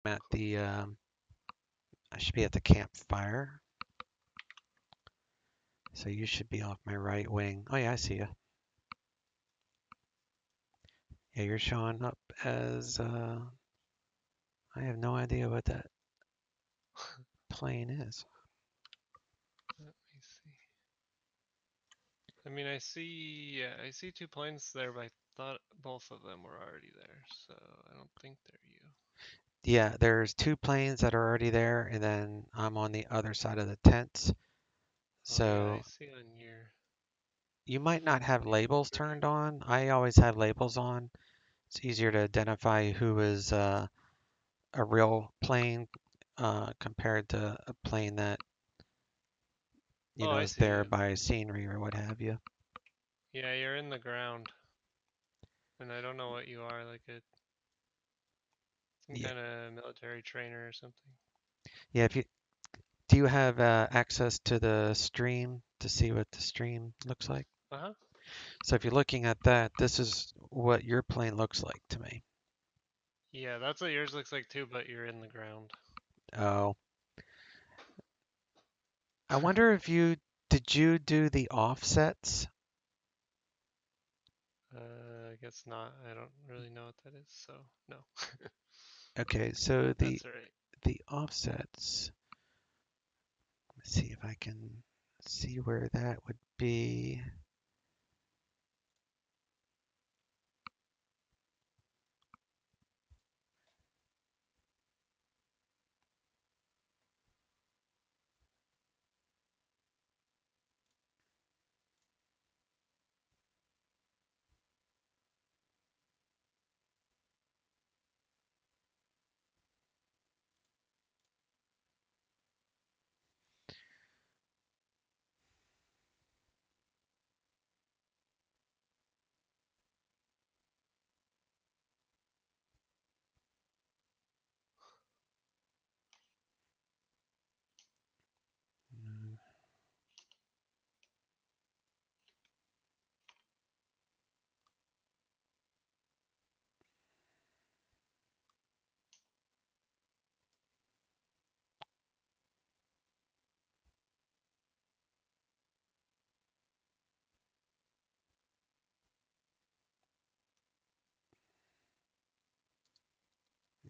at the, I should be at the campfire. So you should be off my right wing. Oh yeah, I see you. Yeah, you're showing up as, I have no idea what that plane is. Let me see. I mean, I see two planes there, but I thought both of them were already there, so I don't think they're you. Yeah, there's two planes that are already there, and then I'm on the other side of the tents. Oh yeah, I So see on your you might not have labels screen. turned on. I always have labels on. It's easier to identify who is a real plane compared to a plane that, Oh, I is see there you. by scenery or what have you. Yeah, you're in the ground, and I don't know what you are, like some Yeah, kind of military trainer or something. yeah. If you do you have access to the stream to see what the stream looks like? Uh-huh. So if you're looking at that, this is what your plane looks like to me. Yeah, that's what yours looks like too, but you're in the ground. Oh, I wonder if you do the offsets? I guess not. I don't really know what that is, so no. Okay, so That's all right. the offsets. Let's see if I can see where that would be. Mm,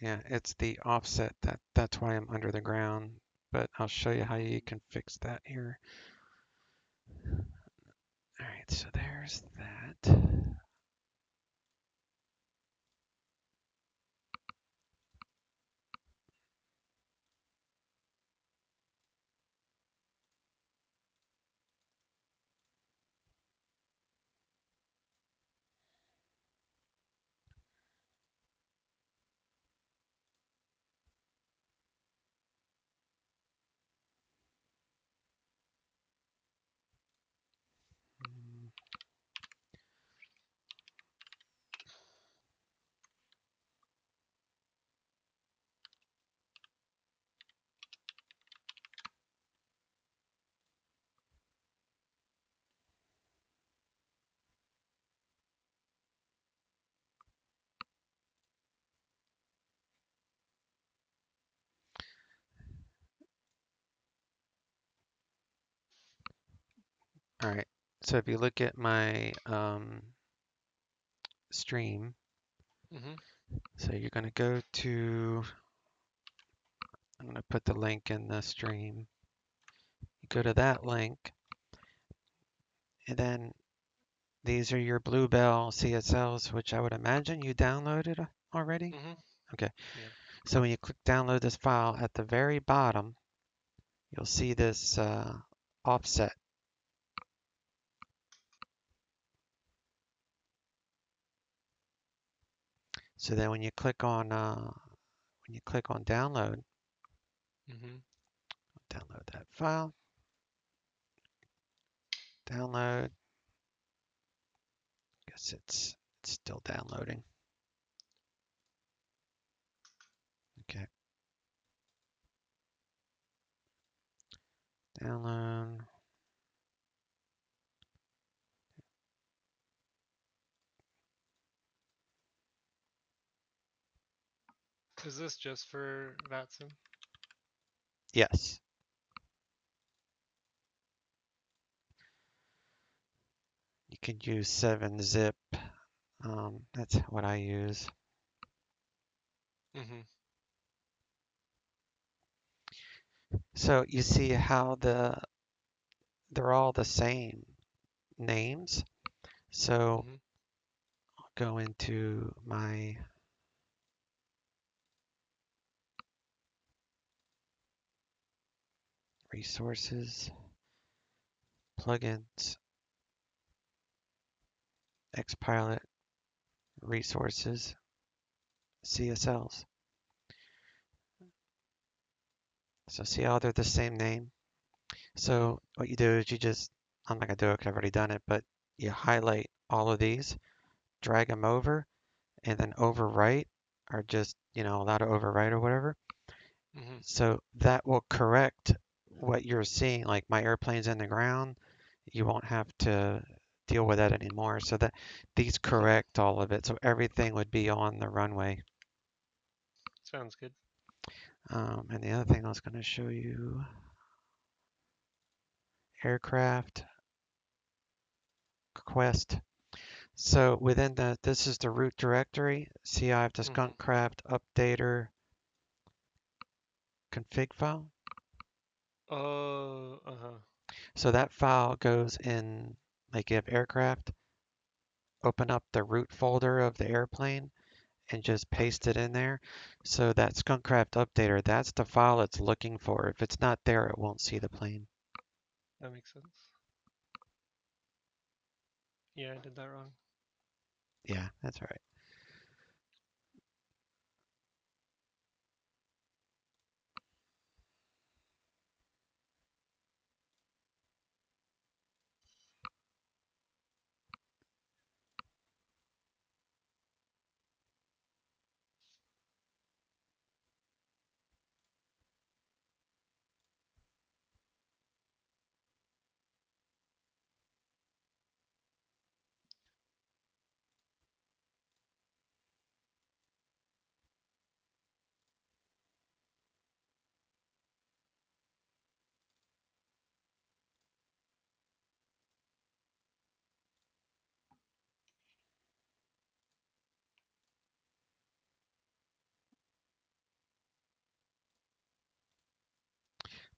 yeah, it's the offset that's why I'm under the ground, but I'll show you how you can fix that here. All right, so there's that. Mm, All right, so if you look at my stream, Mm-hmm. so you're going to go to, I'm going to put the link in the stream. You go to that link, and then these are your Bluebell CSLs, which I would imagine you downloaded already. Mm-hmm. Okay, Yeah. so when you click download this file, at the very bottom, you'll see this offset. So then when you click on download, Mm-hmm. download that file, download. Guess it's still downloading. Okay, download. Is this just for Vatsim? Yes. You can use 7-zip. That's what I use. Mm-hmm. So you see how they're all the same names. So Mm-hmm. I'll go into my resources, plugins, Xpilot, resources, CSLs. So see how they're the same name? Mm-hmm. So what you do is I'm not gonna do it 'cause I've already done it, but you highlight all of these, drag them over, and then overwrite, or just, allow to overwrite or whatever. Mm-hmm. So that will correct what you're seeing, like my airplane's in the ground. You won't have to deal with that anymore. So that these Okay. correct all of it. So everything would be on the runway. Sounds good. And the other thing I was going to show you, aircraft quest. So within this is the root directory. See, I have the Mm-hmm. skunkcraft updater config file. Oh, uh-huh. So that file goes in, like you have aircraft, open up the root folder of the airplane and just paste Okay. it in there. So that skunkcraft updater, that's the file it's looking for. If it's not there, it won't see the plane. That makes sense. Yeah, I did that wrong. Yeah, that's right.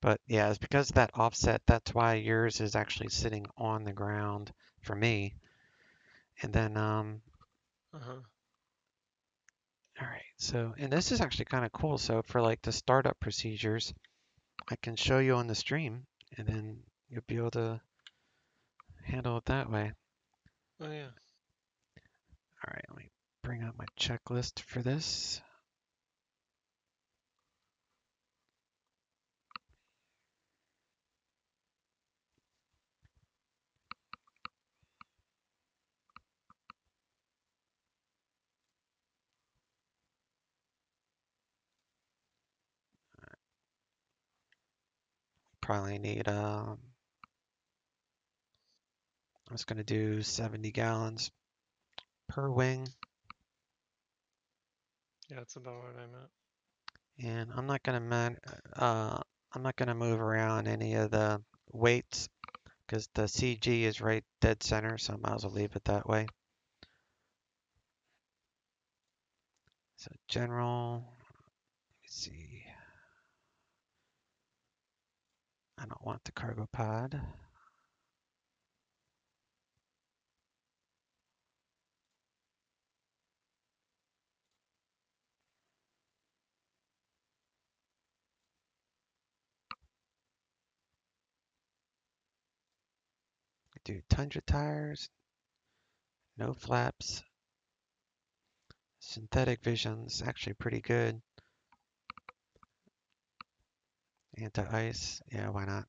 But yeah, it's because of that offset. That's why yours is actually sitting on the ground for me. And then, Uh-huh. all right. So, and this is actually kind of cool. So for like the startup procedures, I can show you on the stream, and then you'll be able to handle it that way. Oh yeah. All right, let me bring up my checklist for this. Probably need, I was going to do 70 gallons per wing, Yeah, that's about what I'm at. and I'm not going to move around any of the weights because the CG is right dead center, so I might as well leave it that way. So general, let's see, I don't want the cargo pod. Do Tundra tires, no flaps, synthetic vision's actually pretty good. Anti-ice, yeah, why not?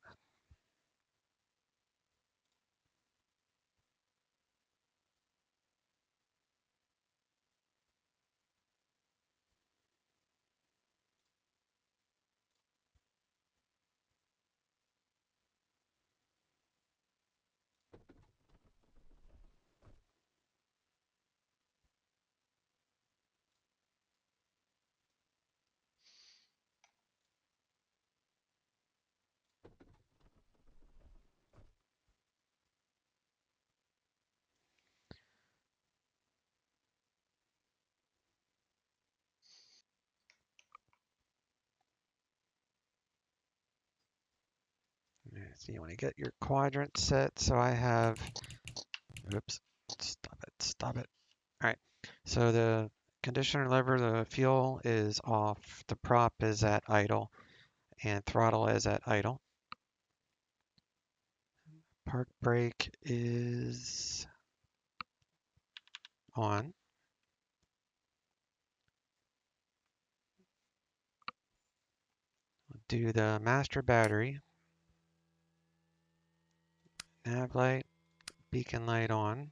so you want to get your quadrant set. So I have, oops, stop it. All right, so the conditioner lever, the fuel is off, the prop is at idle, and throttle is at idle. Park brake is on. Do the master battery, nav light, beacon light on.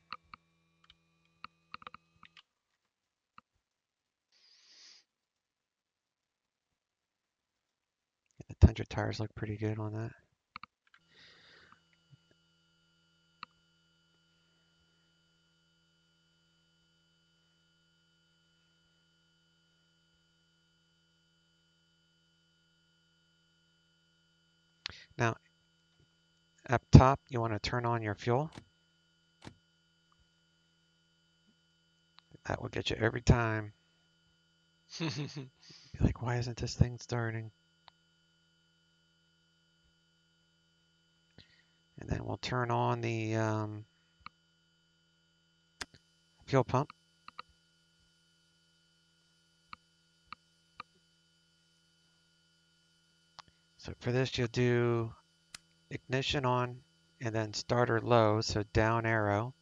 The Tundra tires look pretty good on that. Now, up top, you want to turn on your fuel. That will get you every time. Be like, why isn't this thing starting? And then we'll turn on the fuel pump. So for this, you'll do ignition on and then starter low, so down arrow.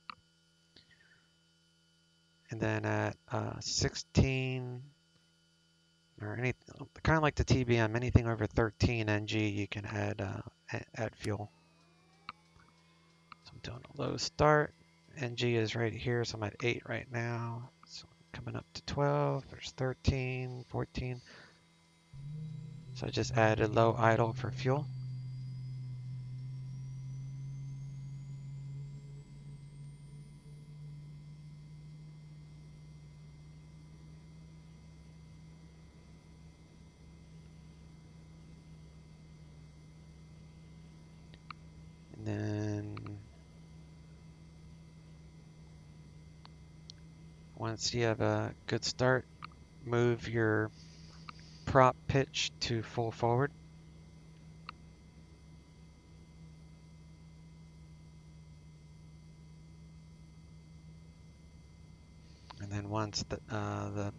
And then at 16 or any, kind of like the TBM, anything over 13 ng, you can add fuel. So I'm doing a low start. Ng is right here, so I'm at 8 right now. So I'm coming up to 12, there's 13, 14. So I just added low idle for fuel. And then once you have a good start, move your prop pitch to full forward. And then once the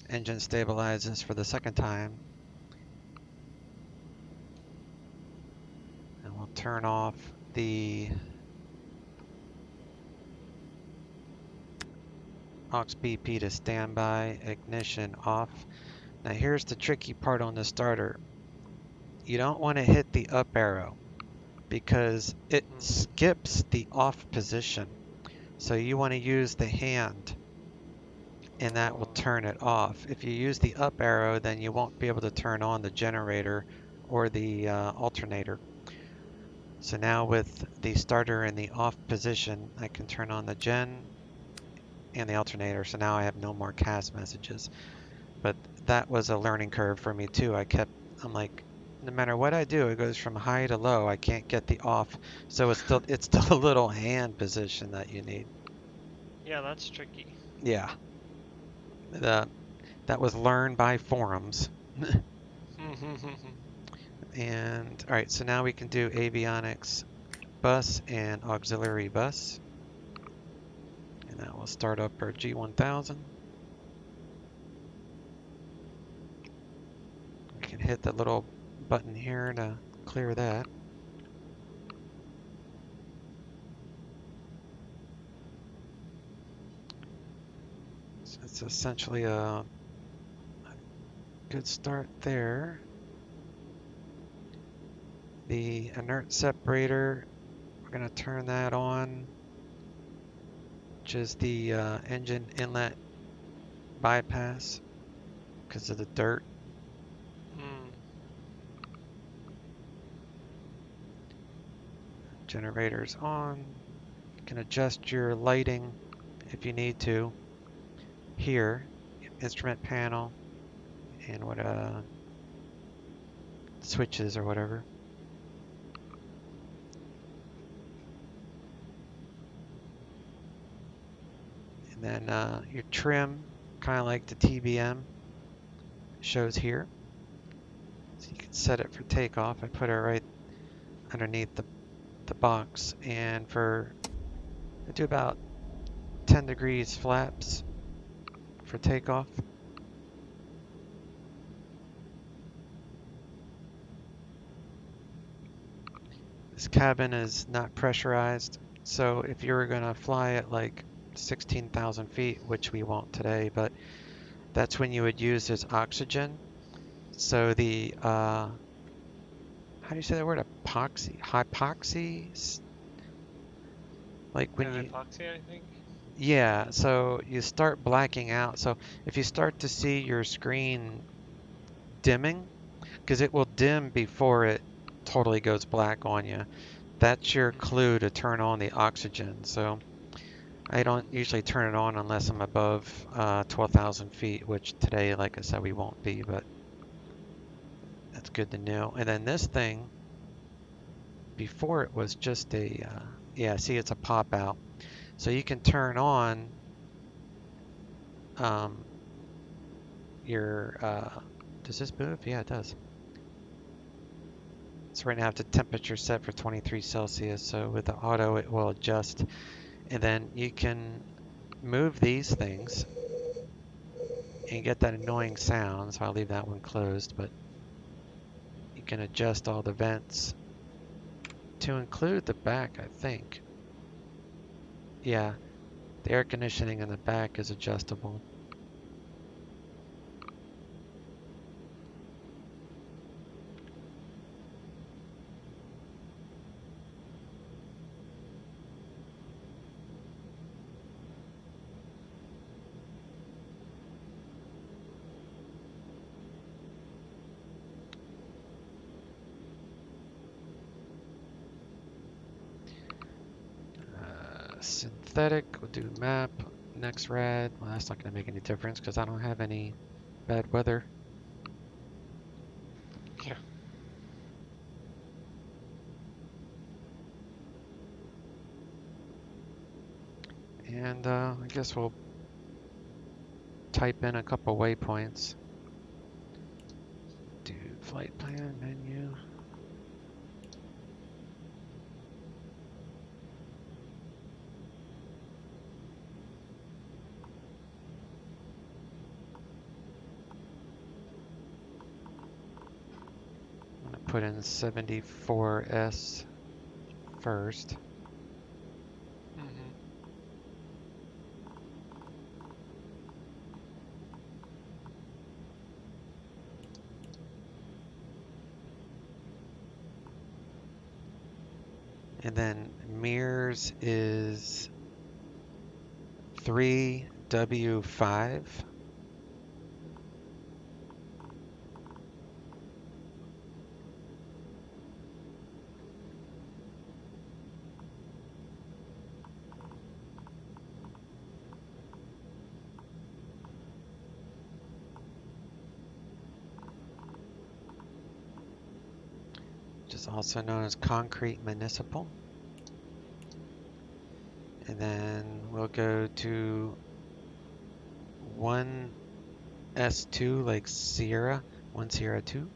engine stabilizes for the second time, and we'll turn off the aux BP to standby, ignition off. Now here's the tricky part on the starter. You don't want to hit the up arrow because it skips the off position. So you want to use the hand and that will turn it off. If you use the up arrow, then you won't be able to turn on the generator or the alternator. So now with the starter in the off position, I can turn on the gen and the alternator. So now I have no more CAS messages. But that was a learning curve for me too. I'm like, no matter what I do, it goes from high to low. I can't get the off. So it's still a little hand position that you need. Yeah, that's tricky. Yeah. That was learned by forums. And all right, so now we can do avionics bus and auxiliary bus. And that will start up our G1000. We can hit the little button here to clear that. So it's essentially a good start there. The inert separator, we're going to turn that on, which is the engine inlet bypass because of the dirt. Generator's on. You can adjust your lighting if you need to here, instrument panel, and what switches or whatever. And then your trim, kind of like the TBM, shows here. So you can set it for takeoff. I put it right underneath the box, and I do about 10 degrees flaps for takeoff. This cabin is not pressurized, so if you were going to fly at like 16,000 feet, which we won't today, but that's when you would use this oxygen. So the, how do you say that word? Hypoxy? Like when Yeah, you, hypoxia, I think. yeah, so you start blacking out. So if you start to see your screen dimming, because it will dim before it totally goes black on you, that's your Mm-hmm. clue to turn on the oxygen. So I don't usually turn it on unless I'm above 12,000 feet, which today, like I said, we won't be, but that's good to know. And then this thing, before it was just yeah, see, it's a pop out. So you can turn on um, your, does this move? Yeah, it does. So right now I have the temperature set for 23 Celsius. So with the auto, it will adjust. And then you can move these things and get that annoying sound. So I'll leave that one closed, but you can adjust all the vents to include the back, I think. Yeah, the air conditioning in the back is adjustable. Synthetic, we'll do map, next red. Well, that's not going to make any difference because I don't have any bad weather. Yeah. And I guess we'll type in a couple waypoints. Do flight plan menu. I'm going to put in 74S first. Mm-hmm. And then mirrors is 3W5. Which is also known as concrete municipal. And then we'll go to 1S2, like Sierra, 1 Sierra 2.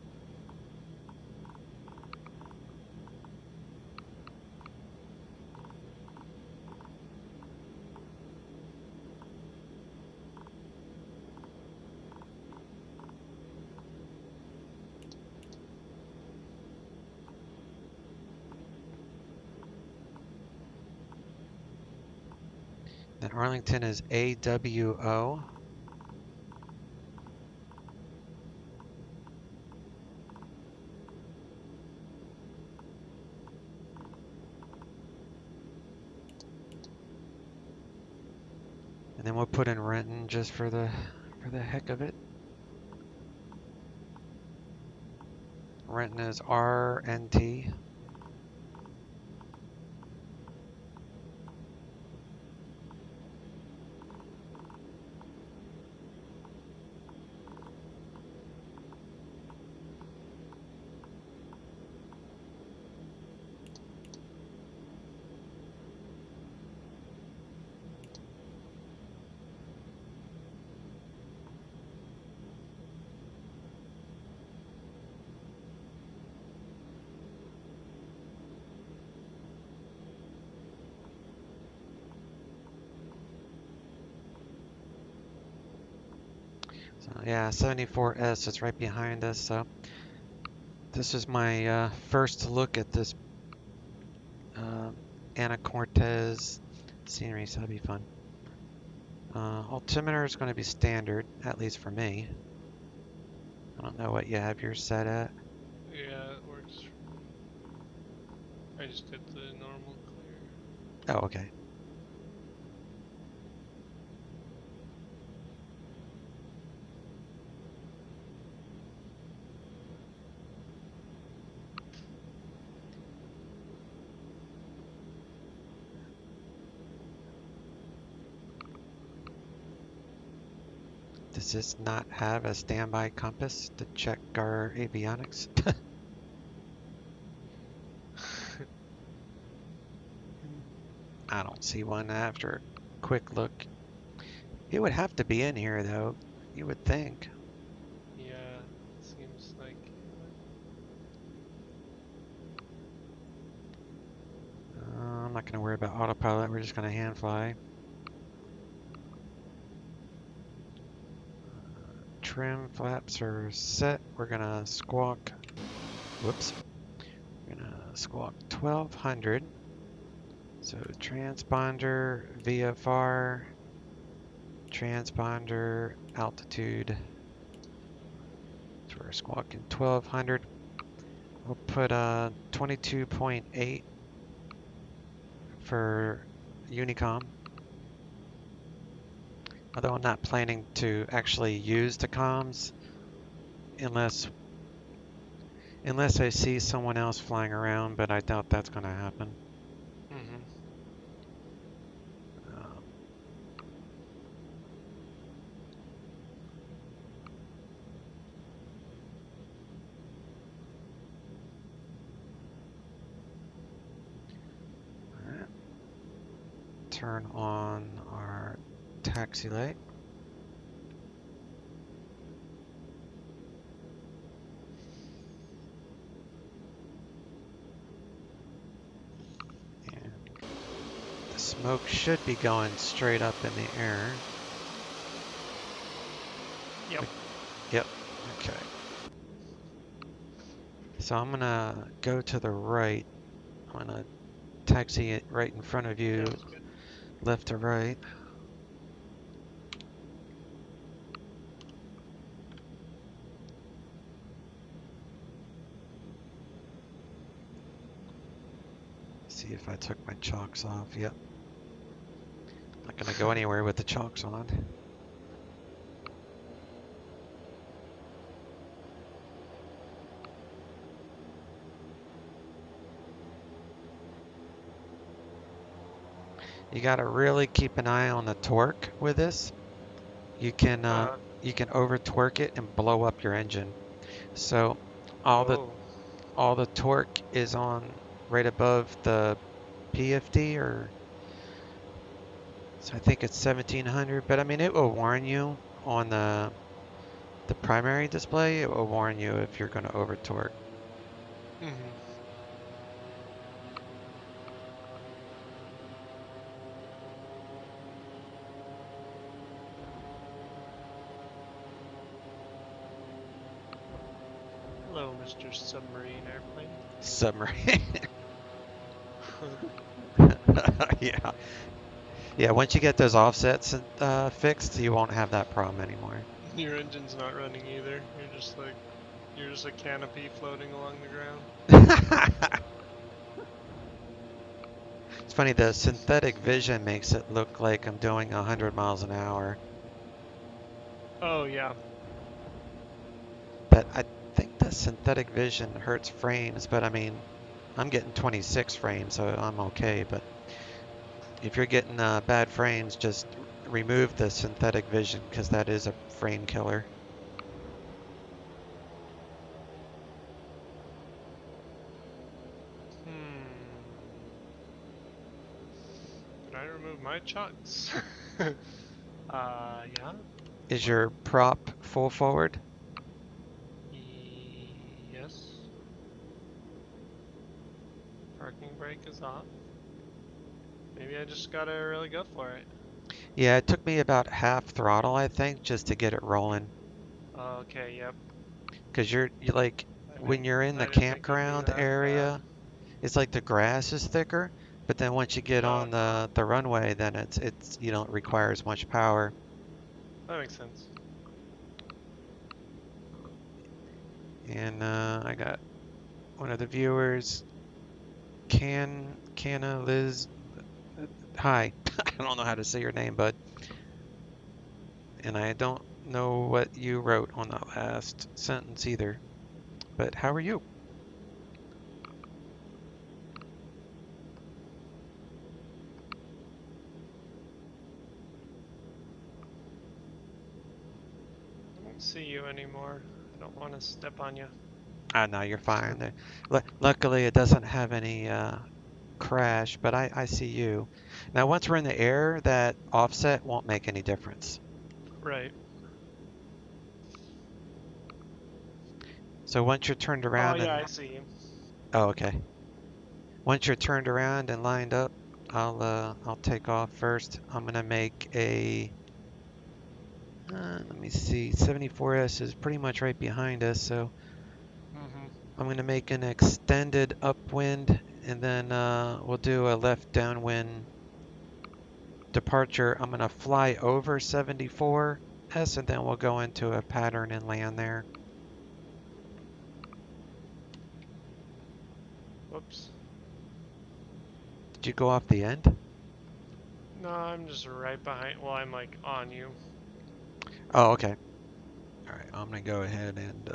Then Arlington is AWO. And then we'll put in Renton just for the heck of it. Renton is RNT. So yeah, 74S is right behind us. So this is my first look at this uh, Ana Cortez scenery, so that'll be fun. Altimeter is going to be standard, at least for me. I don't know what you have yours set at. Yeah, it works for me. I just did the normal clear. Oh, okay. Does this not have a standby compass to check our avionics? I don't see one after a quick look. It would have to be in here, though, you would think. Yeah, seems like it would. I'm not going to worry about autopilot. We're just going to hand fly. Trim flaps are set. We're going to squawk. Whoops. We're going to squawk 1200. So transponder, VFR, transponder, altitude. So we're squawking 1200. We'll put 22.8 for Unicom. Although I'm not planning to actually use the comms unless I see someone else flying around, but I doubt that's going to happen. Mm-hmm. Um, Alright. Turn on our taxi light. And the smoke should be going straight up in the air. Yep. Yep. Okay. So I'm gonna go to the right. I'm gonna taxi it right in front of you, Sounds good. left to right. See if I took my chocks off. Yep. Not gonna go anywhere with the chocks on. You gotta really keep an eye on the torque with this. You can over torque it and blow up your engine. So all the Oh. torque is on right above the PFD, or so I think it's 1700. But I mean, it will warn you on the primary display. It will warn you if you're going to over torque. Mm-hmm. Hello, Mr. Submarine Airplane. Submarine. Yeah. Yeah, once you get those offsets fixed, you won't have that problem anymore. Your engine's not running either. You're just a canopy floating along the ground. It's funny, the synthetic vision makes it look like I'm doing 100 miles an hour. Oh yeah. But I think the synthetic vision hurts frames, but I mean, I'm getting 26 frames, so I'm okay. But if you're getting bad frames, just remove the synthetic vision because that is a frame killer. Did I remove my chocks? Yeah. Is What? your prop full forward? Yes. Parking brake is off. Maybe I just gotta really go for it. Yeah, it took me about half throttle, I think, just to get it rolling. Oh, okay, yep. Because you like when you're in the I didn't think you'd be campground that bad. area, it's like the grass is thicker, but then once you get Oh, on the runway, then it's you don't require as much power. that makes sense. And I got one of the viewers, Canna Liz. Hi, I don't know how to say your name, bud, and I don't know what you wrote on that last sentence either. But how are you? I don't see you anymore. I don't want to step on you. Ah, no, you're fine. Luckily, it doesn't have any crash, but I see you. Now, once we're in the air, that offset won't make any difference. Right. So once you're turned Oh, around yeah, and I see you. oh, okay. Once you're turned around and lined up, I'll take off first. I'm gonna make a let me see. 74S is pretty much right behind us, so Mm-hmm. I'm gonna make an extended upwind, and then we'll do a left downwind departure. I'm gonna fly over 74S, and then we'll go into a pattern and land there. Whoops. Did you go off the end? No, I'm just right behind. Well, I'm like on you. Oh, okay. All right, I'm gonna go ahead and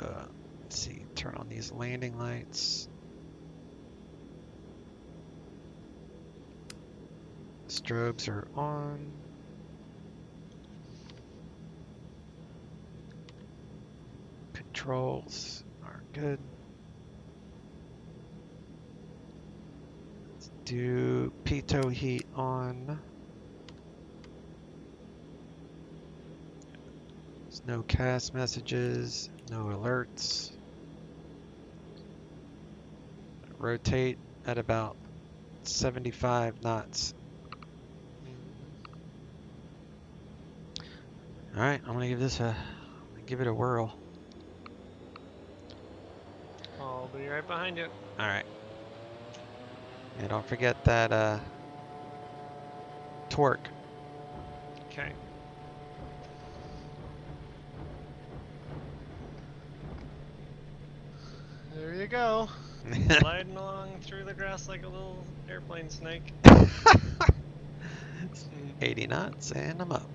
let's see, turn on these landing lights. Strobes are on. Controls are good. Let's do pitot heat on. There's no cast messages, no alerts. Rotate at about 75 knots. Mm-hmm. All right, I'm gonna give it a whirl. I'll be right behind you. All right, and don't forget that torque. Okay. There you go. Gliding along through the grass like a little airplane snake. 80 knots, and I'm up.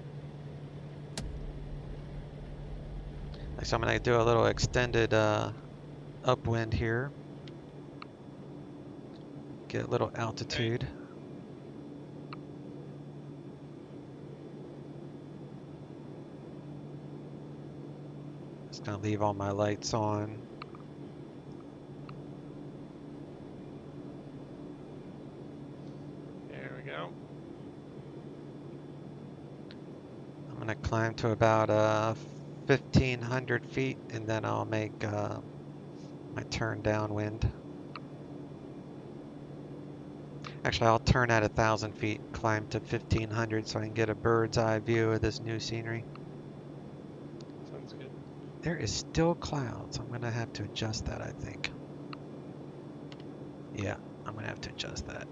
So I'm gonna do a little extended upwind here. Get a little Okay. altitude. Just gonna leave all my lights on. There we go. I'm gonna climb to about 1,500 feet, and then I'll make my turn downwind. Actually, I'll turn at 1,000 feet, climb to 1,500 so I can get a bird's eye view of this new scenery. Sounds good. There is still clouds. I'm gonna have to adjust that, I think. Yeah, I'm gonna have to adjust that.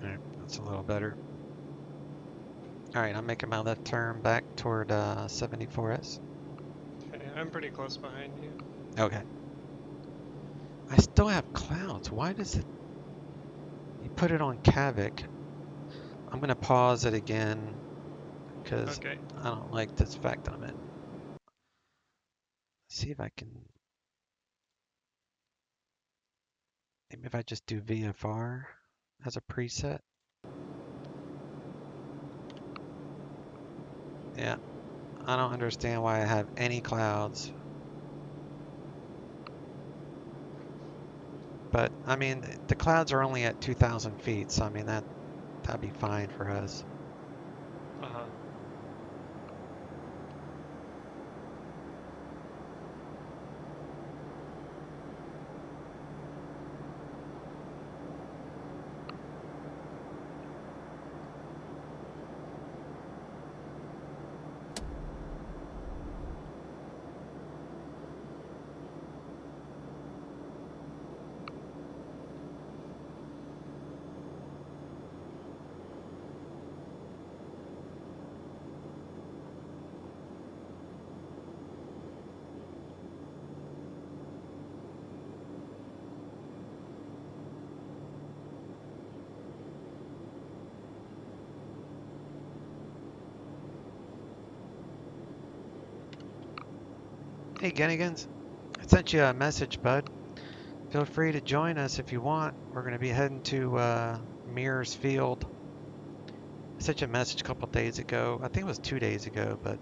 All right, that's a little better. All right, I'm making my left turn back toward 74S. Okay, I'm pretty close behind you. Okay. I still have clouds. Why does it? You put it on Kavik. I'm gonna pause it again because Okay. I don't like this fact I'm in. See if I can. Maybe if I just do VFR as a preset. Yeah, I don't understand why I have any clouds. But I mean, the clouds are only at 2,000 feet, so I mean that'd be fine for us. Uh-huh. Hey, Gennigans. I sent you a message, bud. Feel free to join us if you want. We're going to be heading to Mears Field. I sent you a message a couple days ago. I think it was 2 days ago, but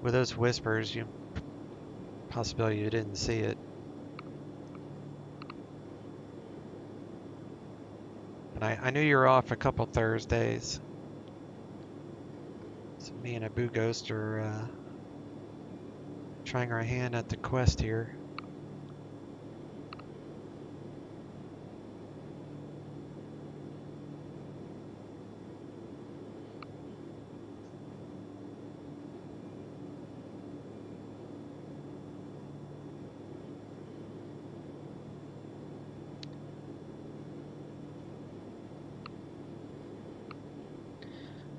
with those whispers, you possibility you didn't see it. And I knew you were off a couple Thursdays. So me and Abu Ghost are trying our hand at the quest here.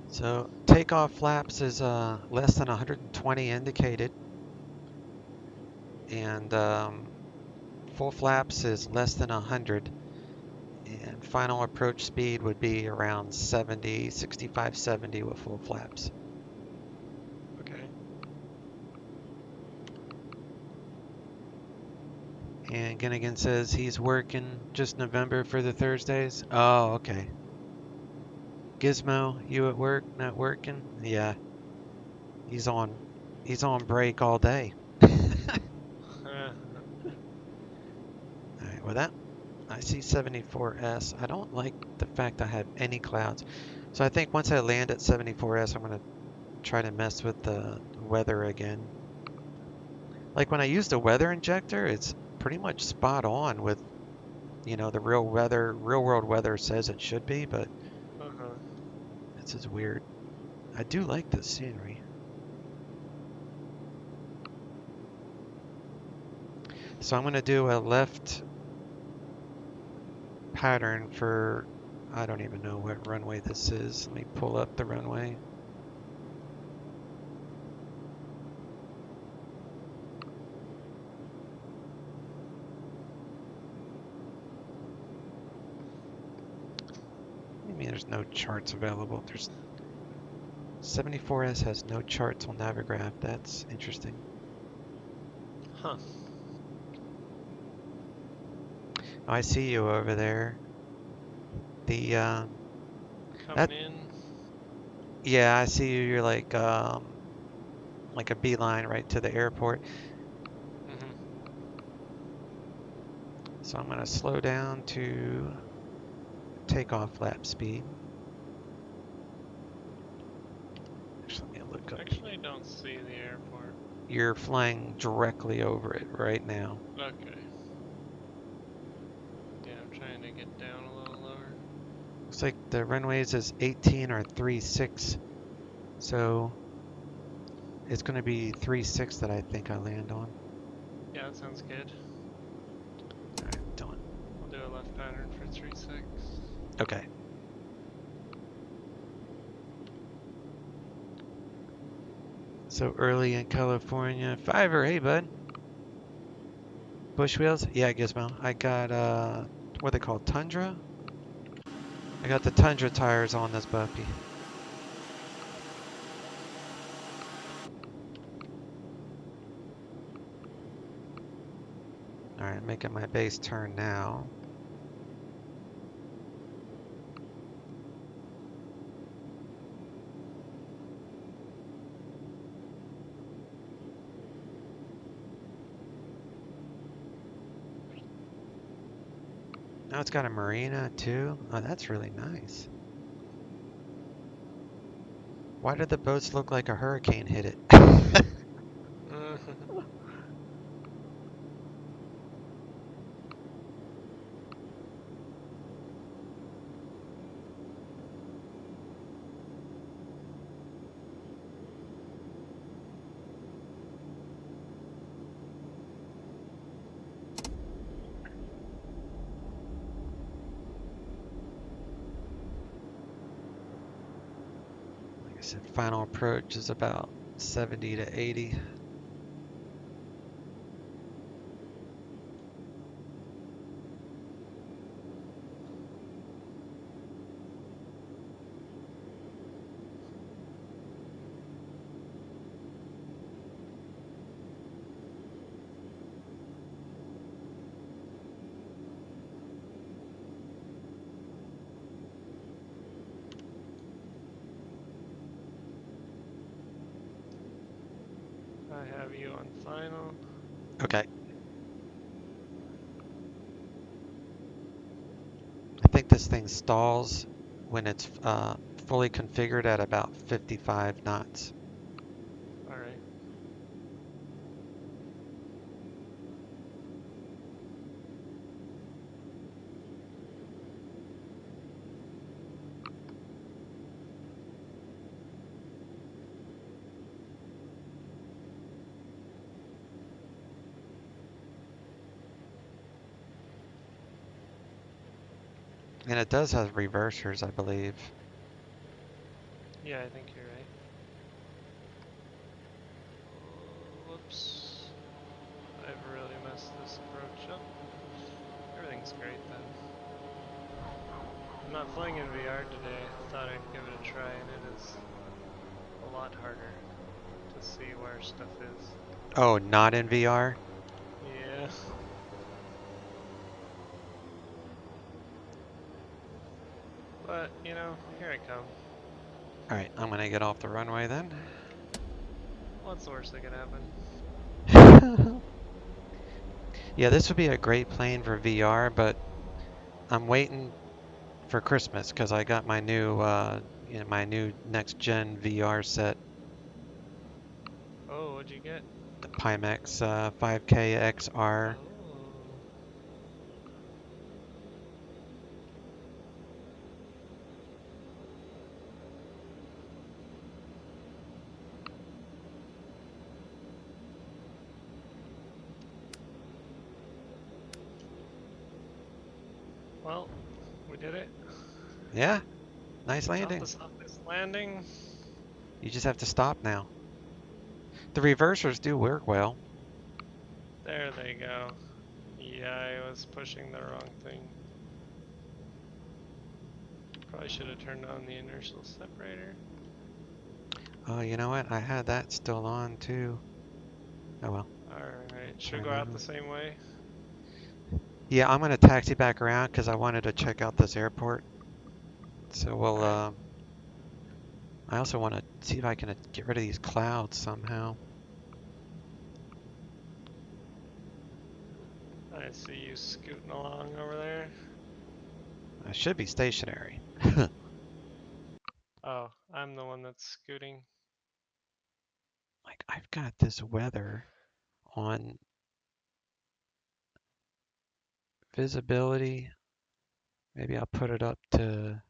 So takeoff flaps is less than 120 indicated, and full flaps is less than 100, and final approach speed would be around 70, 65, 70 with full flaps. Okay. And Ginnigan says he's working just November for the Thursdays. Oh, okay. Gizmo, you at work, not working? Yeah, he's on break all day. All right, with that, I see 74S. I don't like the fact I have any clouds. So I think once I land at 74S, I'm going to try to mess with the weather again. Like when I use the weather injector, it's pretty much spot on with, the real world weather says it should be, but Uh-huh. it's just weird. I do like the scenery. So I'm going to do a left pattern for, I don't even know what runway this is. Let me pull up the runway. I mean, there's no charts available. There's 74S has no charts on Navigraph. That's interesting. Huh. Oh, I see you over there. The that Coming in. yeah, I see you. You're like a beeline right to the airport. Mm-hmm. So I'm gonna slow down to takeoff lap speed. Actually, let me look up. Actually, I don't see the airport. You're flying directly over it right now. Okay. Yeah, I'm trying to get down a little lower. Looks like the runways is 18 or 36. So it's going to be 36 that I think I land on. Yeah, that sounds good. All right, done. I'll do a left pattern for 3-6. Okay. So early in California. Fiverr, hey bud. Bush wheels? Yeah, Gizmo. I got what are they called? Tundra? I got the Tundra tires on this puppy. Alright, making my base turn now. Now it's got a marina too. Oh, that's really nice. Why did the boats look like a hurricane hit it? Like I said, final approach is about 70 to 80. I have you on final. Okay. I think this thing stalls when it's fully configured at about 55 knots. Alright. And it does have reversers, I believe. Yeah, I think you're right. Oh, whoops. I've really messed this approach up. Everything's great then. I'm not flying in VR today. Thought I'd give it a try, and it is a lot harder to see where stuff is. Oh, not in VR? Yeah. But, you know, here I come. All right, I'm gonna get off the runway then. What's the worst that could happen? Yeah, this would be a great plane for VR, but I'm waiting for Christmas because I got my new, my new next gen VR set, Oh, what'd you get? the Pimax 5K XR. Oh. Well, we did it. Yeah, nice Got the landing. softest landing. You just have to stop now. The reversers do work well. There they go. Yeah, I was pushing the wrong thing. Probably should have turned on the inertial separator. Oh, you know what? I had that still on too. Oh well, Alright, should we turn go that out the on. same way? Yeah, I'm gonna taxi back around because I wanted to check out this airport. So we'll. Alright. I also want to see if I can get rid of these clouds somehow. I see you scooting along over there. I should be stationary. Oh, I'm the one that's scooting. Like I've got this weather on visibility. Maybe I'll put it up to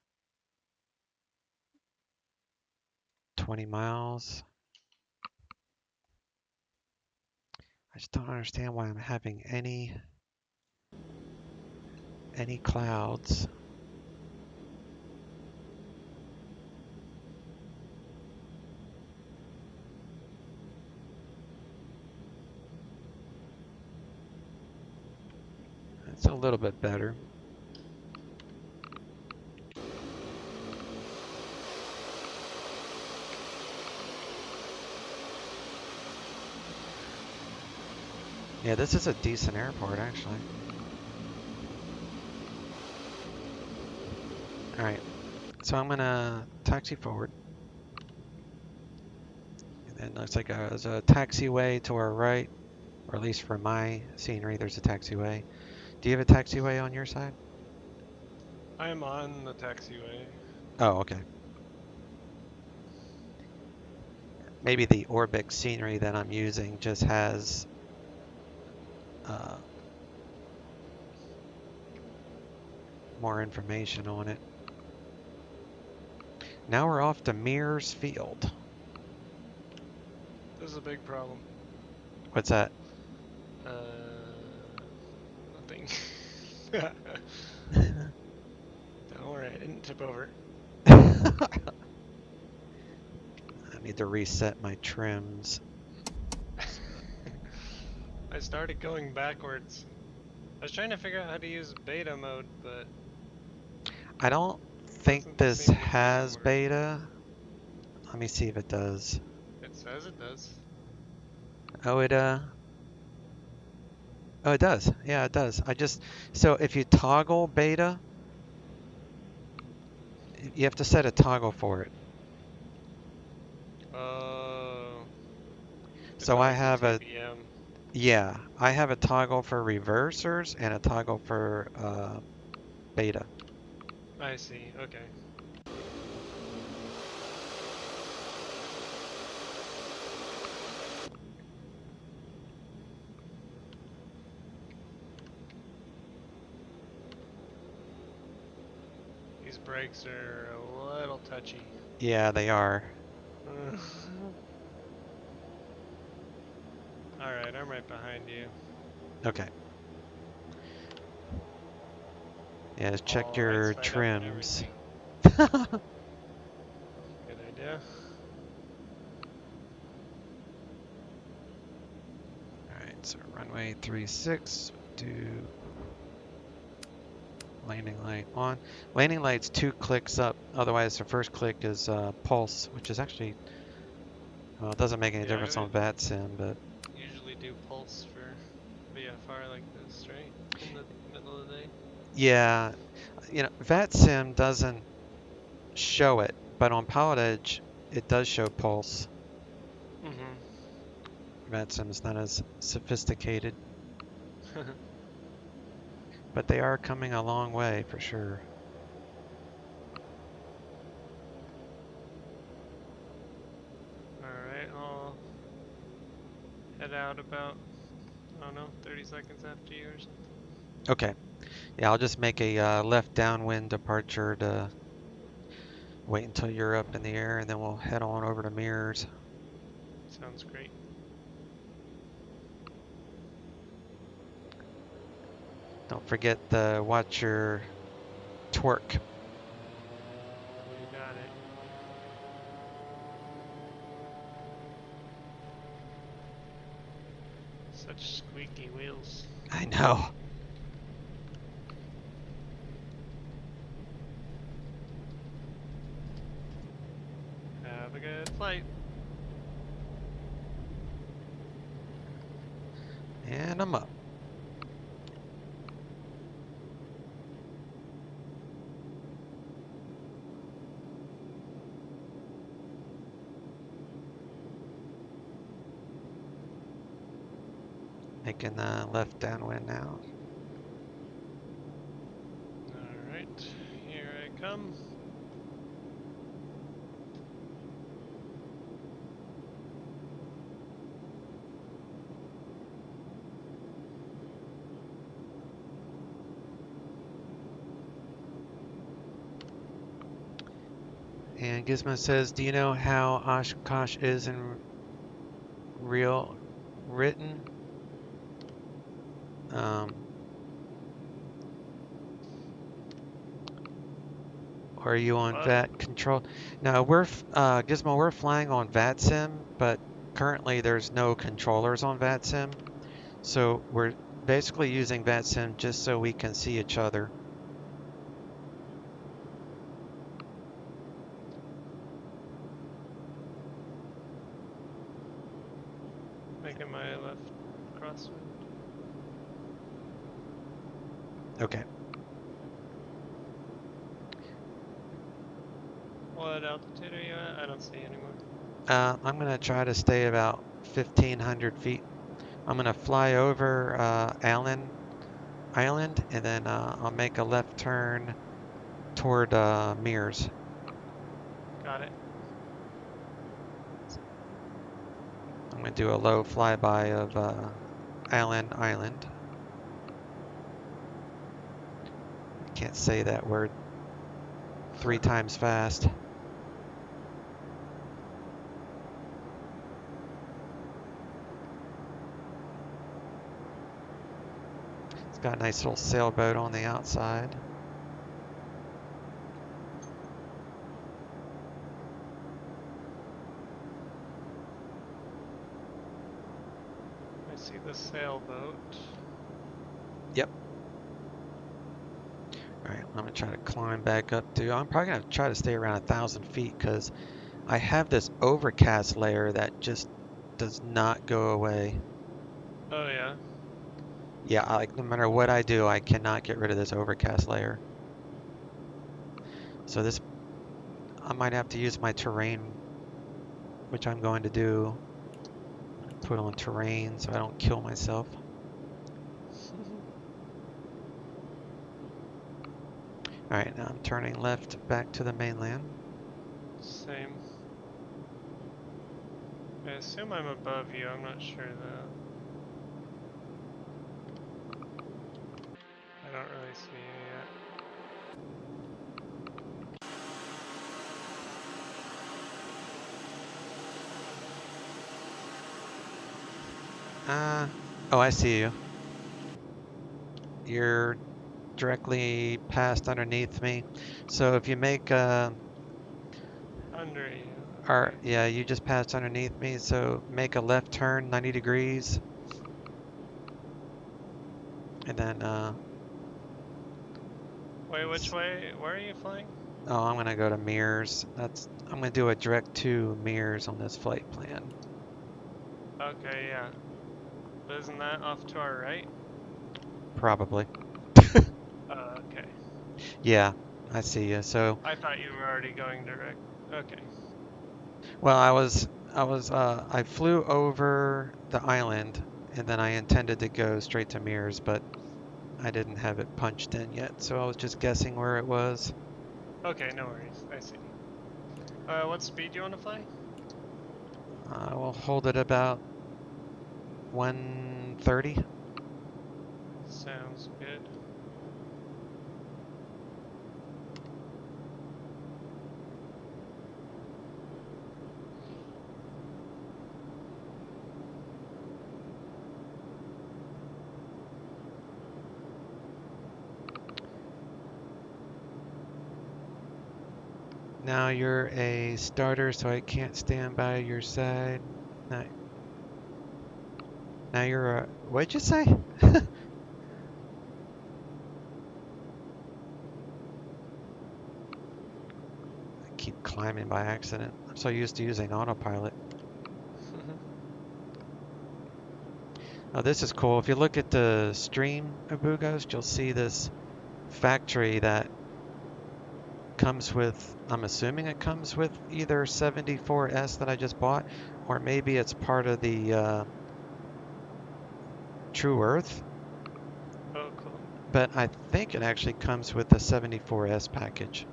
20 miles. I just don't understand why I'm having any clouds. It's a little bit better. Yeah, this is a decent airport actually. All right, so I'm gonna taxi forward. And then it looks like there's a taxiway to our right, or at least for my scenery, there's a taxiway. Do you have a taxiway on your side? I'm on the taxiway. Oh, okay. Maybe the Orbic scenery that I'm using just has uh, more information on it. Now we're off to Mears Field. This is a big problem. What's that? Nothing. Don't worry, I didn't tip over. I need to reset my trims. I started going backwards. I was trying to figure out how to use beta mode, but I don't think doesn't this seem to be has anywhere. beta. Let me see if it does. It says it does. Oh, oh, it does. Yeah, it does. So if you toggle beta, you have to set a toggle for it. Oh, So I like the have a, TBM. yeah, I have a toggle for reversers and a toggle for beta. I see. Okay. These brakes are a little touchy. Yeah, they are. Alright, I'm right behind you. Okay. Yeah, just check All right your side up and trims. everything. All Good idea. right, so runway 36, do landing light on. Landing light's 2 clicks up, otherwise the first click is pulse, which is actually, well, it doesn't make any Yeah, I difference would on Vatsim, but usually do pulse for VFR like this, right? In the middle of the day. yeah, Vatsim doesn't show it, but on Pilot Edge, it does show pulse. Mm-hmm. Vatsim's not as sophisticated, but they are coming a long way for sure. Alright, I'll head out about, I don't know, 30 seconds after you or something. Okay, yeah, I'll just make a left downwind departure to wait until you're up in the air, and then we'll head on over to Mirrors. Sounds great. Don't forget to watch your torque. You got it. Such squeaky wheels. I know. Have a good flight. And I'm up. Making the left downwind now. Alright, here I come. And Gizmo says, do you know how Oshkosh is in real written? Or are you on What? VAT control? No, Gizmo, we're flying on VATSIM, but currently there's no controllers on VATSIM. So we're basically using VATSIM just so we can see each other. Making my left crosswind. Okay. What altitude are you at? I don't see anymore. I'm going to try to stay about 1,500 feet. I'm going to fly over Allen Island, and then I'll make a left turn toward Mears. Got it. I'm going to do a low flyby of Allen Island. Can't say that word 3 times fast. It's got a nice little sailboat on the outside. I see the sailboat. Yep. All right, I'm gonna try to climb back up to. I'm probably gonna try to stay around 1,000 feet because I have this overcast layer that just does not go away. Oh yeah. Yeah, like no matter what I do, I cannot get rid of this overcast layer. So this, I might have to use my terrain, which I'm going to do. put on terrain so I don't kill myself. Alright, now I'm turning left back to the mainland. Same. I assume I'm above you, I'm not sure though. I don't really see you yet. Oh, I see you. You're directly past underneath me. So if you make Under you, okay. yeah, you just passed underneath me. So make a left turn 90 degrees, and then Wait, which way? Where are you flying? oh, I'm gonna go to mirrors. I'm gonna do a direct to mirrors on this flight plan. Okay, yeah. But isn't that off to our right? Probably. Okay. Yeah, I see you. So I thought you were already going direct. Okay. well, I flew over the island, and then I intended to go straight to mirrors, but I didn't have it punched in yet, so I was just guessing where it was. Okay, no worries. I see. What speed do you want to fly? I will hold it about 130. Sounds good. Now you're a starter, so I can't stand by your side. Now, now you're a, what'd you say? I keep climbing by accident. I'm so used to using autopilot. Oh, this is cool. If you look at the stream of Bughost, you'll see this factory that comes with, I'm assuming it comes with either 74S that I just bought, or maybe it's part of the True Earth, Oh, cool. but I think it actually comes with the 74S package.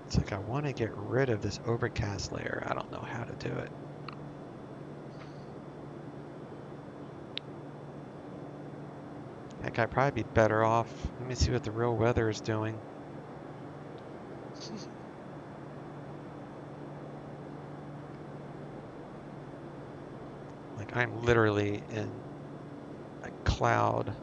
It's like I want to get rid of this overcast layer. I don't know how to do it. Heck, I'd probably be better off. Let me see what the real weather is doing. Like I'm literally in a cloud.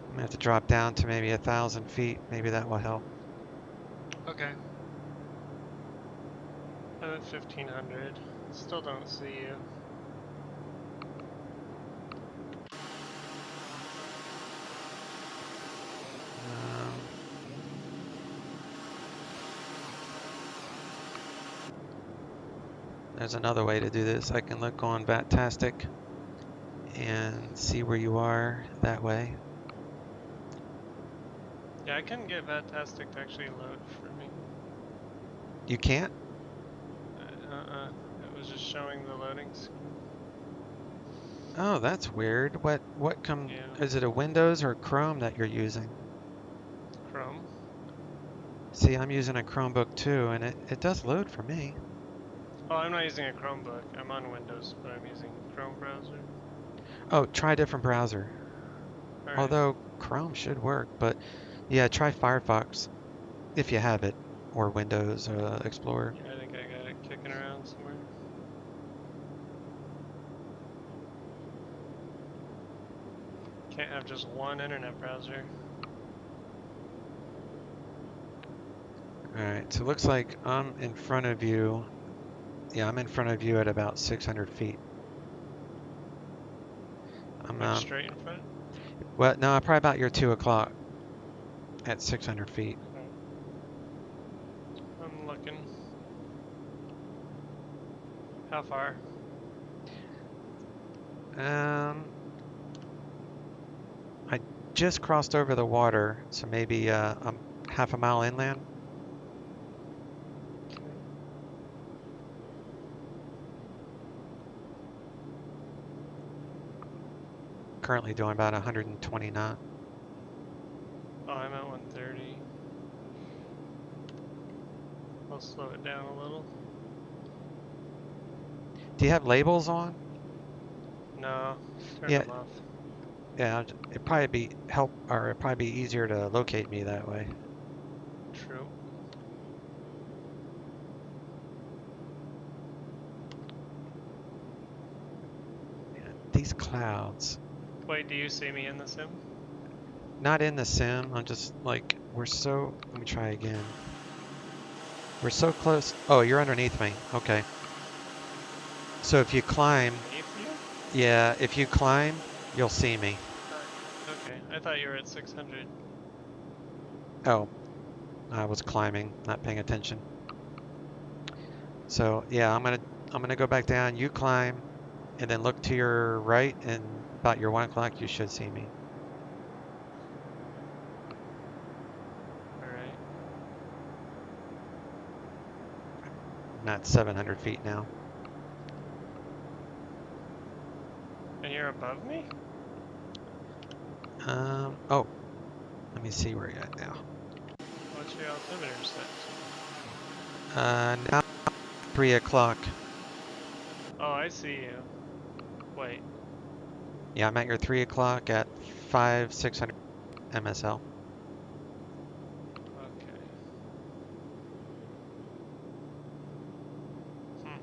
I'm gonna have to drop down to maybe 1,000 feet. Maybe that will help. Okay. I'm at 1500. Still don't see you. Um, there's another way to do this. I can look on Vatastic and see where you are that way. Yeah, I couldn't get Vatastic to actually load for me. You can't? It was just showing the loading screen. Oh, that's weird. What Yeah. is it a Windows or a Chrome that you're using? Chrome. See, I'm using a Chromebook too, and it does load for me. Oh, I'm not using a Chromebook. I'm on Windows, but I'm using Chrome browser. Oh, try a different browser. Alright. Although Chrome should work, but yeah, try Firefox if you have it, or Windows Explorer. Yeah, I think I got it kicking around somewhere. Can't have just one internet browser. All right, so it looks like I'm in front of you Yeah, I'm in front of you at about 600 feet. I'm Like straight in front? well, no, probably about your 2 o'clock at 600 feet. Okay. I'm looking. How far? Um, I just crossed over the water, so maybe half a mile inland. Okay. Currently doing about 120 knots. Oh, I'm at 130. I'll slow it down a little. Do you have labels on? No, turn Yeah, them off. yeah. It'd probably be help, or it'd probably be easier to locate me that way. True. Yeah, these clouds. Wait, do you see me in the sim? Not in the sim. I'm just like we're so. Let me try again. We're so close. Oh, you're underneath me. Okay. So if you climb, Underneath you? yeah, if you climb, you'll see me. Okay, I thought you were at 600. Oh, I was climbing, not paying attention. So yeah, I'm gonna go back down. You climb, and then look to your right, and about your 1 o'clock, you should see me. Alright. I'm at 700 feet now. And you're above me? Oh, let me see where you're at now. What's your altimeter set Now 3 o'clock. to? Oh, I see you. Wait. Yeah, I'm at your 3 o'clock at 600 MSL. Okay. Hmm.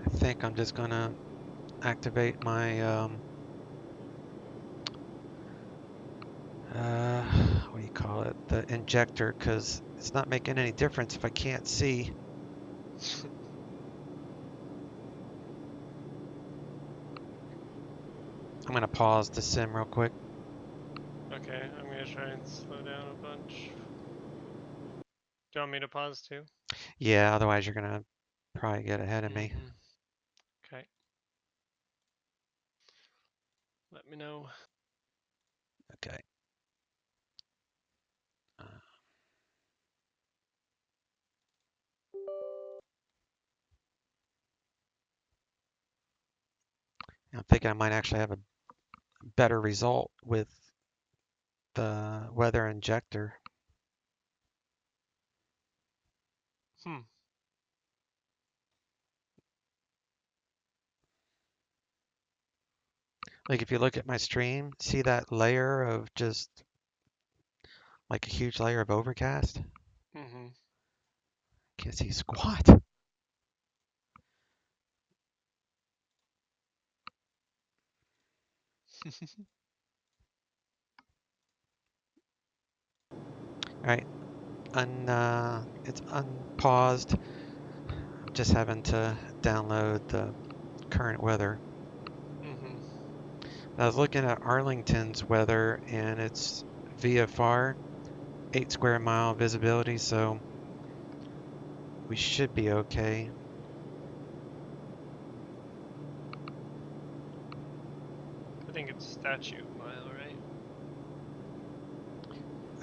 I think I'm just gonna activate my uh, what do you call it? The injector, because it's not making any difference if I can't see. I'm gonna pause the sim real quick. Okay, I'm gonna try and slow down a bunch. Do you want me to pause too? Yeah, otherwise you're gonna probably get ahead of me. Mm-hmm. Okay. Let me know. Okay. Uh, I'm thinking I might actually have a better result with the weather injector. Hmm. Like if you look at my stream, see that layer of just like a huge layer of overcast? Mm-hmm. Can't see squat. All right, it's unpaused. I'm just having to download the current weather. Mm-hmm. I was looking at Arlington's weather, and it's VFR, 8 square mile visibility, so we should be okay. I think it's statute mile, right?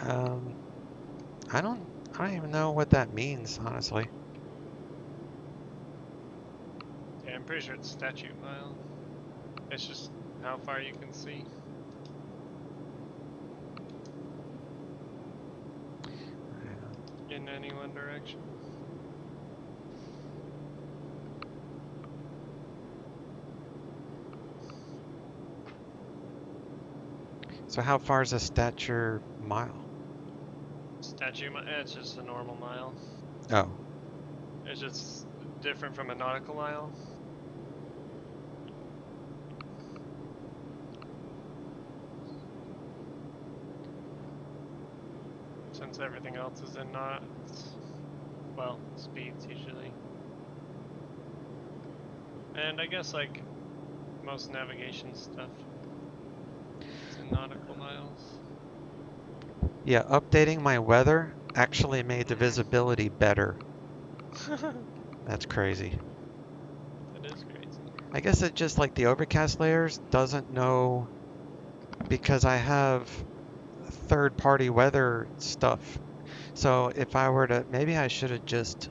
Um, I don't, I don't even know what that means, honestly. Yeah, I'm pretty sure it's statute mile. It's just how far you can see in any one direction. So how far is a stature mile? It's just a normal mile. Oh, It's just different from a nautical mile. Since everything else is in knots. Well, speeds usually. And I guess like most navigation stuff, it's in nautical miles. yeah, updating my weather actually made the visibility better. That's crazy. That is crazy. I guess it just like the overcast layers doesn't know because I have third party weather stuff. So if I were to, maybe I should have just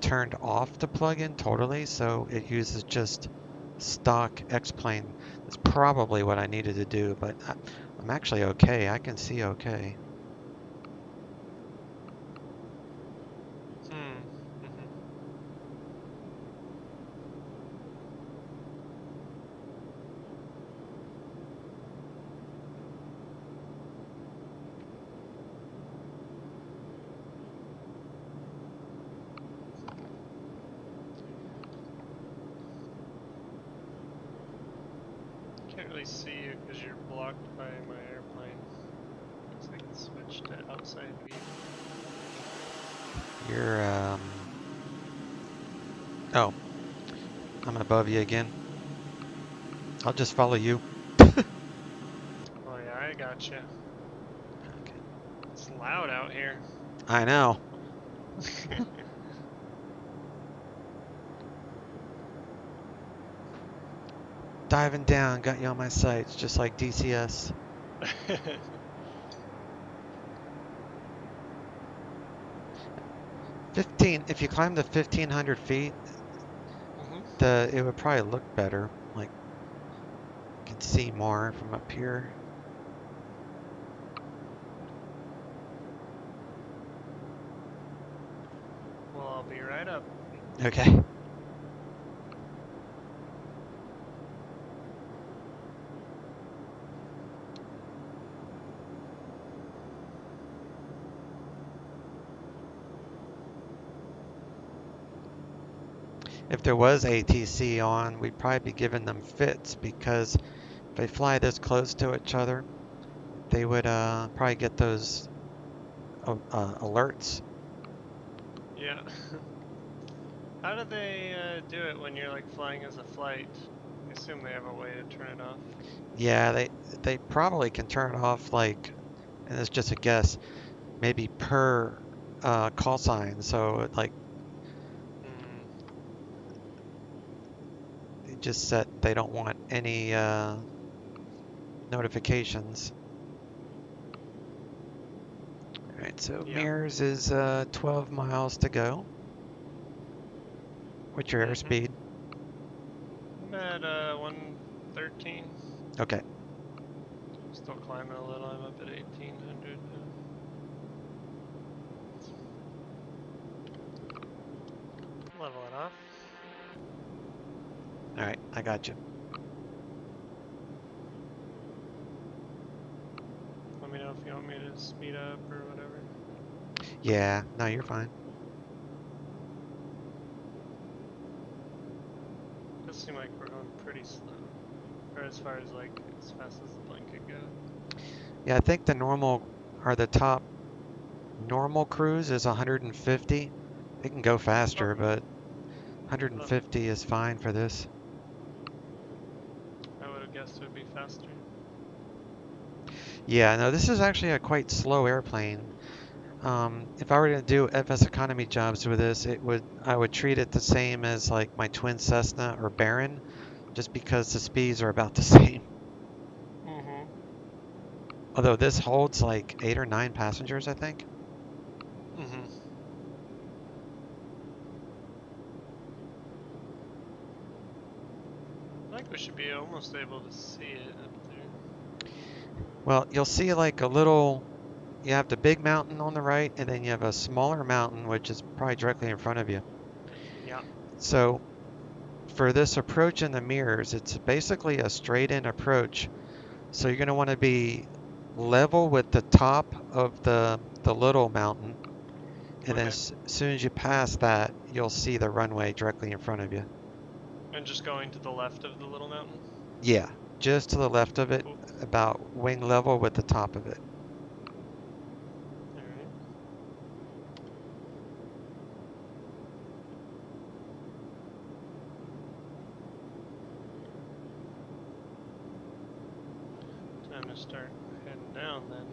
turned off the plugin totally so it uses just stock X-Plane. That's probably what I needed to do, but I'm actually okay. I can see okay. Hmm. Mm-hmm. Can't really see you because you're blocked by my airplane. So I can switch to outside view. You're, oh, I'm above you again. I'll just follow you. Oh yeah, I gotcha. Okay. It's loud out here. I know. Diving down, got you on my sights, just like DCS. 15, if you climb the 1500 feet, hmm it would probably look better. Like, you can see more from up here. Well, I'll be right up. Okay. If there was ATC on, we'd probably be giving them fits because if they fly this close to each other, they would probably get those alerts. Yeah. How do they do it when you're like flying as a flight? I assume they have a way to turn it off. Yeah, they probably can turn it off like, and it's just a guess, maybe per call sign. So like Hmm. they just set they don't want any notifications. All right, so Yeah. Mears is 12 miles to go. What's your Mm-hmm. airspeed? I'm at 113. Okay. Still climbing a little. I'm up at 1800 now. Level it off. All right, I got you. Let me know if you want me to speed up or whatever. Yeah, no, you're fine. Does seem like we're going pretty slow. Or as far as like as fast as the plane could go. Yeah, I think the normal or the top normal cruise is 150. It can go Oh, faster, but oh, 150 is fine for this. I would have guessed it would be faster. Yeah, no, this is actually a quite slow airplane. If I were to do FS economy jobs with this, I would treat it the same as like my twin Cessna or Baron, just because the speeds are about the same. Mm-hmm. Although this holds like 8 or 9 passengers, I think. Mm-hmm. I think we should be almost able to see it up there. Well, you'll see like a little, you have the big mountain on the right, and then you have a smaller mountain, which is probably directly in front of you. Yeah. So for this approach in the mirrors, it's basically a straight in approach. So you're going to want to be level with the top of the little mountain, and then Okay. as soon as you pass that, you'll see the runway directly in front of you. And just going to the left of the little mountain? Yeah, just to the left of it, Cool. about wing level with the top of it. Alright. Time to start heading down then.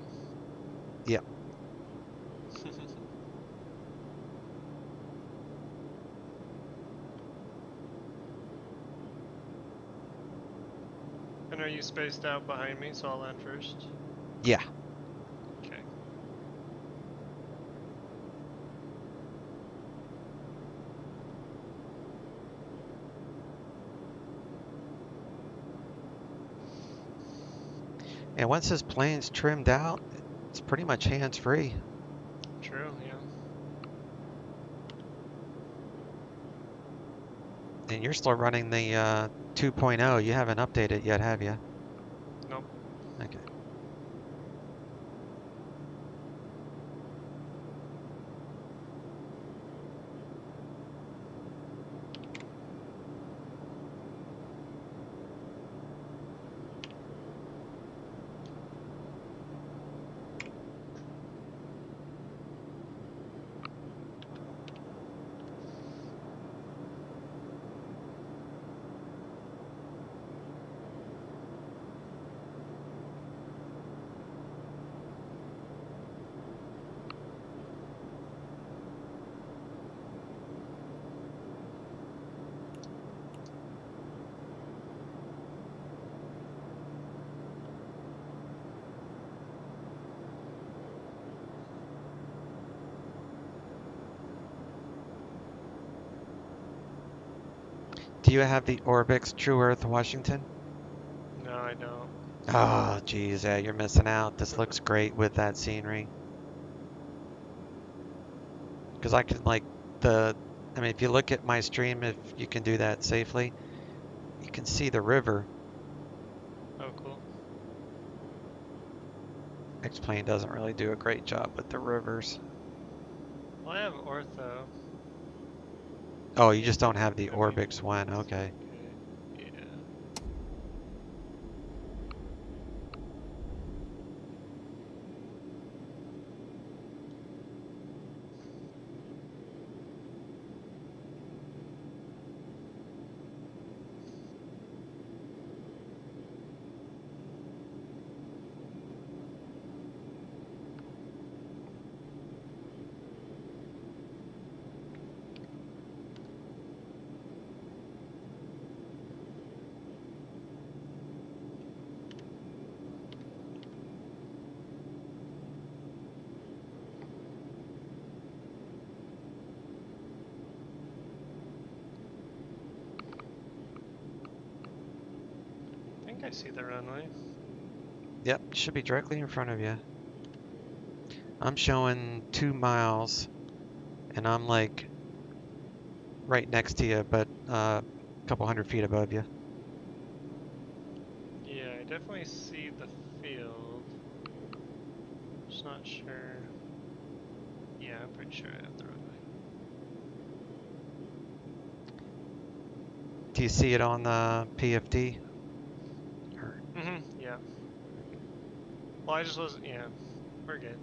Yep. And are you spaced out behind me, so I'll land first? Yeah. Okay. And once this plane's trimmed out, it's pretty much hands-free. True, yeah. And you're still running the 2.0. You haven't updated yet, have you? Nope. Okay. Do you have the Orbix True Earth Washington? No, I don't. Oh, geez, yeah, you're missing out. This looks great with that scenery. Because I can I mean, if you look at my stream, if you can do that safely, you can see the river. Oh, cool. X-Plane doesn't really do a great job with the rivers. Well, I have ortho. Oh, you just don't have the I mean, Orbix one. it's Okay. okay. Yeah. I think I see the runway. Yep, should be directly in front of you. I'm showing 2 miles, and I'm like right next to you, but a couple hundred feet above you. Yeah, I definitely see the field. Just not sure. Yeah, I'm pretty sure I have the runway. Do you see it on the PFD? Yeah. Well, I just wasn't. Yeah, we're good.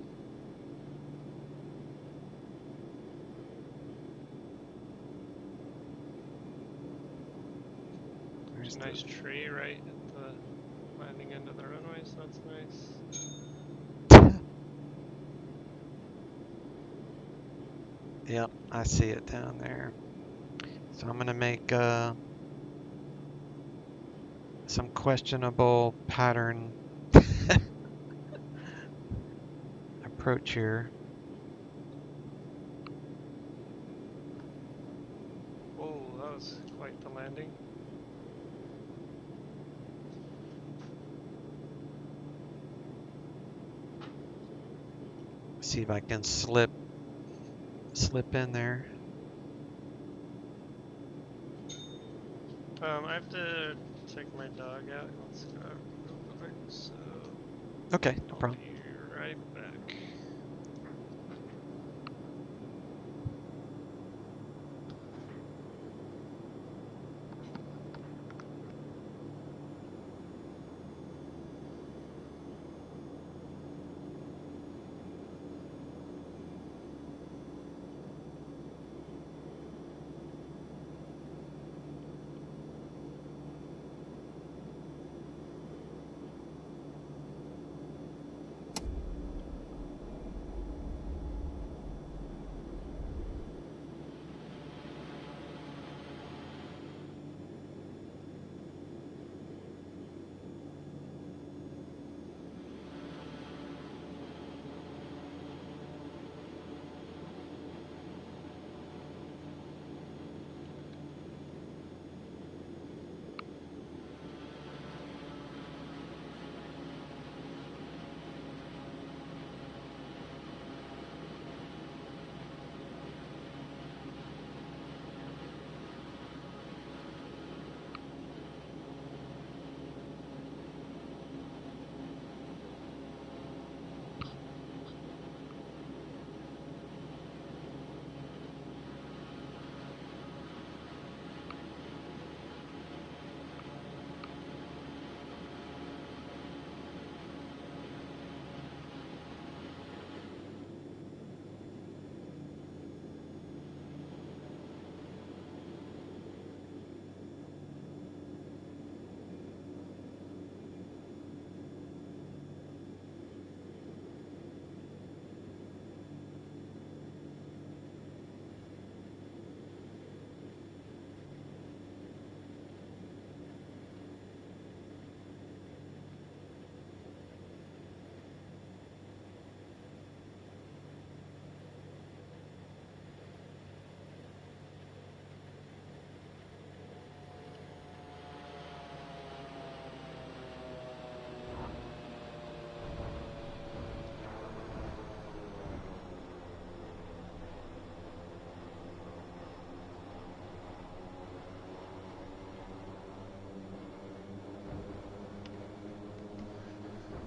There's There's a nice tree right at the landing end of the runway, so that's nice. the... Yep, I see it down there. So I'm gonna make some questionable pattern approach here. Whoa, that was quite the landing. See if I can slip in there. I have to take my dog out. Let's go real quick. So Okay, no I'll problem. be right back.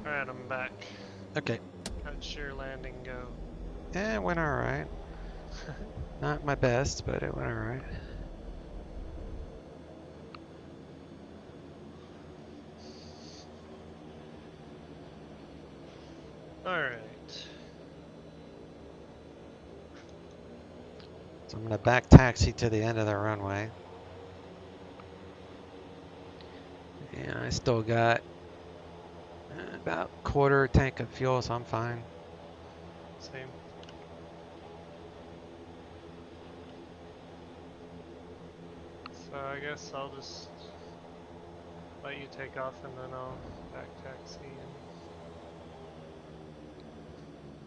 Alright, I'm back. Okay. How'd your landing go? It went all right. Not my best, but it went all right. Alright. So I'm gonna back taxi to the end of the runway. And I still got about quarter tank of fuel, so I'm fine. Same. So I guess I'll just let you take off and then I'll back taxi and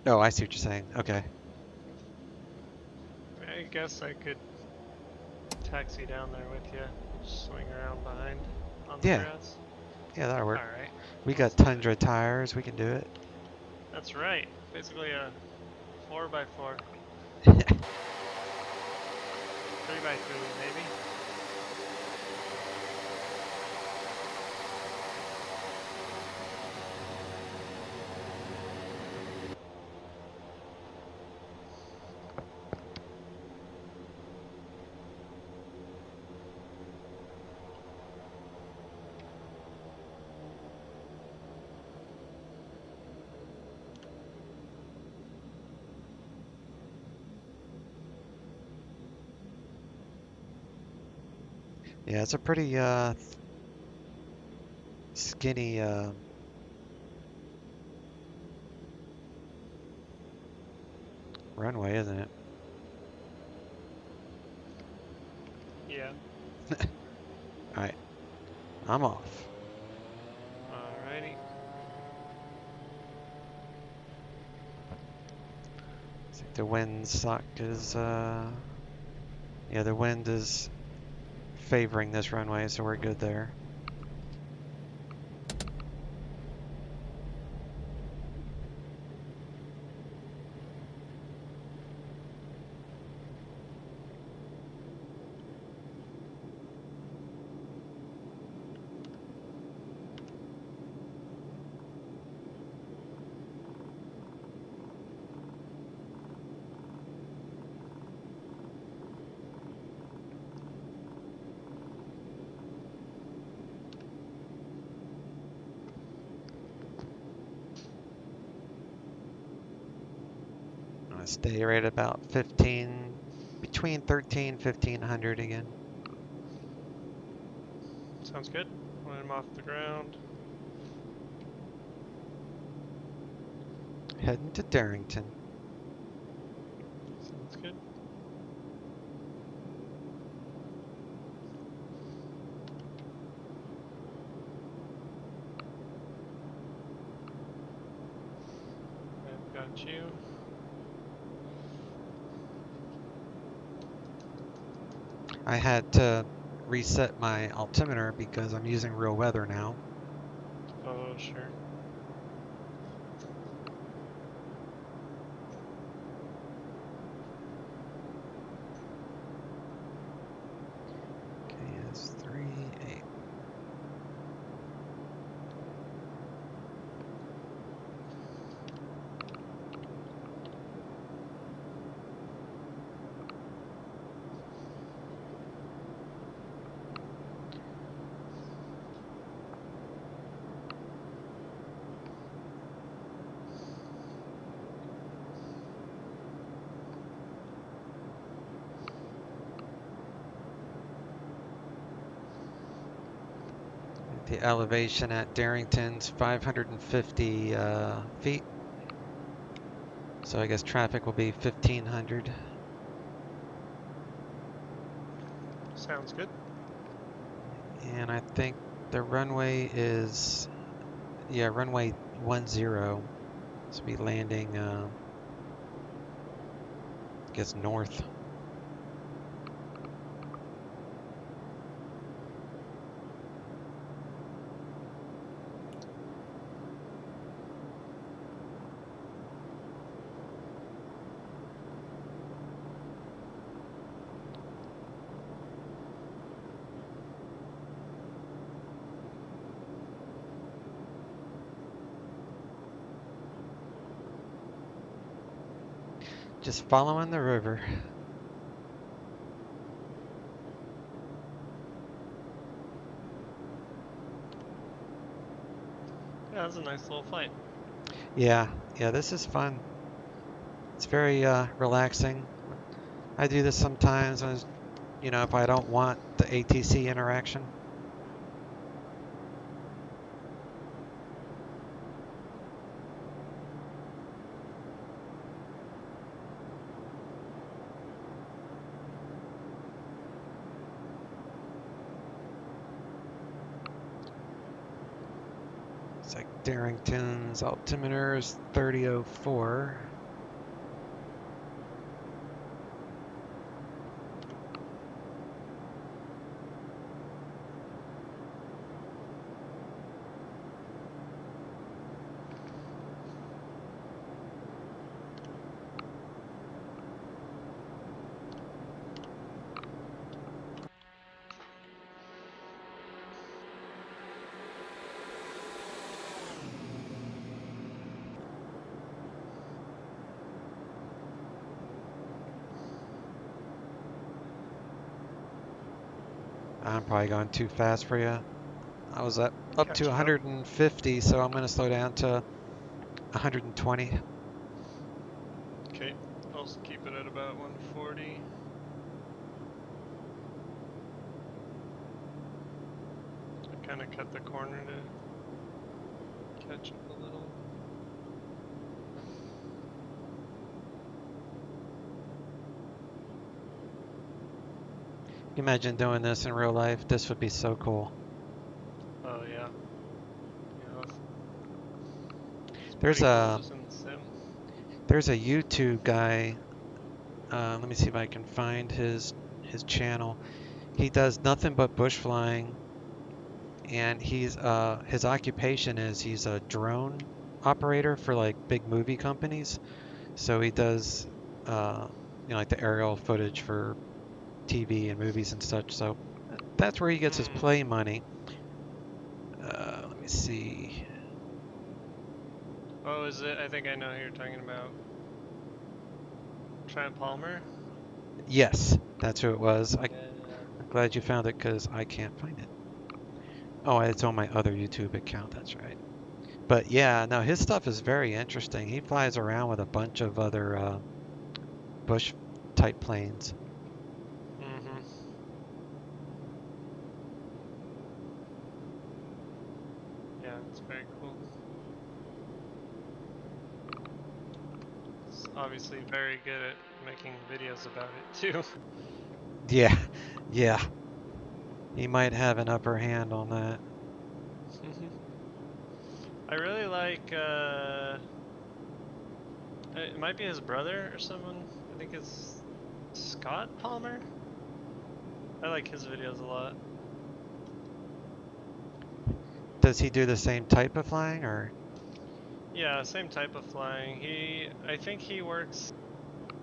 Oh, I see what you're saying. Okay. I guess I could taxi down there with you. Just swing around behind on the Yeah. grass. Yeah, that'll work. Alright, We let's got do it. Tundra tires. We can do it. That's right. Basically a 4x4. 3x3 maybe. Yeah, it's a pretty skinny runway, isn't it? Yeah. All right. I'm off. Alrighty. See if the wind suck is yeah, the wind is favoring this runway, so we're good there. stay right about 15, between 13, 1500 again. Sounds good. When I'm off the ground. Heading to Darrington. Sounds good. I've got you. I had to reset my altimeter because I'm using real weather now. Oh, sure. KS38. The elevation at Darrington's 550 feet. So I guess traffic will be 1500. Sounds good. And I think the runway is, yeah, runway 10. So be landing, I guess, north. Just following the river. Yeah, that's a nice little flight. Yeah, this is fun. It's very relaxing. I do this sometimes when, if I don't want the ATC interaction. It's like Darrington's altimeter is 3004. I'm probably going too fast for you. I was up to Catching up. 150, so I'm going to slow down to 120. Okay. I'll keep it at about 140. I kind of cut the corner to catch up a little. Imagine doing this in real life. This would be so cool. Oh yeah. Yeah, it's There's pretty cool a just in the sim. there's a YouTube guy. Let me see if I can find his channel. He does nothing but bush flying, and his occupation is he's a drone operator for like big movie companies. So he does like the aerial footage for TV and movies and such. So that's where he gets his Hmm. play money. Let me see. Oh, is it? I think I know who you're talking about. Trent Palmer? Yes, that's who it was. Yeah. I'm glad you found it because I can't find it. Oh, it's on my other YouTube account. That's right. But yeah, no, his stuff is very interesting. He flies around with a bunch of other bush type planes. Mm-hmm. Yeah, it's very cool. He's obviously very good at making videos about it too. Yeah, yeah. He might have an upper hand on that. I really like it might be his brother or someone. I think it's Scott Palmer. I like his videos a lot. Does he do the same type of flying or? Yeah, same type of flying. I think he works,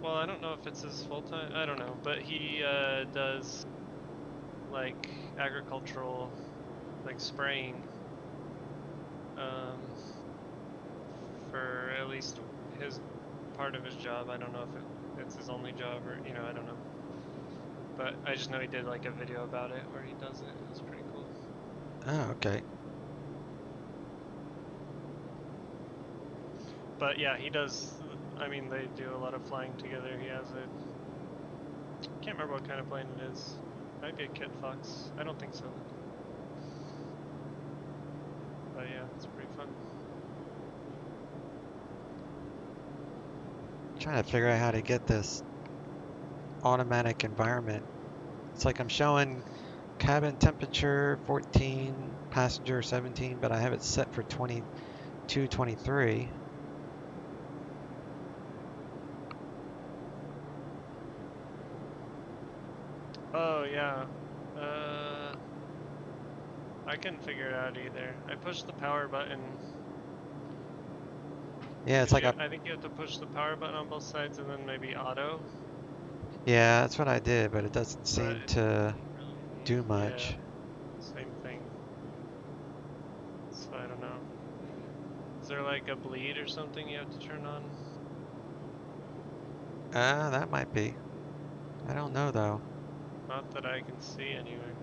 well, I don't know if it's his full time, I don't know, but he does like agricultural, like spraying, um, for at least his part of his job. I don't know if it's his only job or, I don't know. But I just know he did like a video about it where he does it. It's pretty cool. Oh, okay. But yeah, he does. I mean, they do a lot of flying together. He has a. Can't remember what kind of plane it is. Might be a Kit Fox. I don't think so. But yeah, it's pretty fun. Trying to figure out how to get this automatic environment. It's like I'm showing cabin temperature 14, passenger 17, but I have it set for 22, 23. Oh yeah. Uh, I couldn't figure it out either. I pushed the power button. Yeah, it's Cause like I, I think you have to push the power button on both sides and then maybe auto. yeah, that's what I did, but it doesn't But seem it to doesn't do really. Yeah, much. same thing. So I don't know. Is there like a bleed or something you have to turn on? That might be. I don't know though. Not that I can see anyway.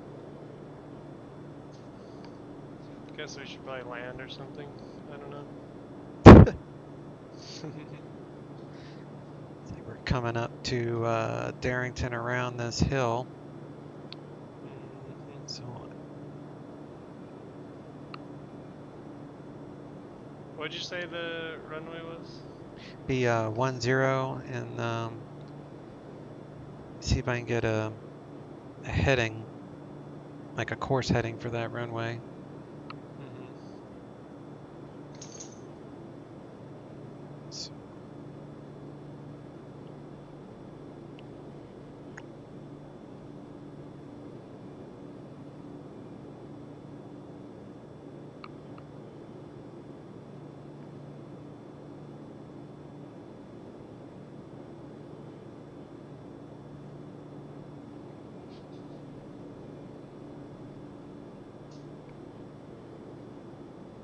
Guess we should probably land or something. I don't know. See, we're coming up to Darrington around this hill. Mhm. So What'd you say the runway was? be 10 and see if I can get a heading, like a course heading for that runway. Mhm. So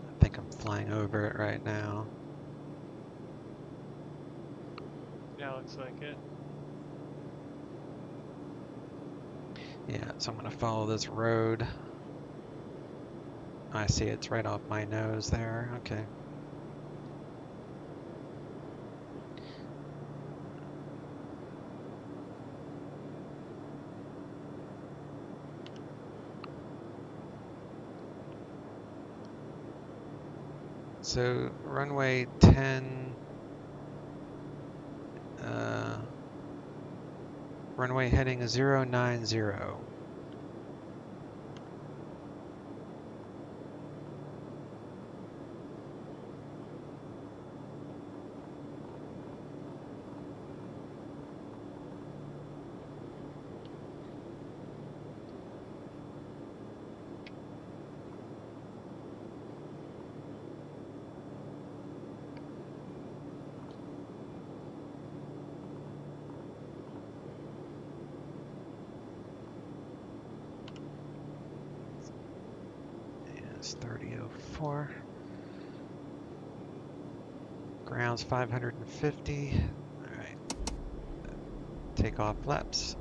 I think I'm flying over it right now. Yeah, looks like it. Yeah, so I'm gonna follow this road. I see it's right off my nose there. Okay. So runway 10, uh, runway heading 090. Yeah, it's 3004. Ground's 550. All right, takeoff flaps.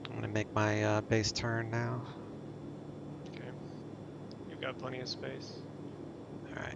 I'm gonna make make my base turn now. Okay. You've got plenty of space. All right.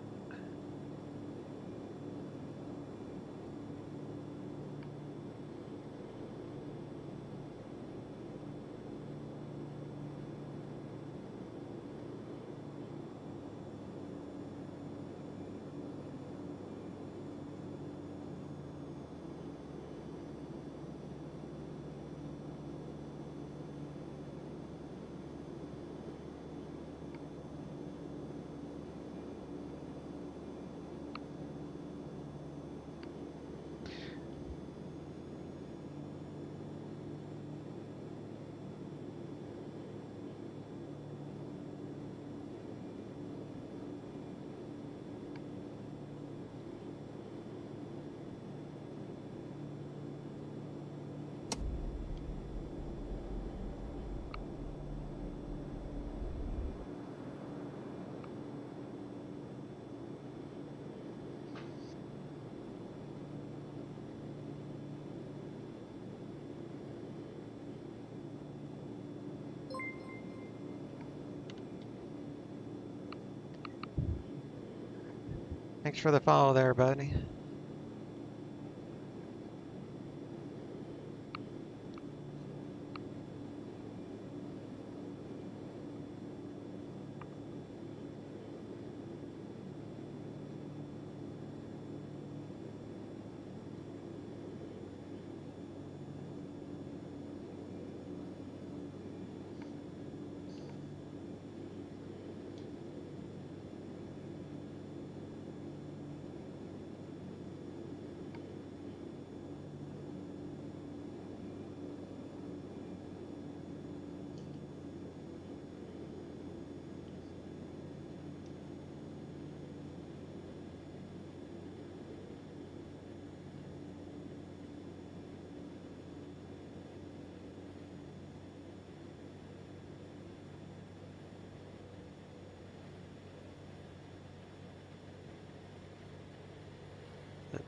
Thanks for the follow there, buddy.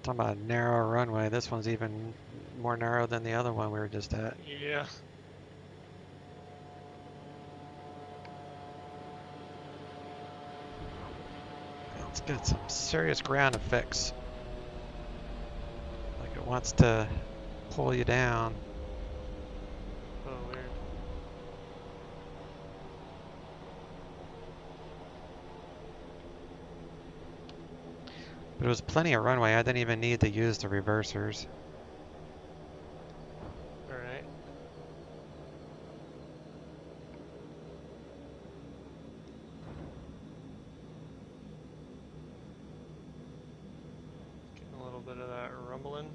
Talking about a narrow runway. This one's even more narrow than the other one we were just at. Yeah. It's got some serious ground effects. Like it wants to pull you down. Oh, weird. But it was plenty of runway. I didn't even need to use the reversers. Alright. Getting a little bit of that rumbling.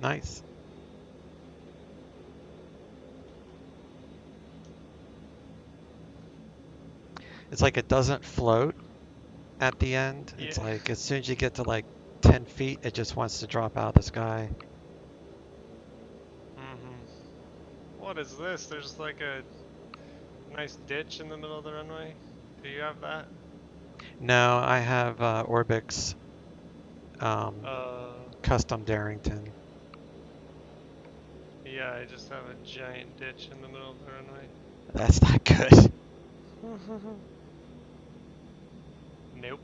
Nice. It's like it doesn't float at the end. It's Yeah. like as soon as you get to like 10 feet, it just wants to drop out of the sky. What is this? There's like a nice ditch in the middle of the runway. Do you have that? No, I have Orbix um, Uh, custom Darrington. yeah, I just have a giant ditch in the middle of the runway. That's not good. Nope.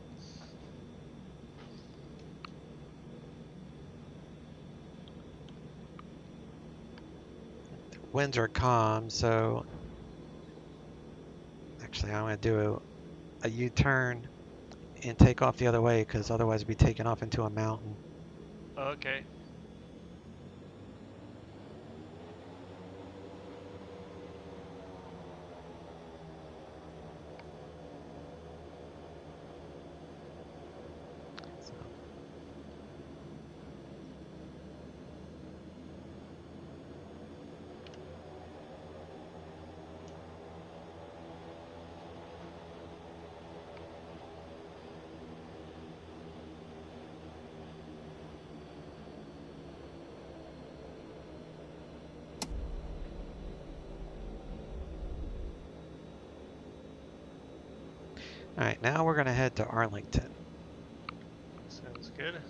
Winds are calm, so actually I'm going to do a U-turn and take off the other way because otherwise we'd be taking off into a mountain. Okay. So, All right, now we're gonna head to Arlington. Sounds good.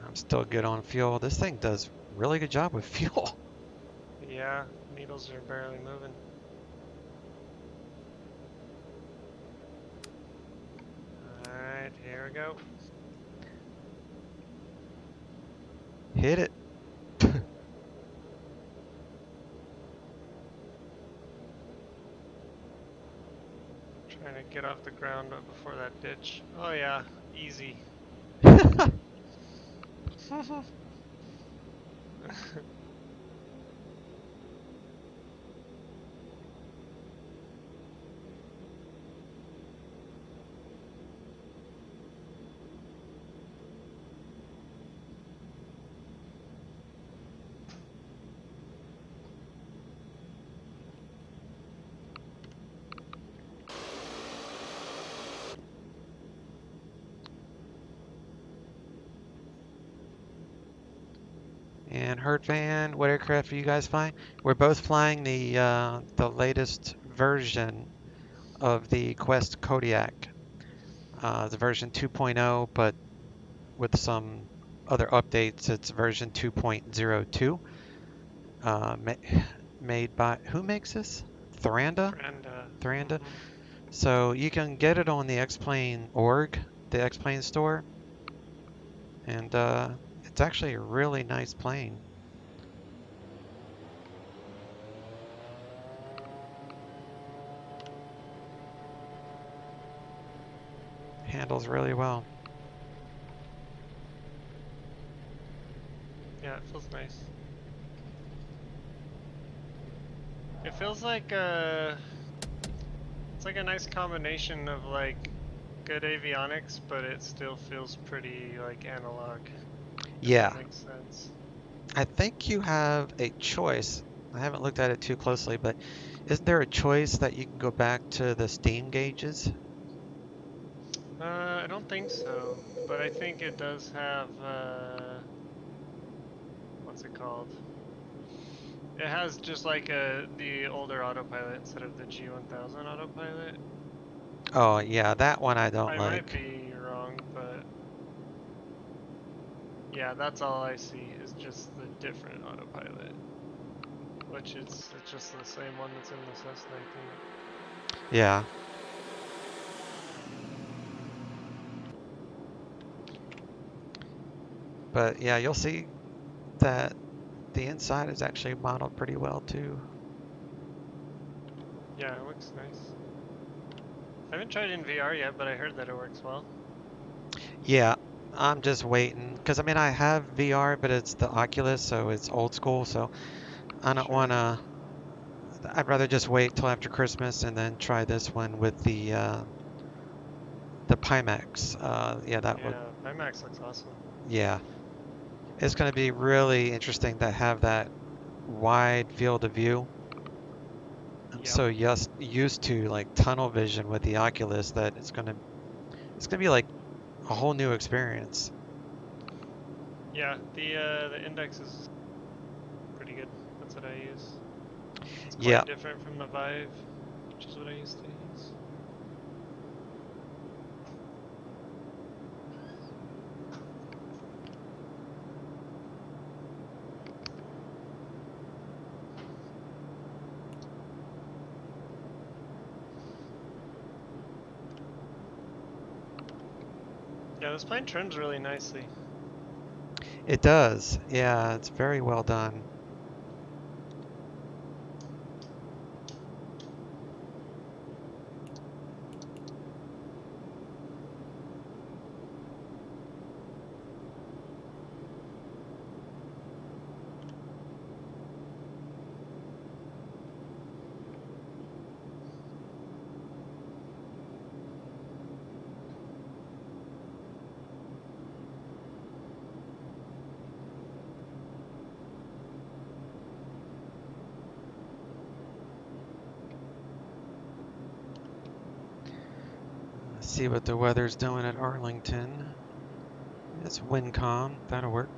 I'm still good on fuel. This thing does really good job with fuel. Yeah, needles are barely moving. Alright, here we go. Hit it. Trying to get off the ground before that ditch. Oh yeah, easy. And Herd Van, what aircraft are you guys flying? We're both flying the latest version of the Quest Kodiak, the version 2.0, but with some other updates. It's version 2.02. Uh, ma Made by who makes this? Thoranda? Friend, Thoranda. mhm. So you can get it on the X-Plane org, the X-Plane store, and it's actually a really nice plane. Handles really well. Yeah, it feels nice. It feels like it's like a nice combination of like good avionics, but it still feels pretty like analog, if that Yeah, makes sense. I think you have a choice. I haven't looked at it too closely, but isn't there a choice that you can go back to the steam gauges? I don't think so, but I think it does have what's it called? It has just like the older autopilot instead of the G1000 autopilot. Oh, yeah, that one I don't I might like. be wrong, but yeah, that's all I see is just the different autopilot, which is it's just the same one that's in the Cessna, I think. Yeah, but yeah, you'll see that the inside is actually modeled pretty well too. Yeah, it looks nice. I haven't tried in VR yet, but I heard that it works well. Yeah, I'm just waiting because I mean I have VR, but it's the Oculus, so it's old school. So I don't Sure. want to. I'd rather just wait till after Christmas and then try this one with the Pimax. Yeah, that would. Yeah, Pimax looks awesome. Yeah, it's going to be really interesting to have that wide field of view. I'm Yep. so just used to like tunnel vision with the Oculus that it's gonna be like a whole new experience. Yeah, the index is pretty good. That's what I use. It's Yeah, quite different from the Vive, which is what I used to use. Yeah, this plane turns really nicely. it does. Yeah, it's very well done. Let's see what the weather's doing at Arlington. It's wind calm. That'll work.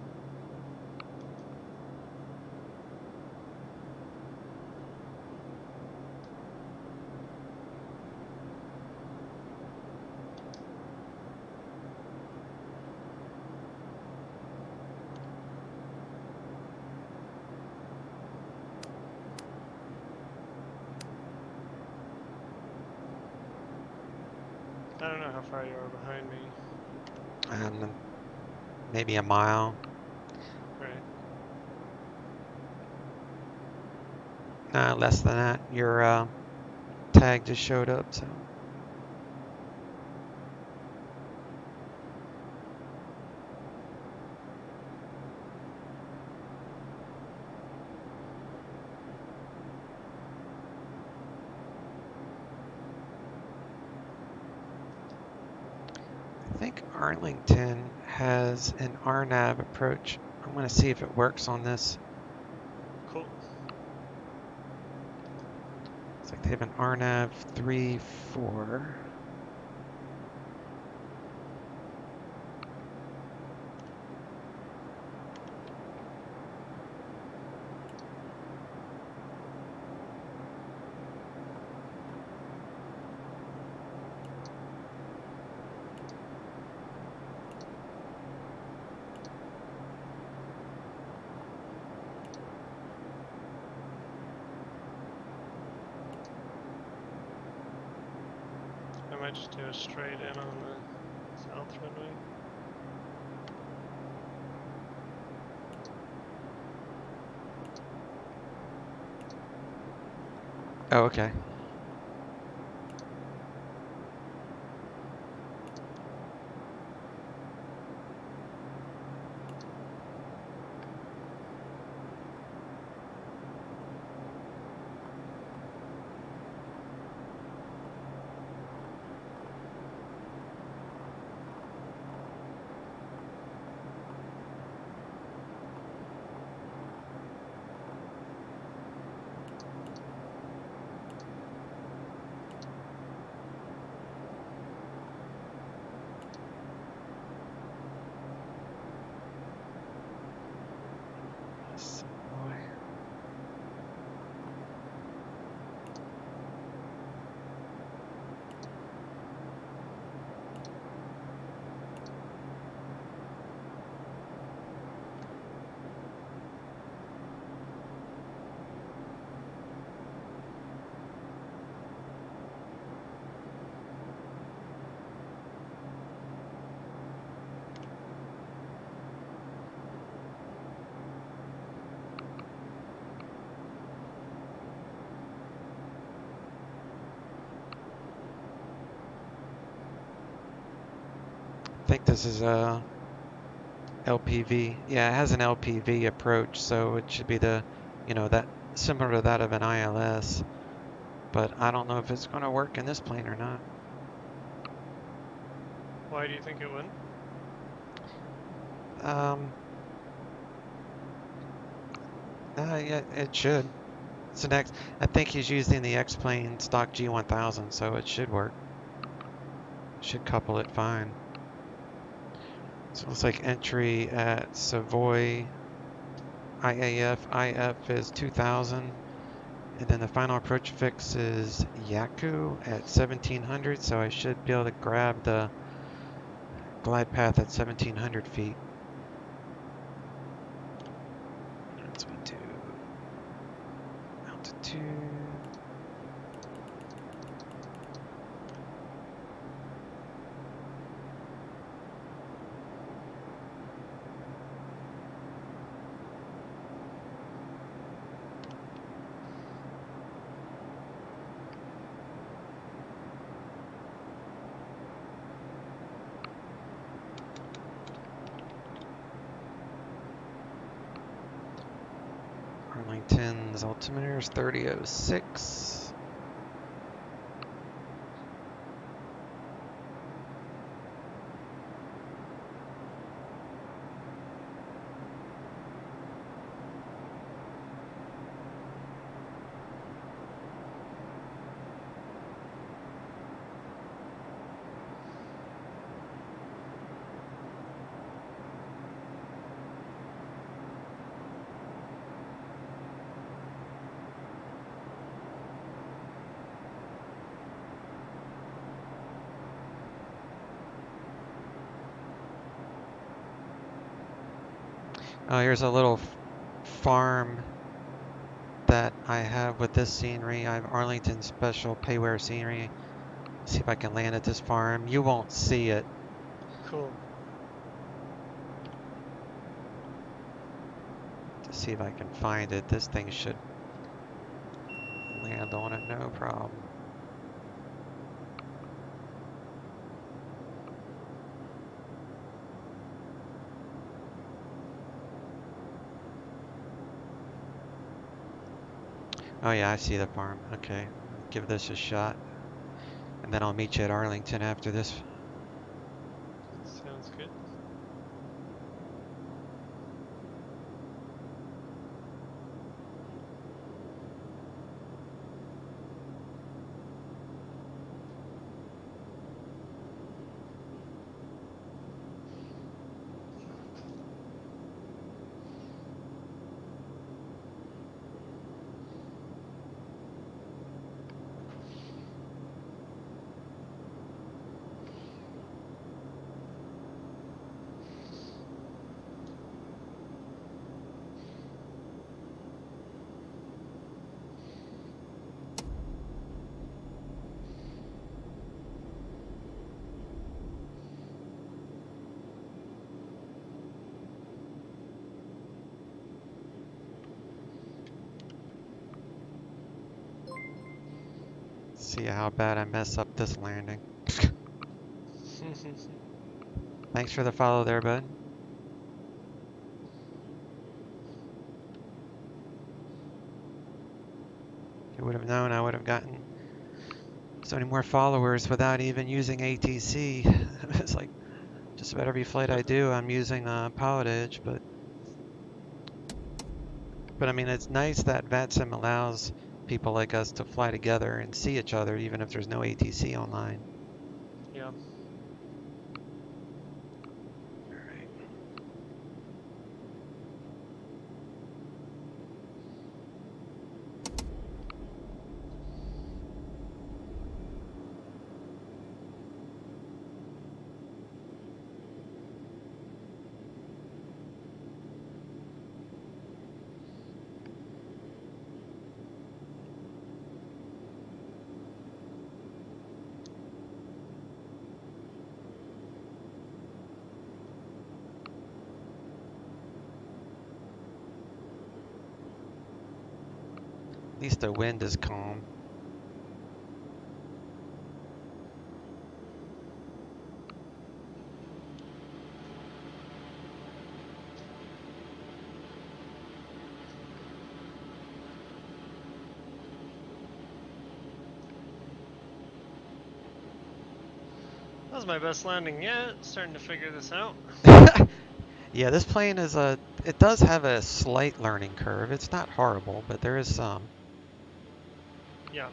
I don't know how far you are behind me. And maybe a mile. Right. Less than that. Your tag just showed up, so. I think Arlington has an RNAV approach. I'm going to see if it works on this. Cool. It's like they have an RNAV 3-4. I might just do a straight in on the south runway. Oh, okay. Yes, boy. I think this is a LPV. Yeah, it has an LPV approach, so it should be that similar to that of an ILS. But I don't know if it's going to work in this plane or not. Why do you think it wouldn't? Um, yeah, it should. It's an X. I think he's using the X-Plane stock G1000, so it should work. Should couple it fine. So it looks like entry at Savoy IAF. IF is 2000. And then the final approach fix is Yaku at 1700. So I should be able to grab the glide path at 1700 feet. That's what we do. Altitude. Arlington's altimeter is 3006. Oh, here's a little farm that I have with this scenery. I have Arlington Special Payware scenery. See if I can land at this farm. You won't see it. Cool. To see if I can find it. This thing should land on it, no problem. Oh yeah, I see the farm. Okay, give this a shot. And then I'll meet you at Arlington after this. Sounds good. See how bad I mess up this landing. Thanks for the follow there, bud. You would have known I would have gotten so many more followers without even using ATC. It's like just about every flight I do, I'm using Pilot Edge, but I mean, it's nice that Vatsim allows people like us to fly together and see each other, even if there's no ATC online. Yeah. All right. At least the wind is calm. That was my best landing yet. Starting to figure this out. Yeah, this plane is it does have a slight learning curve. It's not horrible, but there is some. Yeah.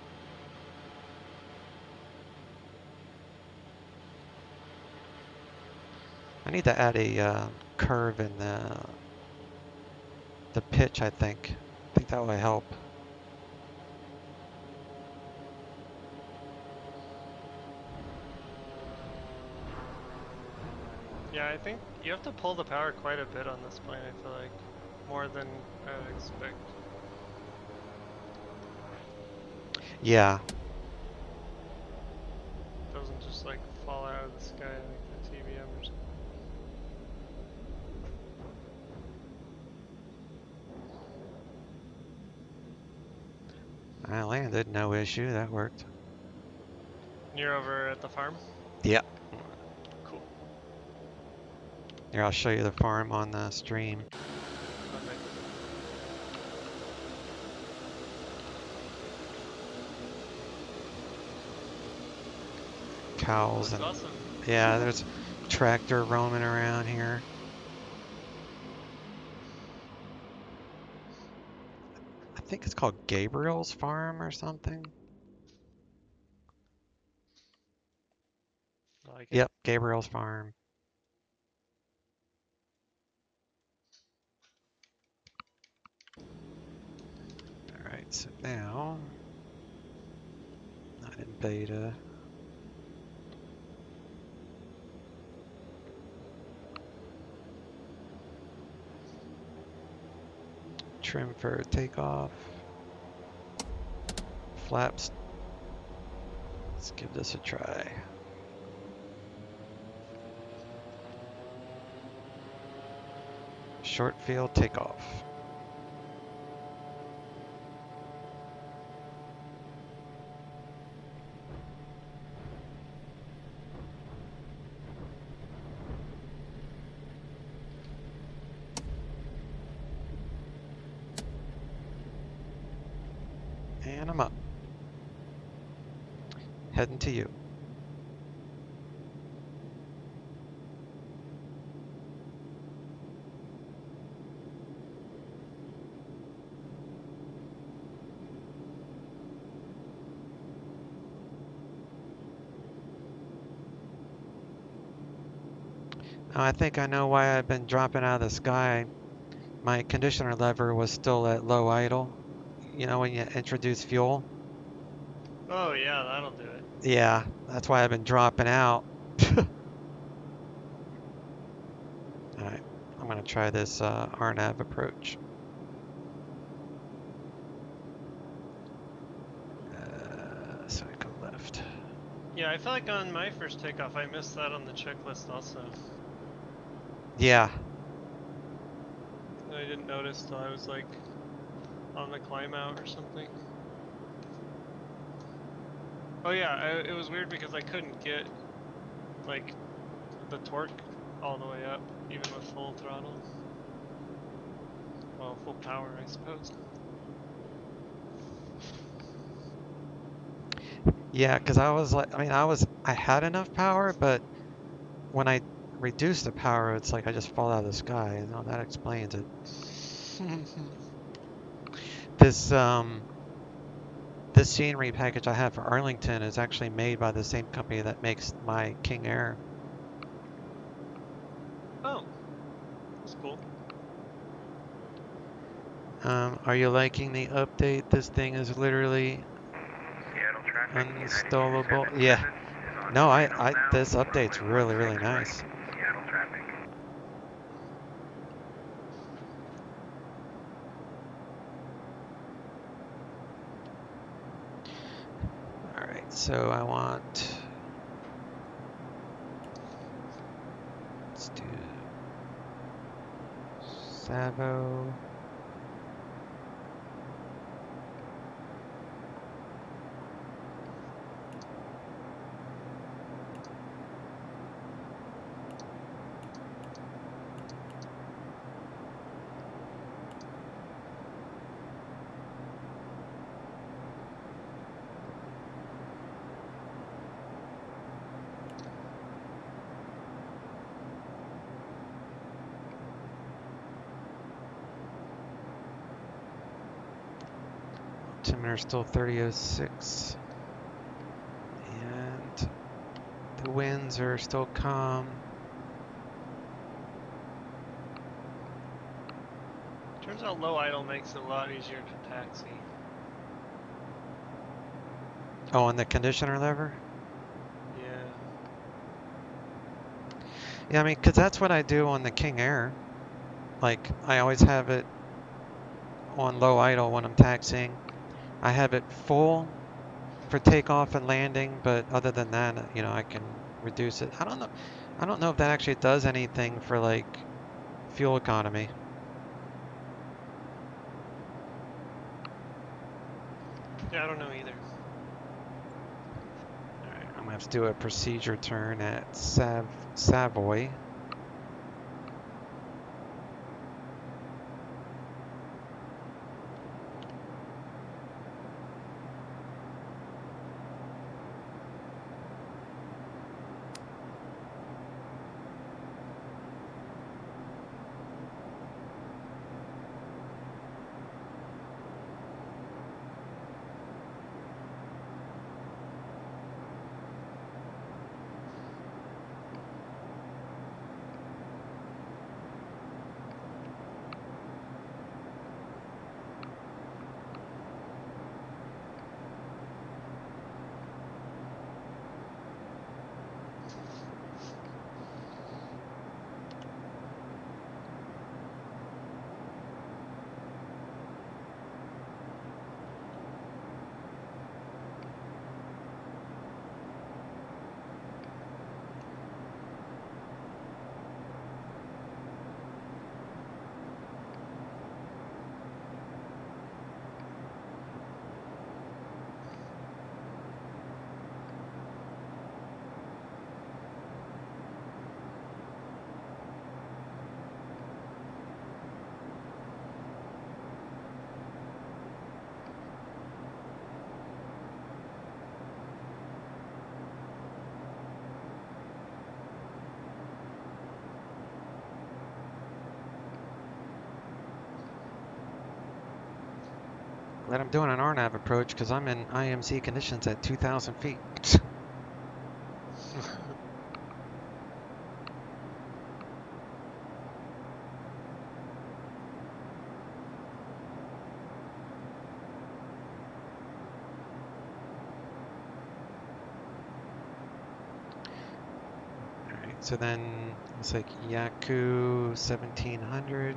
I need to add a curve in the pitch, I think. I think that will help. Yeah, I think you have to pull the power quite a bit on this plane, I feel like. More than I would expect. Yeah. Doesn't just like fall out of the sky like the TBM or something. I landed, no issue. That worked. You're over at the farm? Yeah. Cool. Here, I'll show you the farm on the stream. Okay. Cows Looks and awesome. yeah, there's tractor roaming around here. I think it's called Gabriel's Farm or something. I like it. Yep, Gabriel's Farm. All right, so now, not in beta. Trim for takeoff. Flaps Let's give this a try. Short field takeoff. And I'm up. Heading to you. Oh, I think I know why I've been dropping out of the sky. My conditioner lever was still at low idle. You know, when you introduce fuel? Oh yeah, that'll do it. Yeah, that's why I've been dropping out. Alright, I'm gonna try this RNAV approach. So I go left. Yeah, I feel like on my first takeoff, I missed that on the checklist also. Yeah, I didn't notice till I was like on the climb out or something. Oh yeah, it was weird because I couldn't get like the torque all the way up, even with full throttle. Well, full power, I suppose. yeah, because I was like, I had enough power, but when I reduce the power, it's like I just fall out of the sky. You know, that explains it. This this scenery package I have for Arlington is actually made by the same company that makes my King Air. Oh, that's cool. Are you liking the update? This thing is literally Seattle traffic, uninstallable. 927 Yeah. is on No, final now, this update's runway really 16 right, nice. Seattle traffic. All right, so let's do Savo. Altimeter still 3006. And the winds are still calm. Turns out low idle makes it a lot easier to taxi. Oh, and the conditioner lever? Yeah. Yeah, I mean, because that's what I do on the King Air. Like, I always have it on low idle when I'm taxiing. I have it full for takeoff and landing, but other than that, you know, I can reduce it. I don't know. I don't know if that actually does anything for like fuel economy. Yeah, I don't know either. All right, I'm gonna have to do a procedure turn at Savoy. But I'm doing an RNAV approach because I'm in IMZ conditions at 2,000 feet. Alright, so then it's like Yaku 1700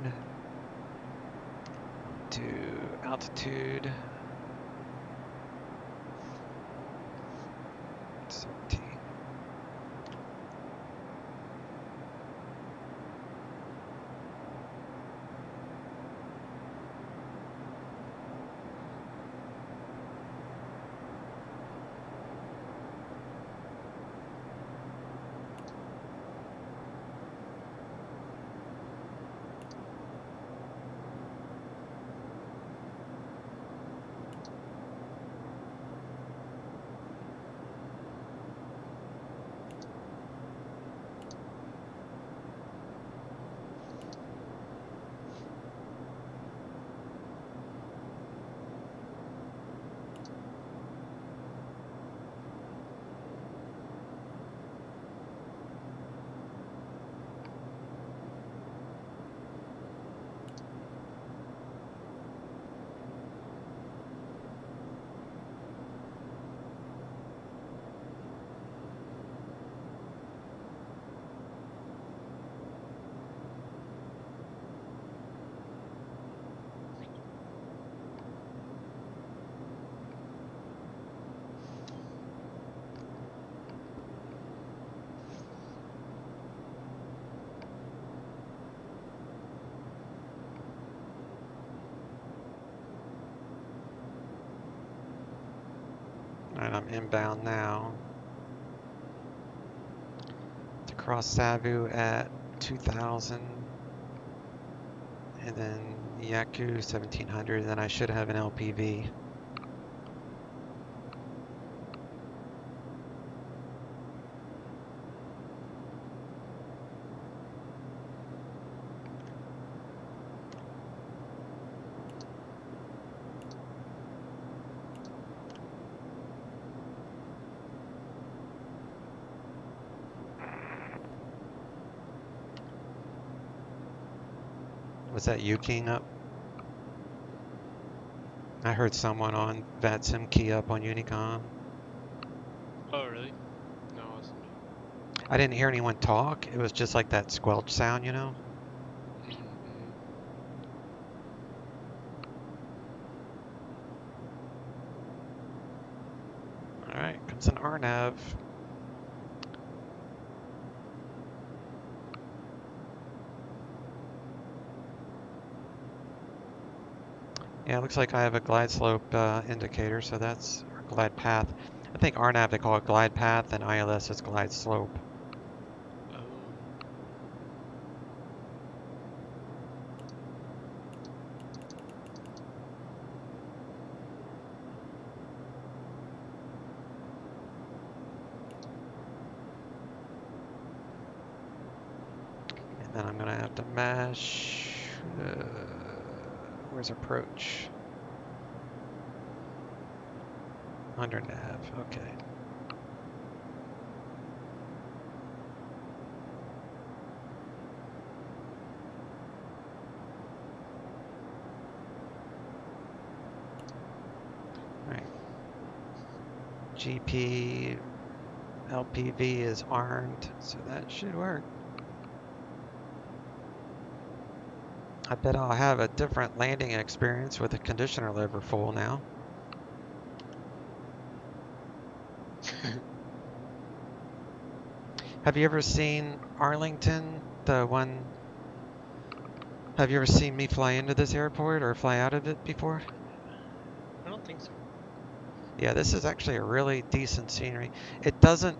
to altitude 17. And I'm inbound now to cross Savu at 2,000 and then Yaku 1,700. Then I should have an LPV. Was that you keying up? I heard someone on Vatsim key up on Unicom. Oh, really? No, it wasn't me. I didn't hear anyone talk. It was just like that squelch sound, you know? Mm-hmm. Alright, comes an RNAV. Yeah, it looks like I have a glide slope indicator, so that's or glide path. I think RNAV they call it glide path, and ILS is glide slope. Oh. And then I'm gonna have to mesh. Where's approach? Under nav. Okay. Right. GP LPV is armed, so that should work. I bet I'll have a different landing experience with the conditioner lever full now. Have you ever seen Arlington, the one? Have you ever seen me fly into this airport or fly out of it before? I don't think so. Yeah, this is actually a really decent scenery. It doesn't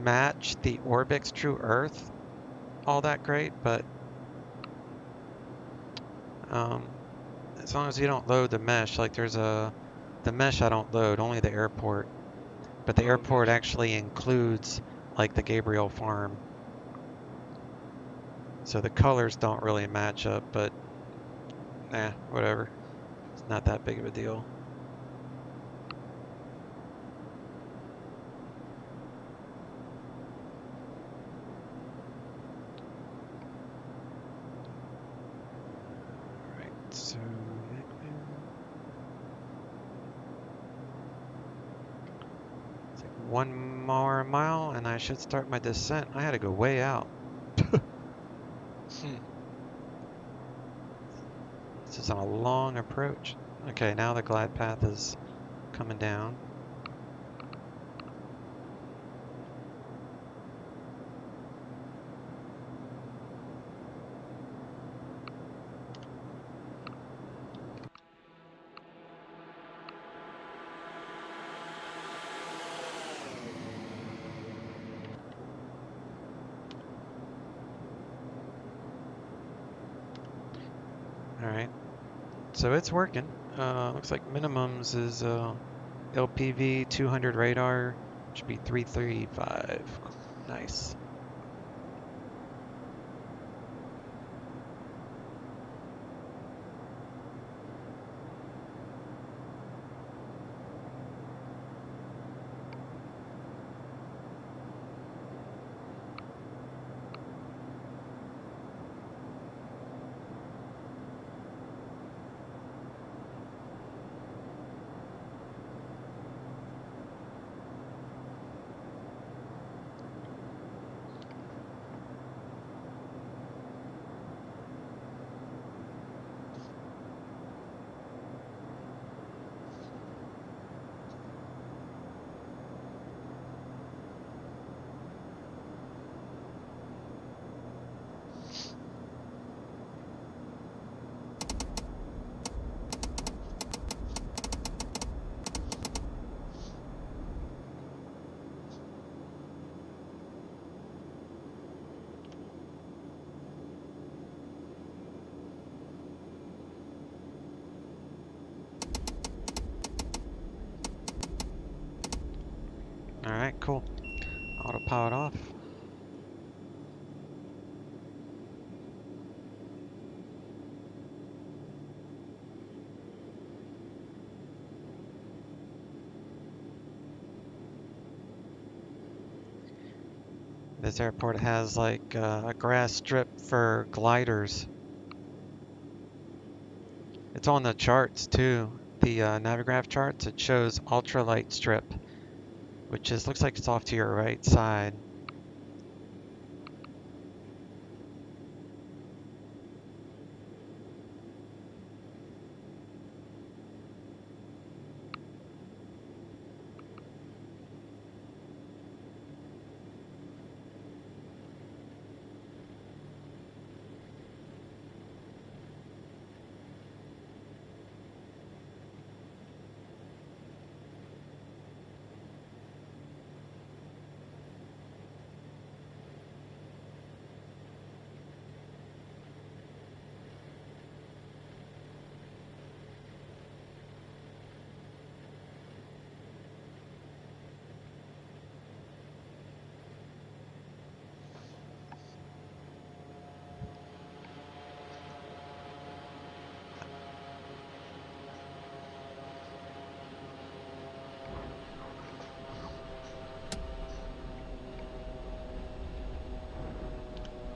match the Orbix True Earth all that great, but as long as you don't load the mesh, like the mesh I don't load, only the airport. But the Oh, okay. airport actually includes like the Gabriel farm. So the colors don't really match up, but whatever. It's not that big of a deal. So it's like 1 more mile, and I should start my descent. I had to go way out. This is on a long approach. Okay, now the glide path is coming down. All right, so it's working. Looks like minimums is LPV 200 radar, should be 335. Nice. All right, cool. Autopilot off. This airport has like a grass strip for gliders. It's on the charts too. The Navigraph charts, it shows ultralight strip, which is looks like it's off to your right side.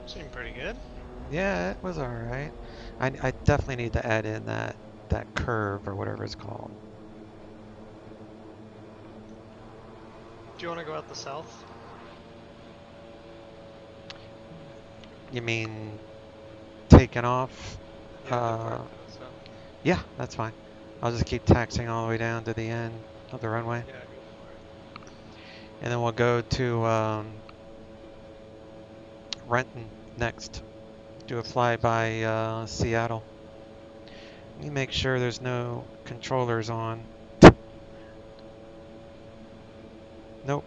Seemed pretty good. Yeah, it was all right. I definitely need to add in that curve or whatever it's called. Do you want to go out the south? You mean taking off? Yeah, depart to the south. Yeah, that's fine. I'll just keep taxiing all the way down to the end of the runway. Yeah, go for it. And then we'll go to Renton next. Do a flyby Seattle. Let me make sure there's no controllers on. Nope.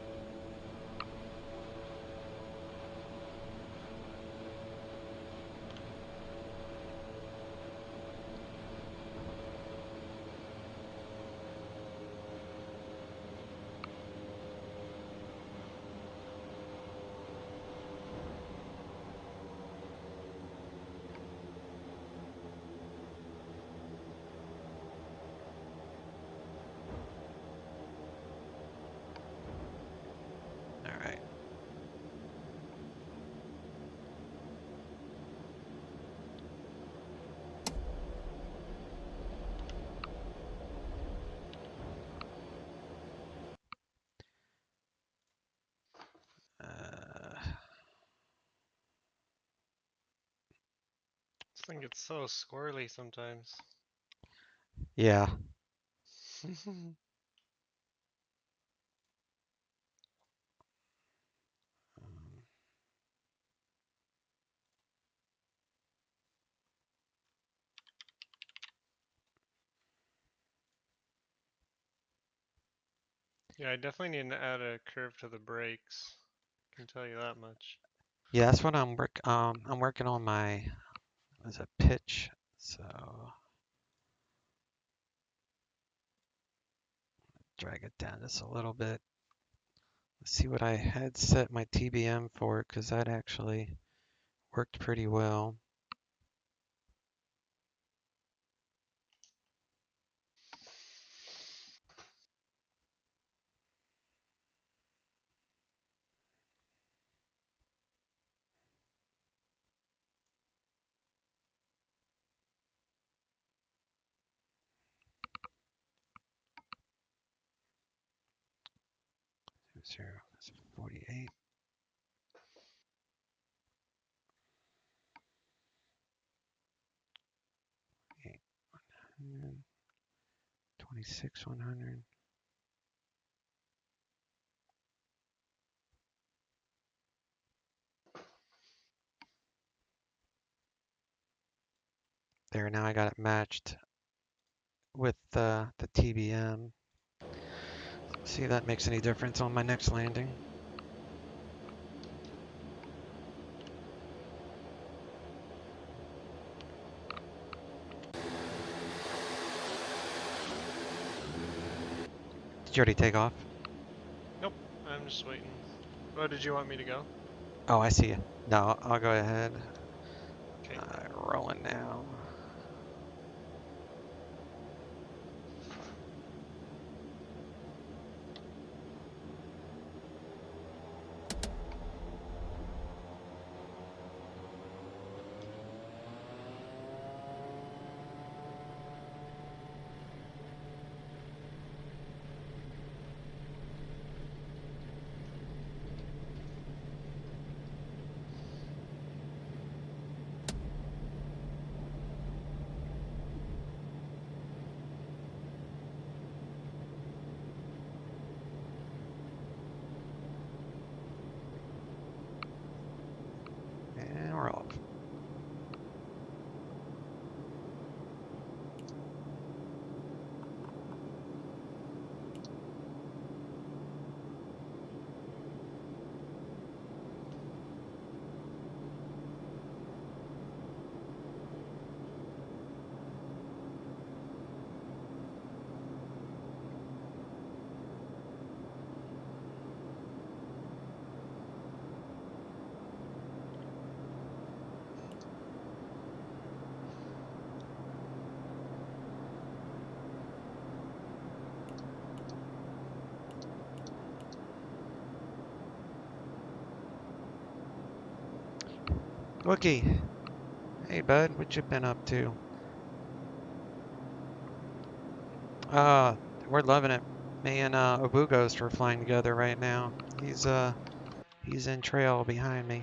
This thing gets so squirrely sometimes. Yeah. Yeah, I definitely need to add a curve to the brakes. I can tell you that much. Yeah, that's what I'm working on my, is it pitch? So drag it down just a little bit. Let's see what I had set my TBM for, because that actually worked pretty well. Zero, 48. 100, 26, 100. There, now I got it matched with the TBM. See if that makes any difference on my next landing. Did you already take off? Nope, I'm just waiting. Oh, did you want me to go? Oh, I see you. No, I'll go ahead. Okay. Rolling now. And we're off. Wookie. Hey, bud, what you been up to? We're loving it. Me and Obu Ghost are flying together right now. He's in trail behind me.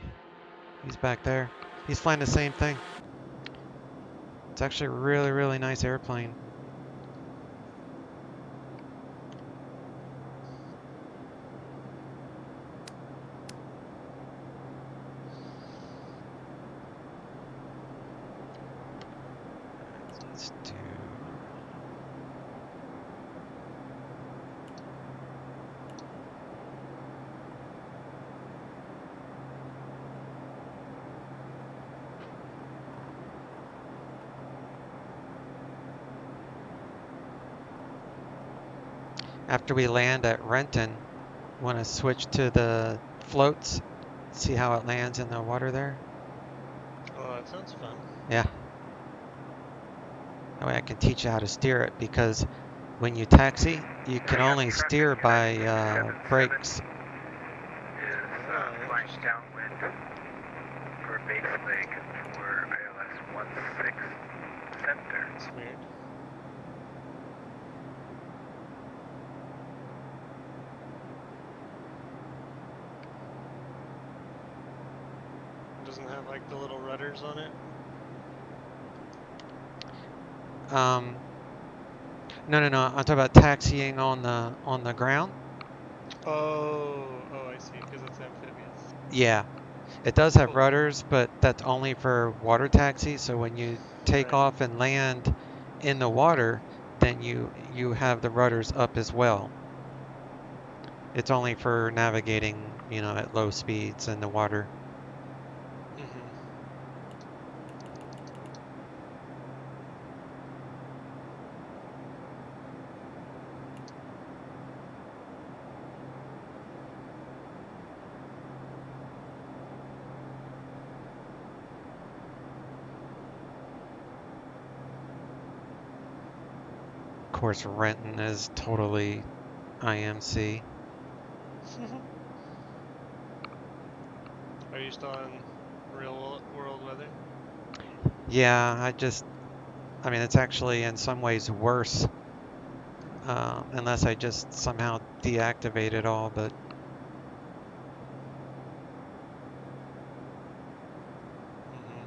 He's back there. He's flying the same thing. It's actually a really, really nice airplane. Let's do. After we land at Renton, want to switch to the floats, see how it lands in the water there? Oh, that sounds fun. Yeah. That way I can teach you how to steer it, because when you taxi, you can only steer by brakes. Is flying downwind for base leg for ILS 16 center. That's weird. It doesn't have like the little rudders on it. No. I'm talking about taxiing on the ground. Oh, I see, because it's amphibious. Yeah, it does have Cool. rudders, but that's only for water taxi. So when you take Right. off and land in the water, then you have the rudders up as well. It's only for navigating, at low speeds in the water. Mm-hmm. Of course, Renton is totally IMC. Are you still on real world weather? Yeah, I mean, it's actually in some ways worse, unless I just somehow deactivate it all. But Mm-hmm.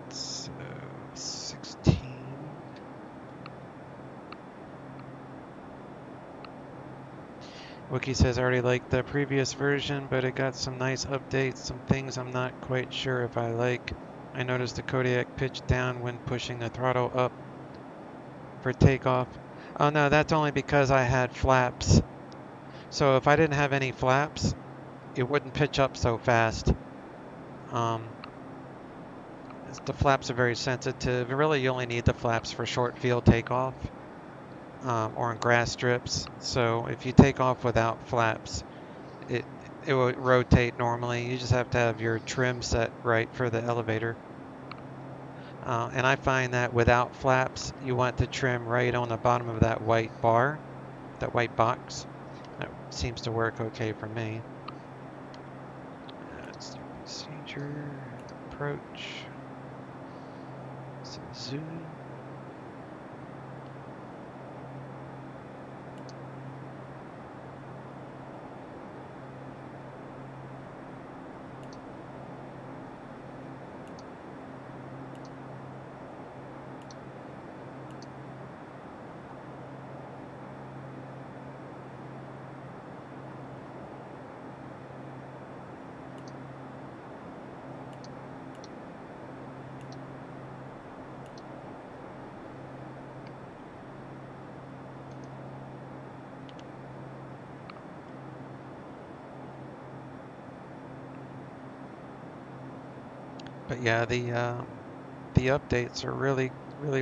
so 16. Wiki says I already liked the previous version, but it got some nice updates, some things I'm not quite sure if I like. I noticed the Kodiak pitched down when pushing the throttle up for takeoff. Oh no, that's only because I had flaps. So if I didn't have any flaps, it wouldn't pitch up so fast. Um, the flaps are very sensitive. Really, you only need the flaps for short field takeoff, or on grass strips. So if you take off without flaps, it it will rotate normally. You just have to have your trim set right for the elevator. And I find that without flaps, you want to trim right on the bottom of that white bar, that white box. That seems to work okay for me. That's the procedure, approach, so zoom. But yeah, the updates are really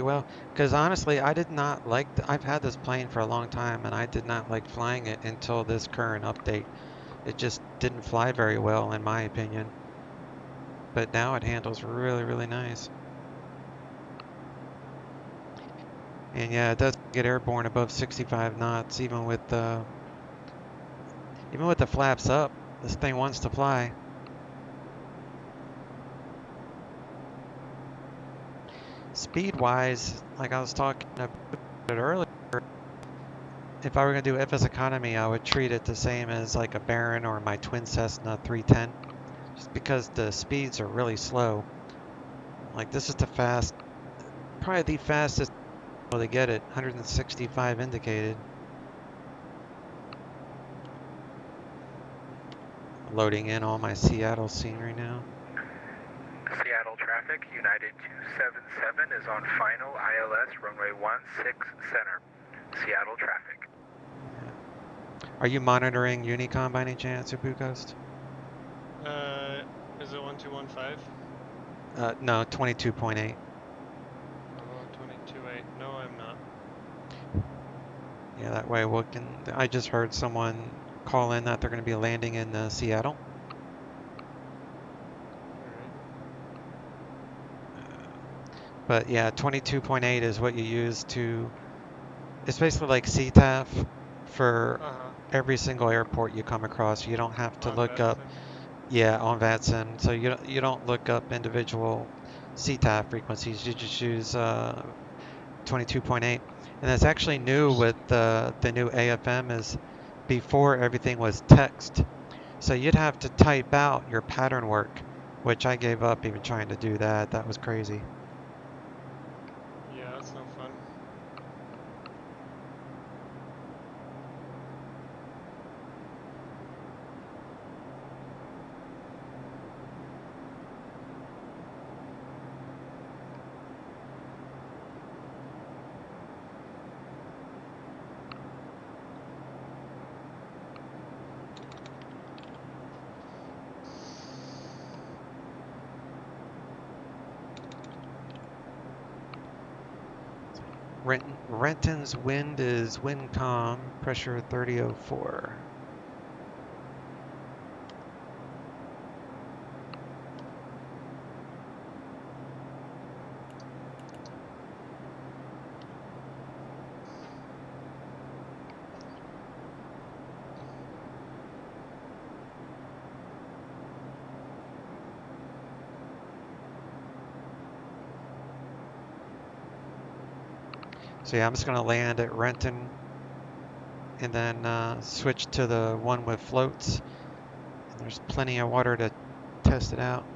well. Because honestly, I did not like. I've had this plane for a long time, and I did not like flying it until this current update. It just didn't fly very well, in my opinion. But now it handles really nice. And yeah, it does get airborne above 65 knots, even with the flaps up. This thing wants to fly. Speed wise, like I was talking about it earlier, if I were going to do FS economy, I would treat it the same as like a Baron or my twin Cessna 310, just because the speeds are really slow. Like this is probably the fastest to get it, 165 indicated. Loading in all my Seattle scenery now. Seattle traffic, United 277 is on final ILS runway 16 center. Seattle traffic. Yeah. Are you monitoring Unicom by any chance, or Blue Ghost? Is it 1215? No, 22.8. Oh, 22.8. No, I'm not. Yeah, that way we can. I just heard someone call in that they're going to be landing in Seattle. Alright. But yeah, 22.8 is what you use to. It's basically like CTAF for Uh-huh. every single airport you come across. You don't have to On look up. Vatsim. Yeah, on Vatsim. So you don't look up individual CTAF frequencies. You just use 22.8, and that's actually new with Interesting. the new AFM. Is before everything was text, so you'd have to type out your pattern work, which I gave up even trying to do that. That was crazy. Yeah, that's no fun. Renton's wind is wind calm, pressure 3004. So yeah, I'm just gonna land at Renton and then switch to the one with floats. And there's plenty of water to test it out.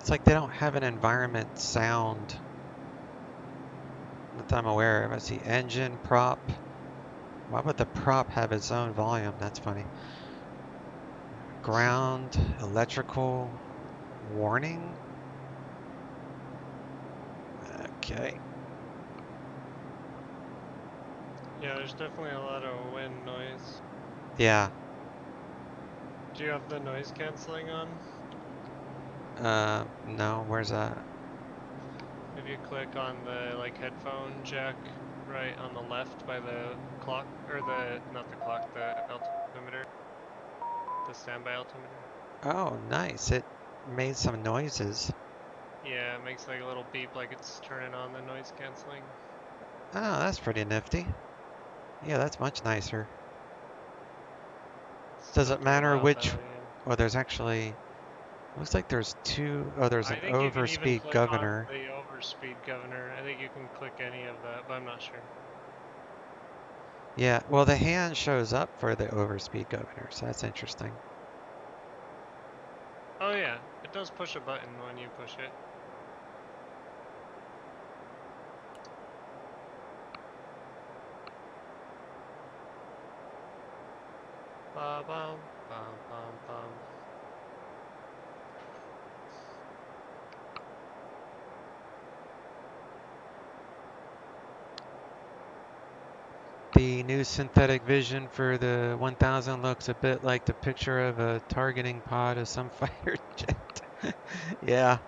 It's like they don't have an environment sound that I'm aware of. I see engine, prop. Why would the prop have its own volume? That's funny. Ground, electrical, warning. Okay. Yeah, there's definitely a lot of wind noise. Yeah. Do you have the noise canceling on? No, where's that? If you click on the like headphone jack right on the left by the clock, or the, not the clock, the altimeter, the standby altimeter. Oh, nice. It made some noises. Yeah, it makes like a little beep like it's turning on the noise canceling. Oh, that's pretty nifty. Yeah, that's much nicer. It's Does it definitely matter loud which? though, yeah. Oh, there's actually. Looks like there's two. Oh, there's I an think you can even overspeed click on governor. the overspeed governor. I think you can click any of that, but I'm not sure. Yeah, well, the hand shows up for the overspeed governor, so that's interesting. Oh yeah, it does push a button when you push it. Ba bum bum bum bum. The new synthetic vision for the 1000 looks a bit like the picture of a targeting pod of some fighter jet. Yeah,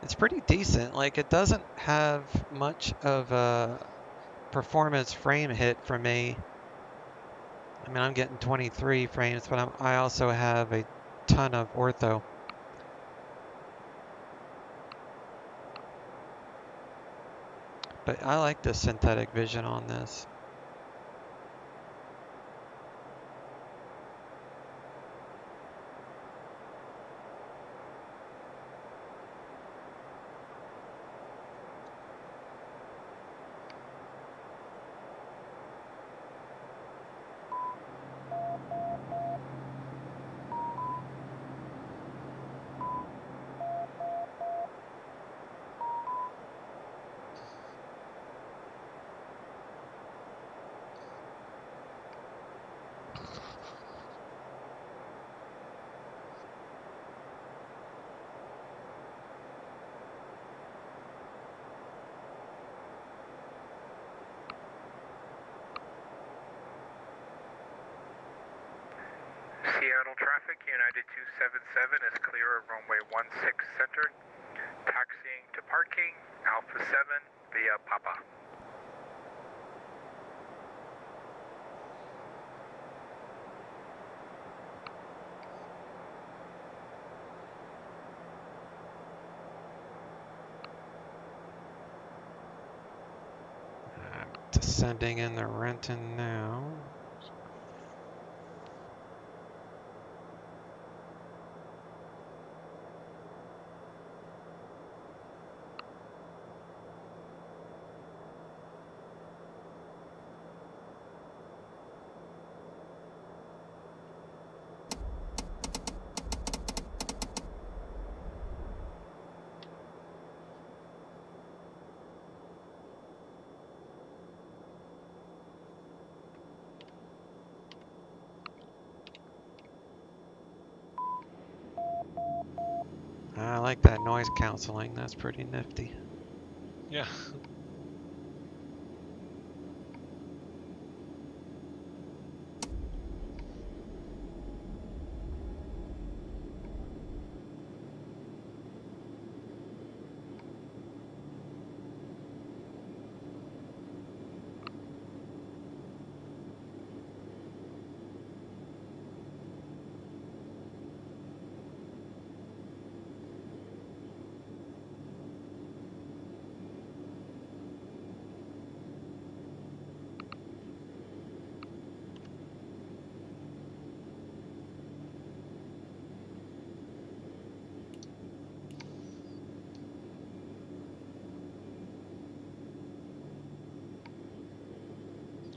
it's pretty decent. Like, it doesn't have much of a performance frame hit for me. I mean, I'm getting 23 frames, but I also have a ton of ortho. But I like the synthetic vision on this. Seattle traffic, United 277 is clear of runway 16 center. Taxiing to parking, Alpha 7 via Papa. I'm descending in the Renton now. I like that noise canceling. That's pretty nifty. Yeah.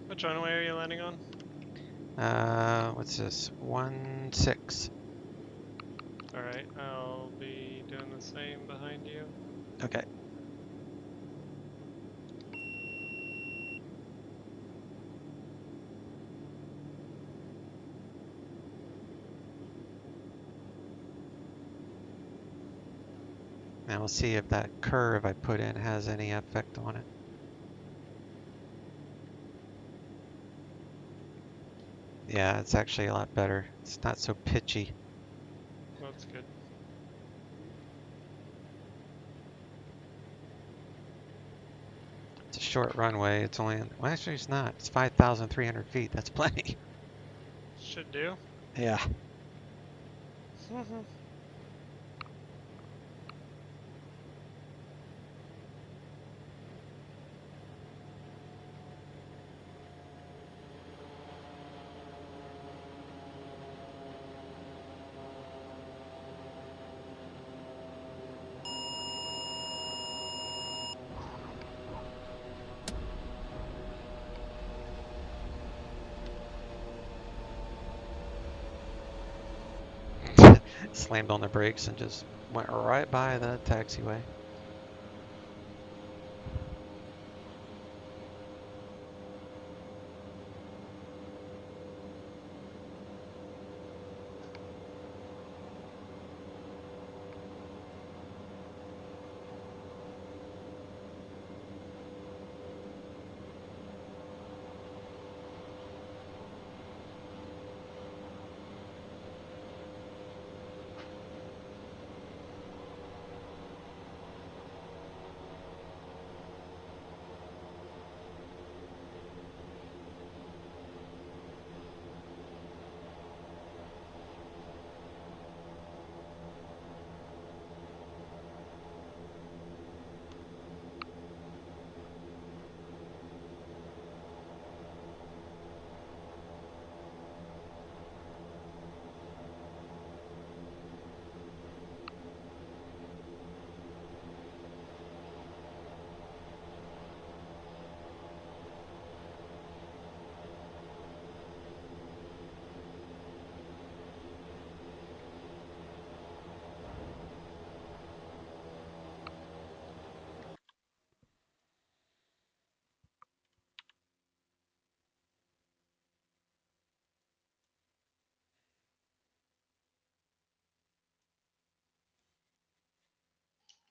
Which runway are you landing on? What's this? 16. Alright, I'll be doing the same behind you. Okay. Now we'll see if that curve I put in has any effect on it. Yeah, it's actually a lot better. It's not so pitchy. That's good. It's a short runway. It's only, well, actually it's not. It's 5,300 feet. That's plenty. Should do. Yeah. Slammed on the brakes and just went right by the taxiway.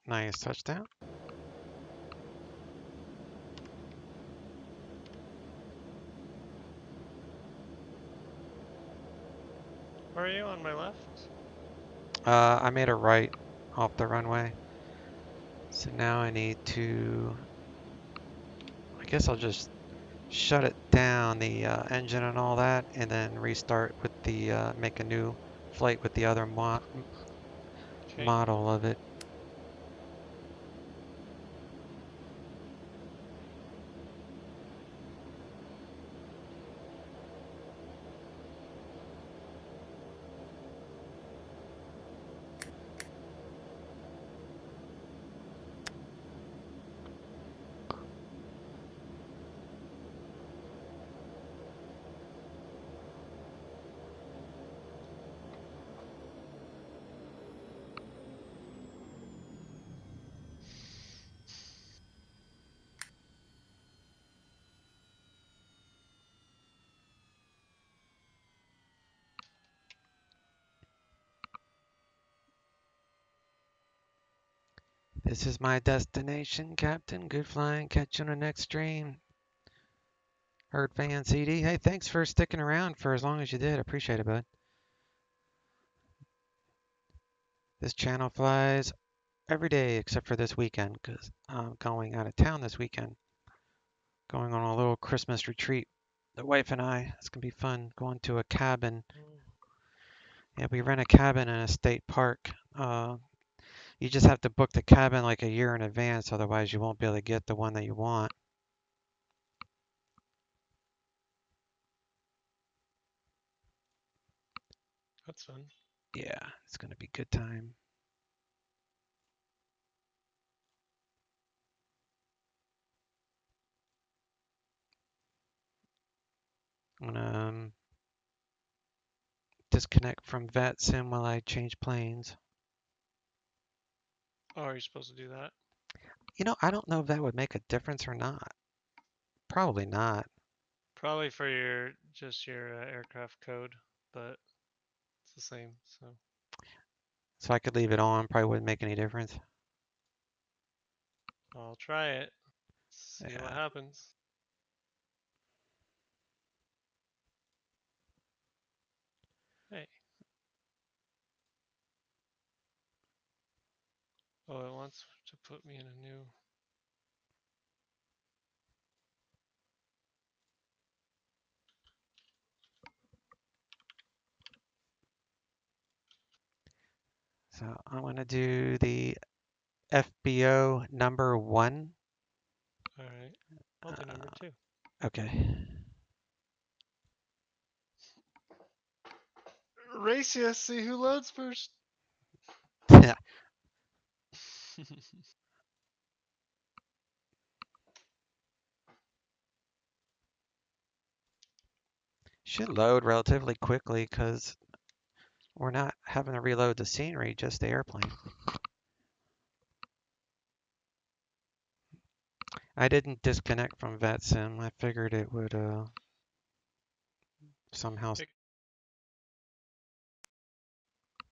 Nice touchdown. We're are you on my left? I made a right off the runway. So now I need to, I guess I'll just shut it down, the engine and all that, and then restart with the, make a new flight with the other Okay. model of it. This is my destination, Captain. Good flying. Catch you on the next stream. Herd fan CD. Hey, thanks for sticking around for as long as you did. Appreciate it, bud. This channel flies every day except for this weekend because I'm going out of town this weekend. Going on a little Christmas retreat. The wife and I. It's going to be fun. Going to a cabin. Yeah, we rent a cabin in a state park. You just have to book the cabin like a year in advance, otherwise you won't be able to get the one that you want. That's fun. Yeah, it's going to be a good time. I'm going to disconnect from Vatsim while I change planes. Oh, are you supposed to do that? You know, I don't know if that would make a difference or not. Probably not. Probably for your just your aircraft code, but it's the same. So So I could leave it on, probably wouldn't make any difference. I'll try it. See what Yeah. happens. Hey. Oh, it wants to put me in a new. So I'm going to do the FBO number 1. All right. I'll do number 2. Okay. Race you, see who loads first. Should load relatively quickly because we're not having to reload the scenery, just the airplane. I didn't disconnect from VetSim. I figured it would somehow.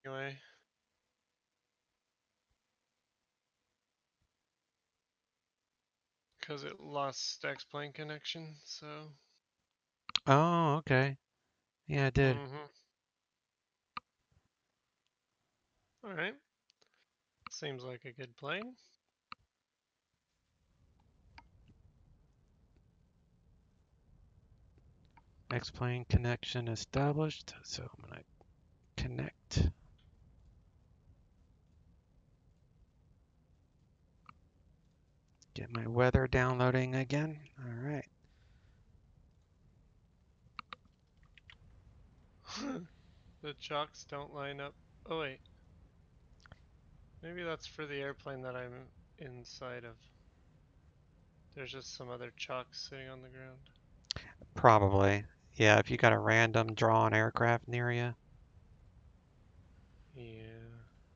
Anyway. Because it lost X-plane connection, so. Oh, okay. Yeah, it did. All right. Seems like a good plane. X-plane connection established. So I'm gonna connect. Get my weather downloading again. All right. The chocks don't line up. Oh, wait. Maybe that's for the airplane that I'm inside of. There's just some other chocks sitting on the ground. Probably. Yeah, if you got a random drawn aircraft near you. Yeah.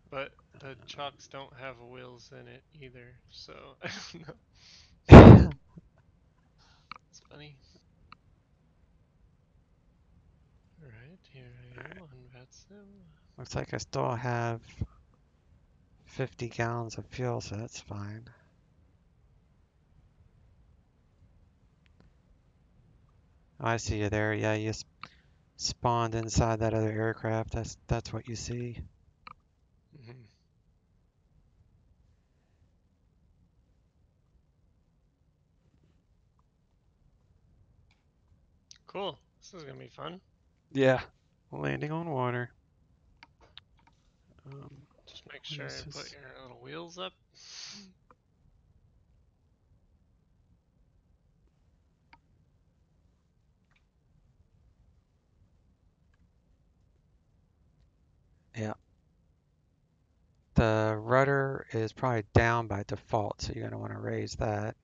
But the chocks don't have wheels in it either, so I don't know. It's funny. Alright, here I am on Vatsim. Looks like I still have 50 gallons of fuel, so that's fine. Oh, I see you there. Yeah, spawned inside that other aircraft. That's what you see. Mm-hmm. Cool. This is gonna be fun. Yeah. Landing on water. Just make What sure is you put this? your little wheels up. Yeah. The rudder is probably down by default, so you're going to want to raise that.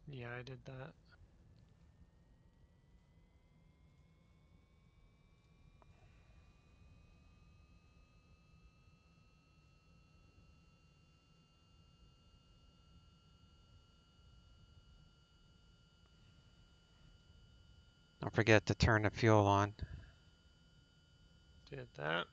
Yeah, I did that. Don't forget to turn the fuel on. Did that.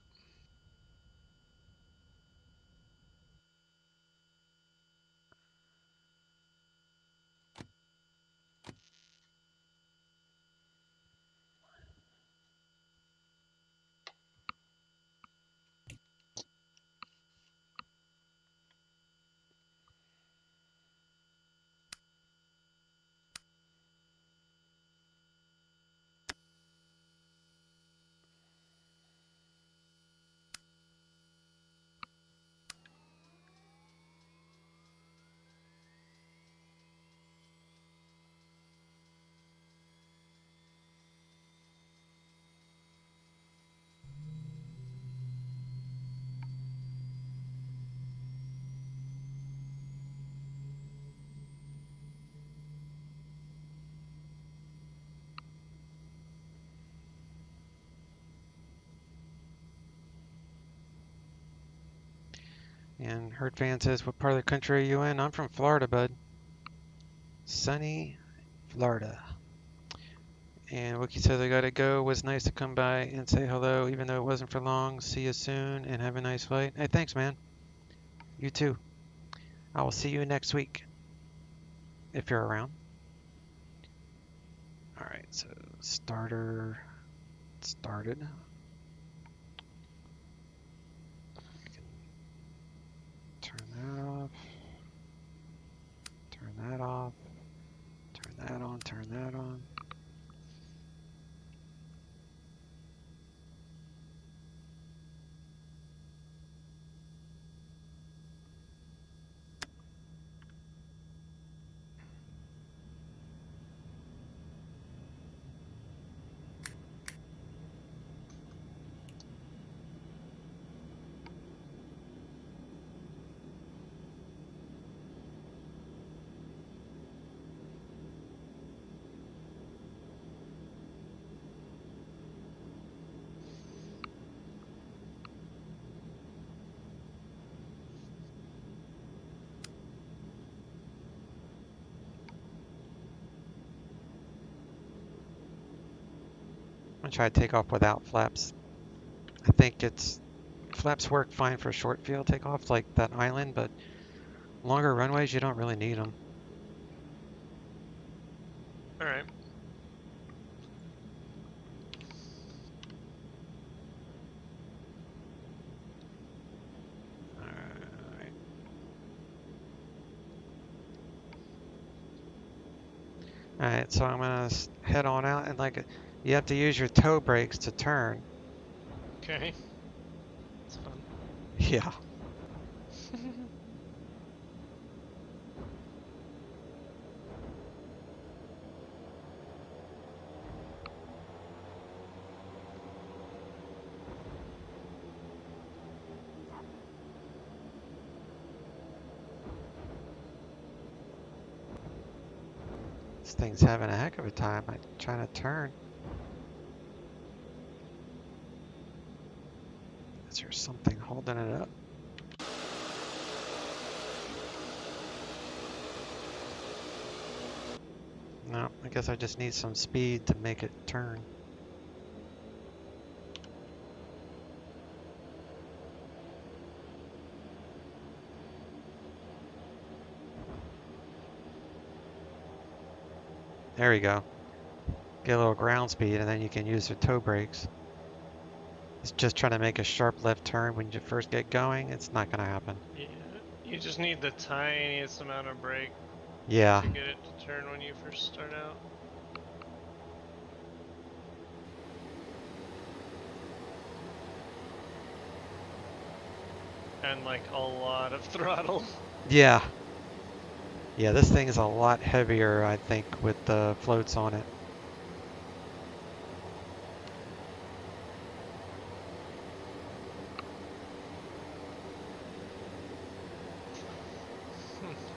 And Herd Fan says, what part of the country are you in? I'm from Florida, bud. Sunny Florida. And Wookie says, I gotta go. It was nice to come by and say hello, even though it wasn't for long. See you soon and have a nice flight. Hey, thanks, man. You too. I will see you next week if you're around. All right, so starter started. Turn that off. Turn that off. Turn that on. Turn that on. I'm gonna try to take off without flaps. I think flaps work fine for short field takeoff like that island, but longer runways you don't really need them. All right. All right, so I'm gonna head on out and like you have to use your toe brakes to turn. Okay. It's fun. Yeah. This thing's having a heck of a time. I'm trying to turn. Is there something holding it up? No, I guess I just need some speed to make it turn. There we go. get a little ground speed, and then you can use the toe brakes. It's just trying to make a sharp left turn when you first get going. It's not going to happen. Yeah, you just need the tiniest amount of brake Yeah. to get it to turn when you first start out. And like a lot of throttle. Yeah. Yeah, this thing is a lot heavier, I think, with the floats on it.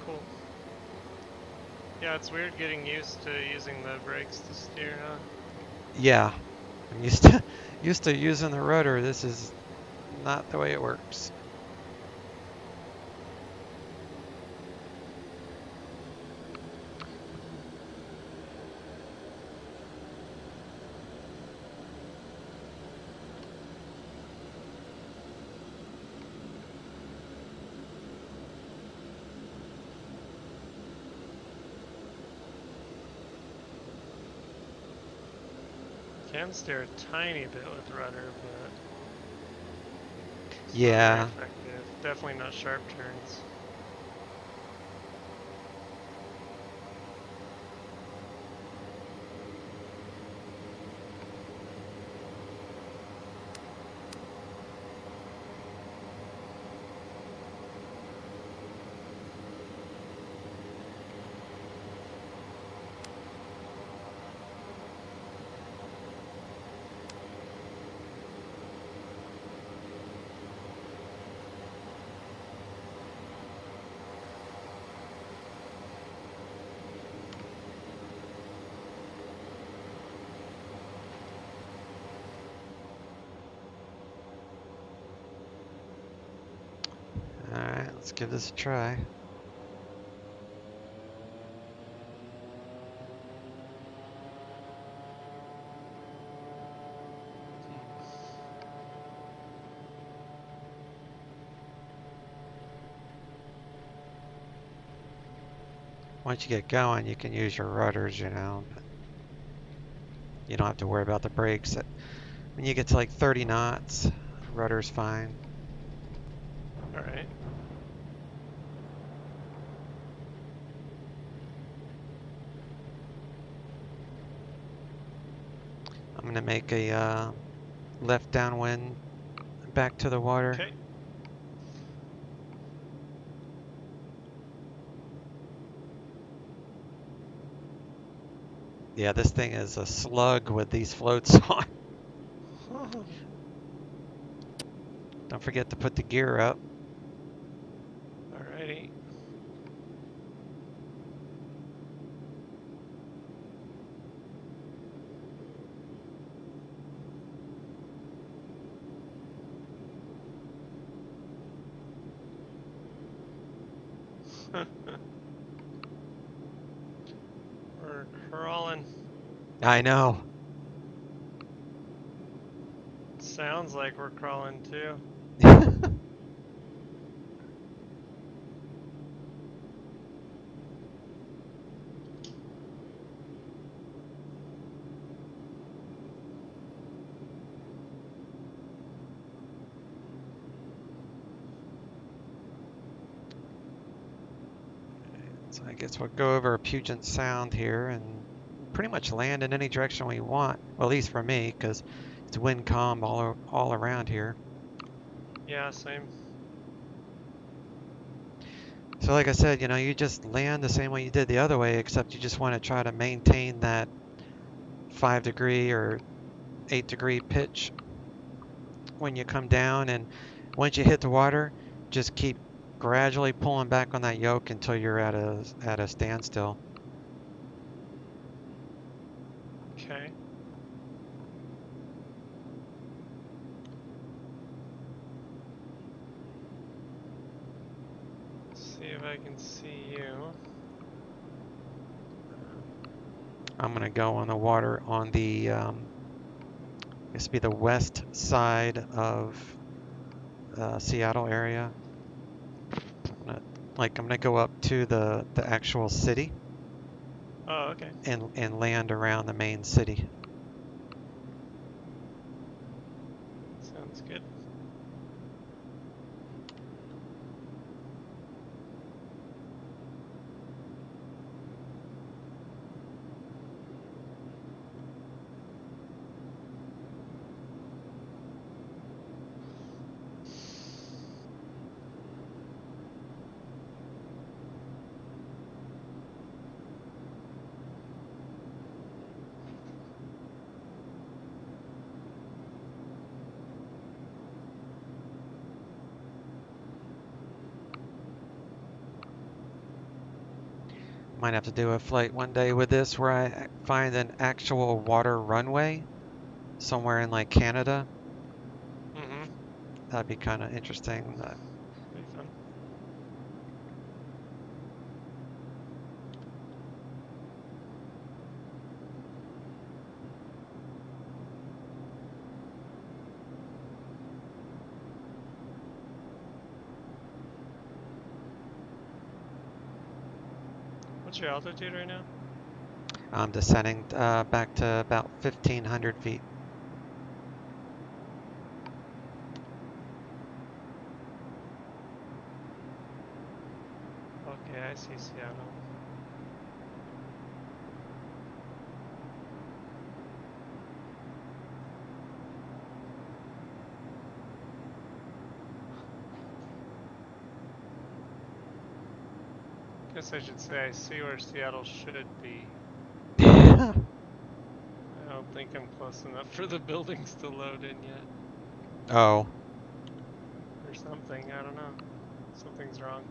Cool. Yeah, it's weird getting used to using the brakes to steer, huh? Yeah. I'm used to using the rudder. This is not the way it works. Can steer a tiny bit with rudder, but it's not Yeah. very effective. Definitely not sharp turns. All right, let's give this a try. Once you get going, you can use your rudders, you know. But you don't have to worry about the brakes. When you get to like 30 knots, rudder's fine. All right. I'm going to make a left downwind back to the water. Okay. Yeah, this thing is a slug with these floats on. Don't forget to put the gear up. Alrighty. We're crawling. I know. Sounds like we're crawling too. So I guess we'll go over Puget Sound here and pretty much land in any direction we want. Well, at least for me, because it's wind calm all around here. Yeah, same. So like I said, you know, you just land the same way you did the other way, except you just want to try to maintain that 5-degree or 8-degree pitch when you come down. And once you hit the water, just keep gradually pulling back on that yoke until you're at a standstill. Okay. See if I can see you. I'm gonna go on the water on the this would be the west side of Seattle area. I'm gonna go up to the actual city. Oh, okay. and land around the main city. Sounds good. Might have to do a flight one day with this where I find an actual water runway somewhere in like Canada. Mm-hmm. That'd be kind of interesting. Pretty fun. What's your altitude right now? I'm descending back to about 1,500 feet. Okay, I see Seattle. Guess I should say I see where Seattle should be. I don't think I'm close enough for the buildings to load in yet. Oh, Or something, I don't know. Something's wrong.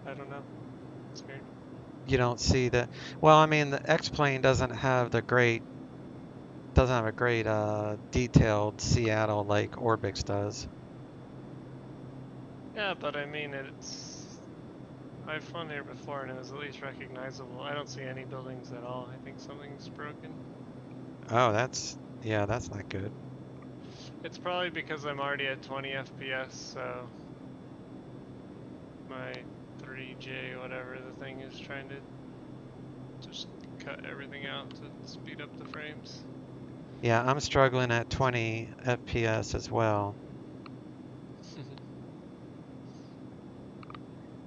I don't know. It's weird. you don't see the. Well, I mean, the X-plane doesn't have a great detailed Seattle like Orbix does. Yeah, but I mean, I've flown here before and it was at least recognizable. I don't see any buildings at all. I think something's broken. Oh, yeah, that's not good. It's probably because I'm already at 20 FPS, so my 3J, whatever the thing is, trying to just cut everything out to speed up the frames. Yeah, I'm struggling at 20 FPS as well.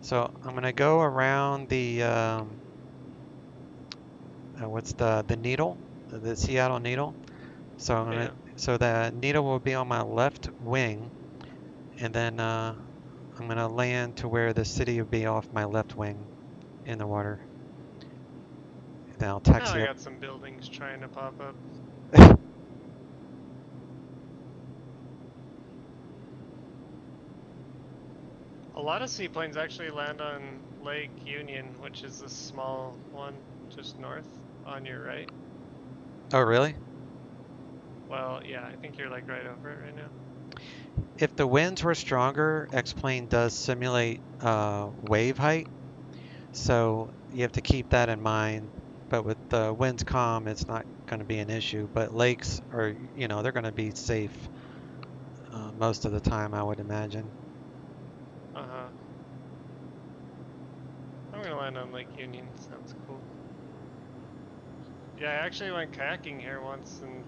So I'm gonna go around the what's the needle, the Seattle needle. Yeah. So the needle will be on my left wing, and then I'm gonna land to where the city will be off my left wing in the water. And then I'll Now taxi I up. got some buildings trying to pop up. A lot of seaplanes actually land on Lake Union, which is the small one just north on your right. Oh, really? Well, yeah, I think you're like right over it right now. If the winds were stronger, X-plane does simulate wave height, so you have to keep that in mind. But with the winds calm, it's not going to be an issue. But lakes are, they're going to be safe most of the time, I would imagine. Uh-huh. I'm gonna land on Lake Union. Sounds cool. Yeah, I actually went kayaking here once, and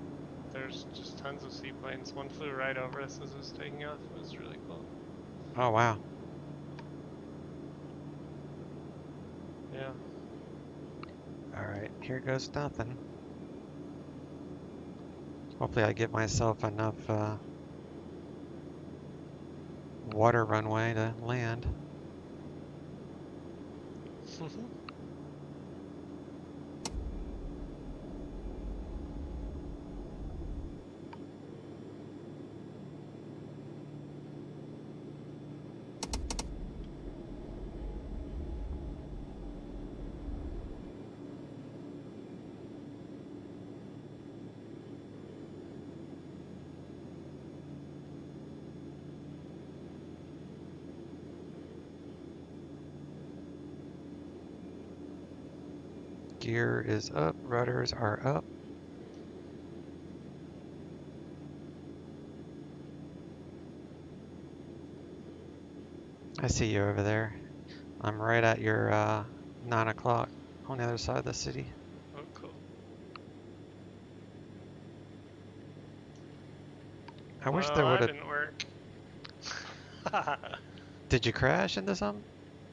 there's just tons of seaplanes. One flew right over us as it was taking off. It was really cool. Oh, wow. Yeah. All right, here goes nothing. Hopefully I give myself enough water runway to land. Gear is up, rudders are up. I see you over there. I'm right at your 9 o'clock on the other side of the city. Oh, cool. I wish Well, there would that have. didn't work. Did you crash into something?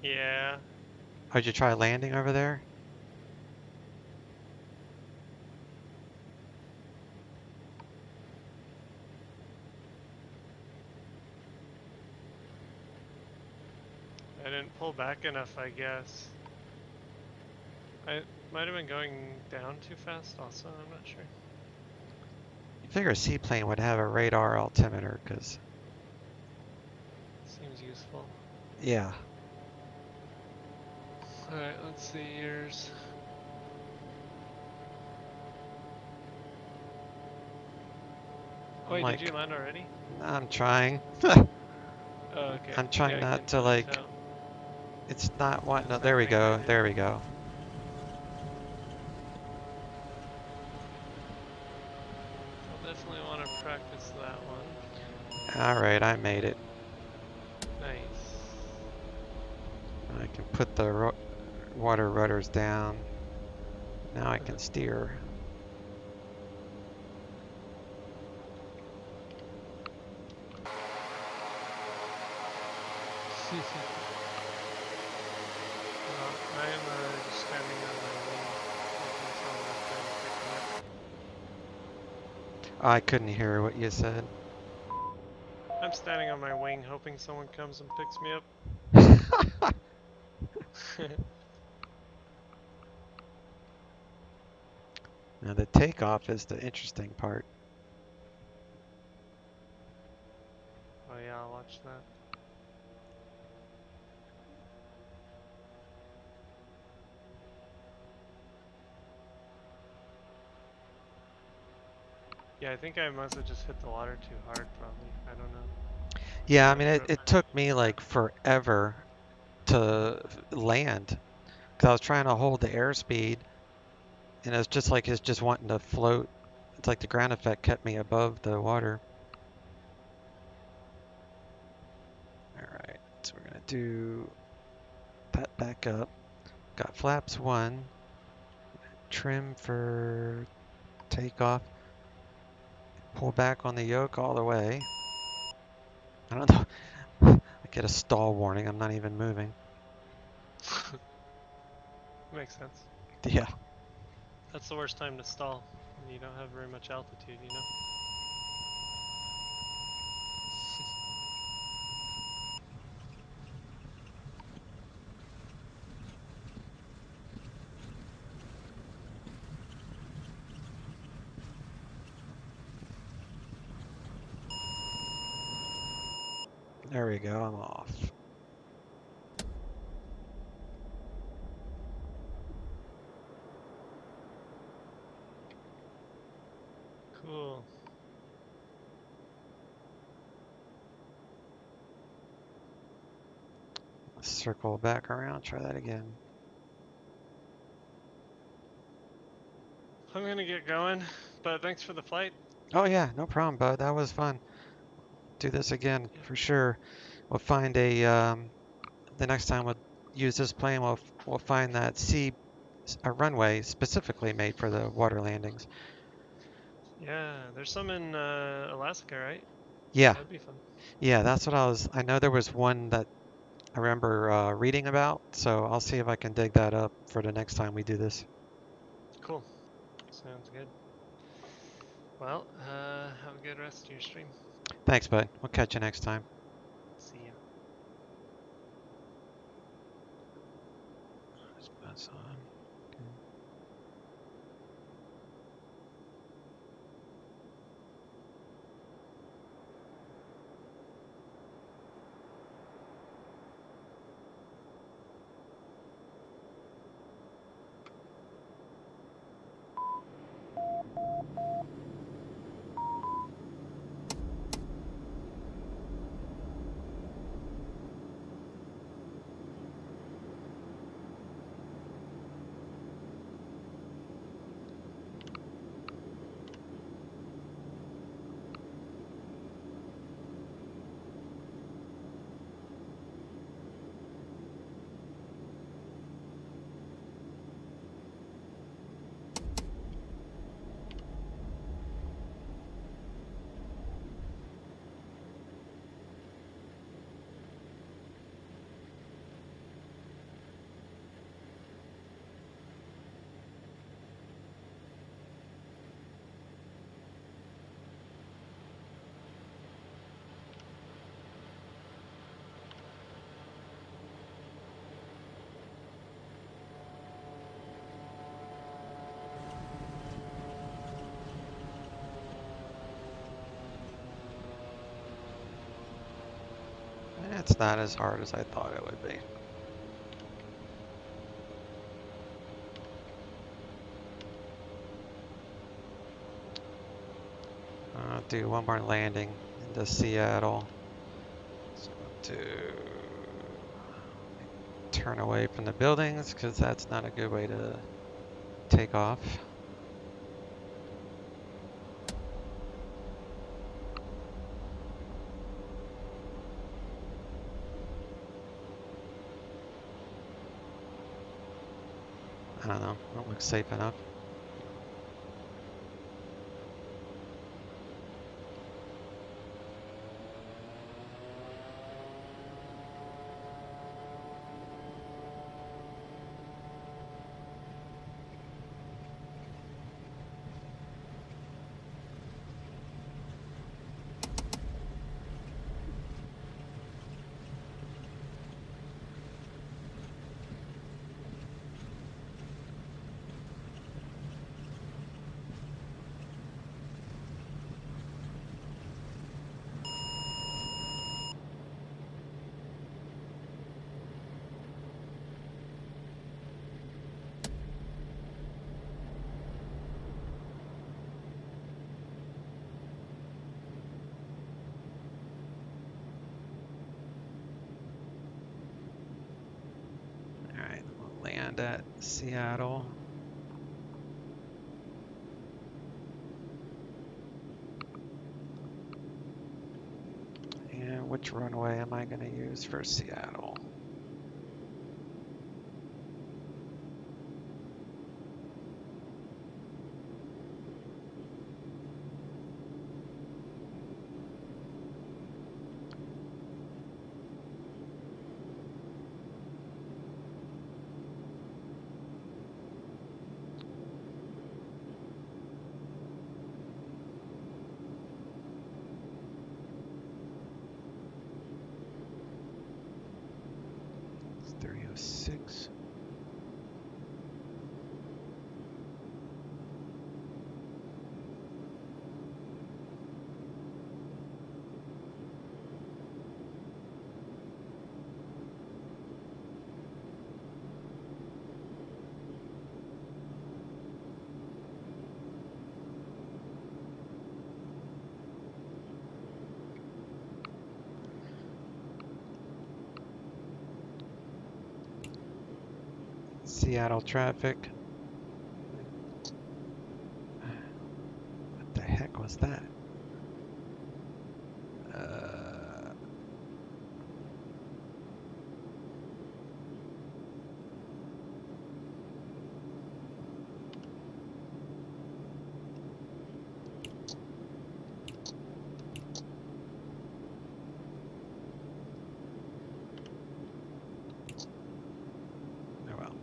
Yeah. Or did you try landing over there? I didn't pull back enough, I guess. I might have been going down too fast also, I'm not sure. You figure a seaplane would have a radar altimeter, because, Seems useful. yeah. Alright, let's see yours. I'm Wait, did like, you land already? I'm trying. Oh, okay. I'm trying Yeah, I not can to, totally like, tell. it's not wanting to. There Same we thing I go. do. There we go. I'll definitely want to practice that one. All right, I made it. Nice. I can put the water rudders down. Now I can steer. Well, I am just standing on my wing, hoping someone will come and pick me I couldn't hear what you said. up. I'm standing on my wing, hoping someone comes and picks me up. Now the takeoff is the interesting part. Oh yeah, I'll watch that. Yeah, I think I must have just hit the water too hard, probably. I don't know. Yeah, I Not mean, sure it, what it took me like forever to land because I was trying to hold the airspeed, and it's just like it's just wanting to float. It's like the ground effect kept me above the water. All right, so we're gonna do that back up. Got flaps 1, trim for takeoff, pull back on the yoke all the way. I don't know. I get a stall warning. I'm not even moving. makes sense. Yeah. That's the worst time to stall when you don't have very much altitude, you know? There we go. I'm off. Cool. Circle back around. Try that again. I'm gonna get going, but thanks for the flight. Oh yeah, no problem, bud. That was fun. Do this again Yeah. for sure. We'll find the next time we'll use this plane. We'll find that a runway specifically made for the water landings. Yeah, there's some in Alaska, right? Yeah, That'd be fun. yeah. That's what I know there was one that I remember reading about. So I'll see if I can dig that up for the next time we do this. Cool. Sounds good. Well, have a good rest of your stream. Thanks, bud. We'll catch you next time. See ya. That's on. It's not as hard as I thought it would be. I'll do one more landing into Seattle. So to turn away from the buildings because that's not a good way to take off. I don't know, don't look safe enough. All right, we'll land at Seattle. And which runway am I going to use for Seattle? It's 306. Seattle traffic. What the heck was that? Oh well.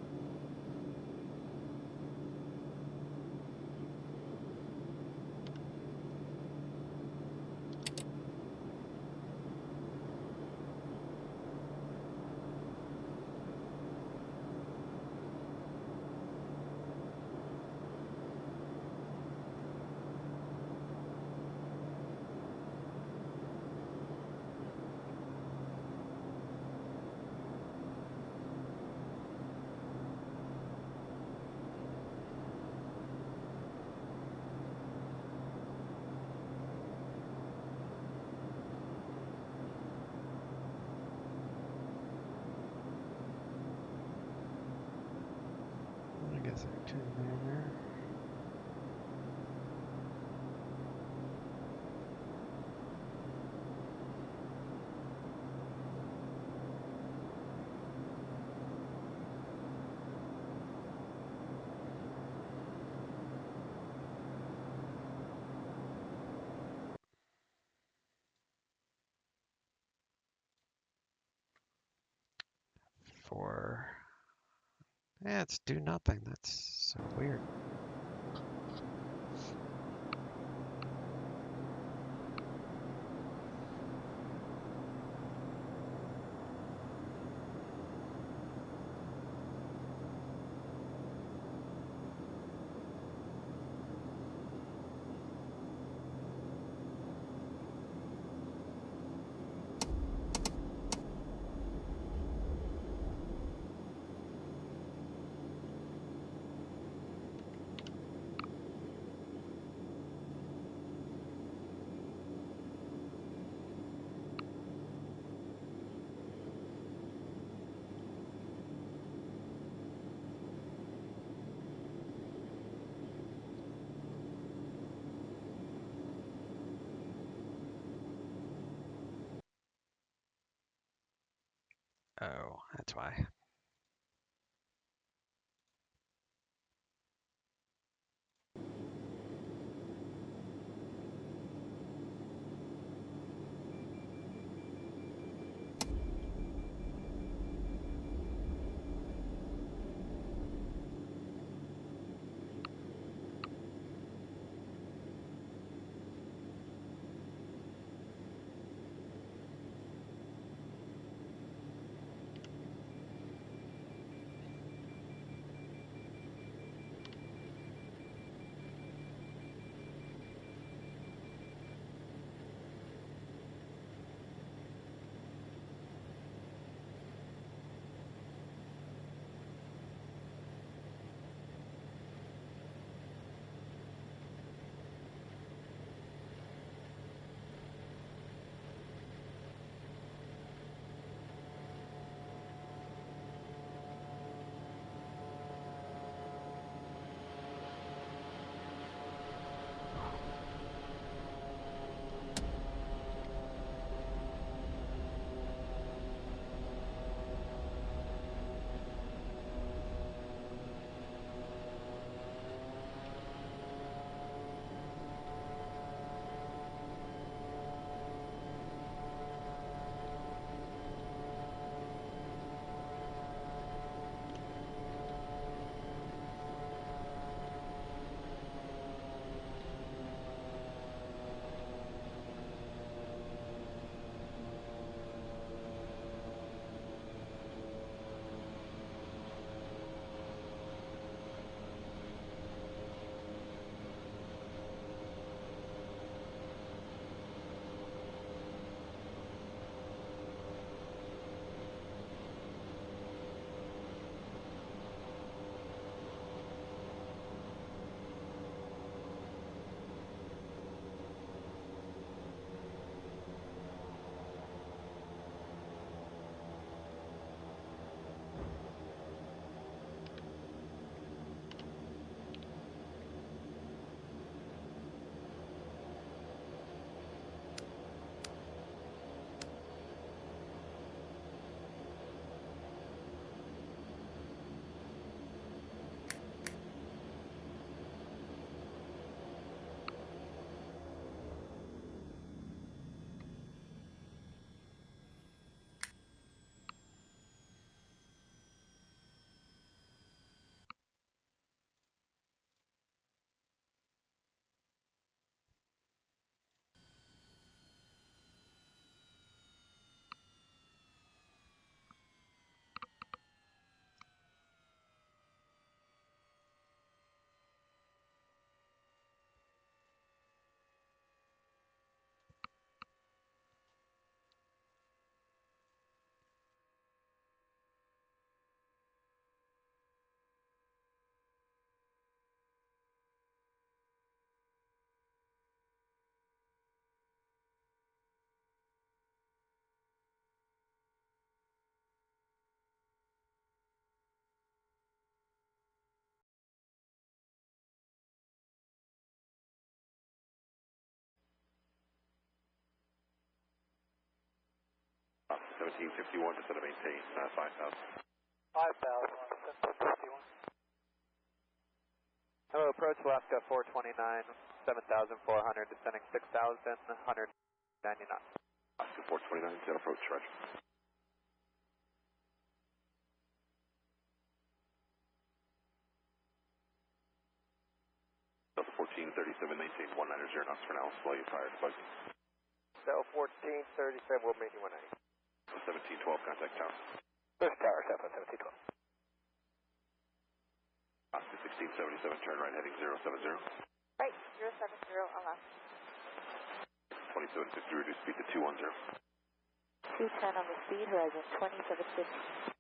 I guess I turn there. For yeah, it's do nothing. That's so weird. Oh, that's why. Uh, 1751 to set a maintain 5,000. 5,000 on 1751. Hello, approach Alaska 429, 7,400, descending 6,199. Alaska 429, set approach, roger. Delta 1437, maintain 190 knots for now, slow you tired, buzzing. Cell 1437 will meet you 190. 1712, contact tower. First tower, South 1712. Alaska 1677, turn right heading 070. Right, 070, Alaska. 2750, reduce speed to 210. 210 on the speed, horizon 2750.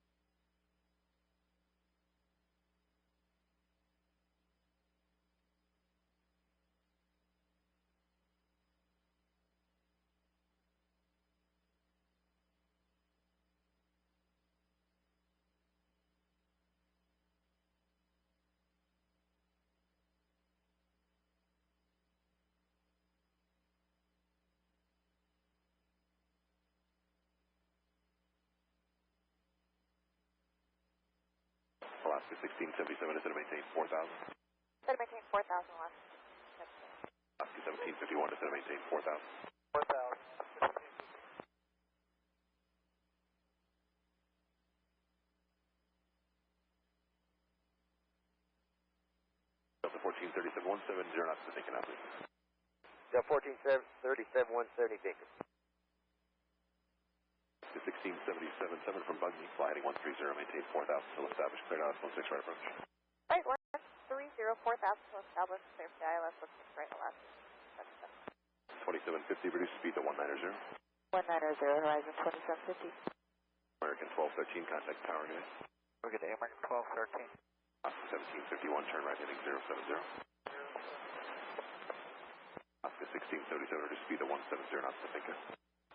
Alaska 1677 is to maintain 4,000. Set to maintain 4,000 left. Alaska 1751 is to maintain 4,000. 4,000. Delta 143717, 0 knots to Thinking now, please. Delta 1437 Beacon. 1677 from Buggy, fly heading 130, maintain 4,000, still established, cleared out, 16 right approach. Right, 130, 4,000 to establish, clear for the ILS, 16 right, Alaska. 2750, reduce speed to 190. 190, horizon 2750. American 1213, contact power unit. We're good to American 1213. Oscar 1751, turn right heading 070. Oscar 1677, reduce speed to 170 knots to Finca.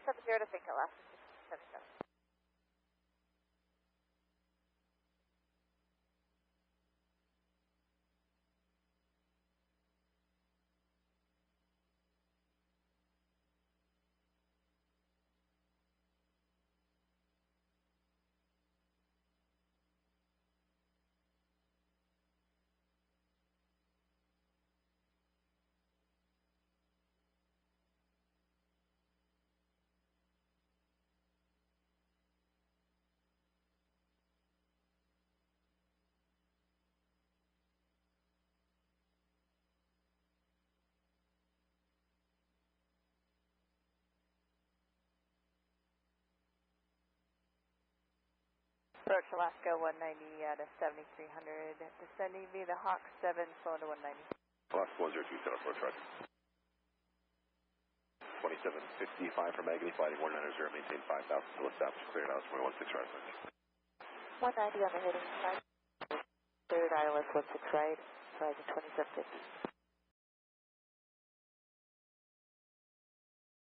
70 to Finca, Alaska 1677. Approach Alaska 190 at a 7300, descending via the Hawk 7, slowing to 190. Alaska 102, set approach right. 2755 from Agony, flighting 190, maintain 5,000, still established, cleared out, 16 right approach. 190 on the heading side. Third ILS 16 right, horizon 2750.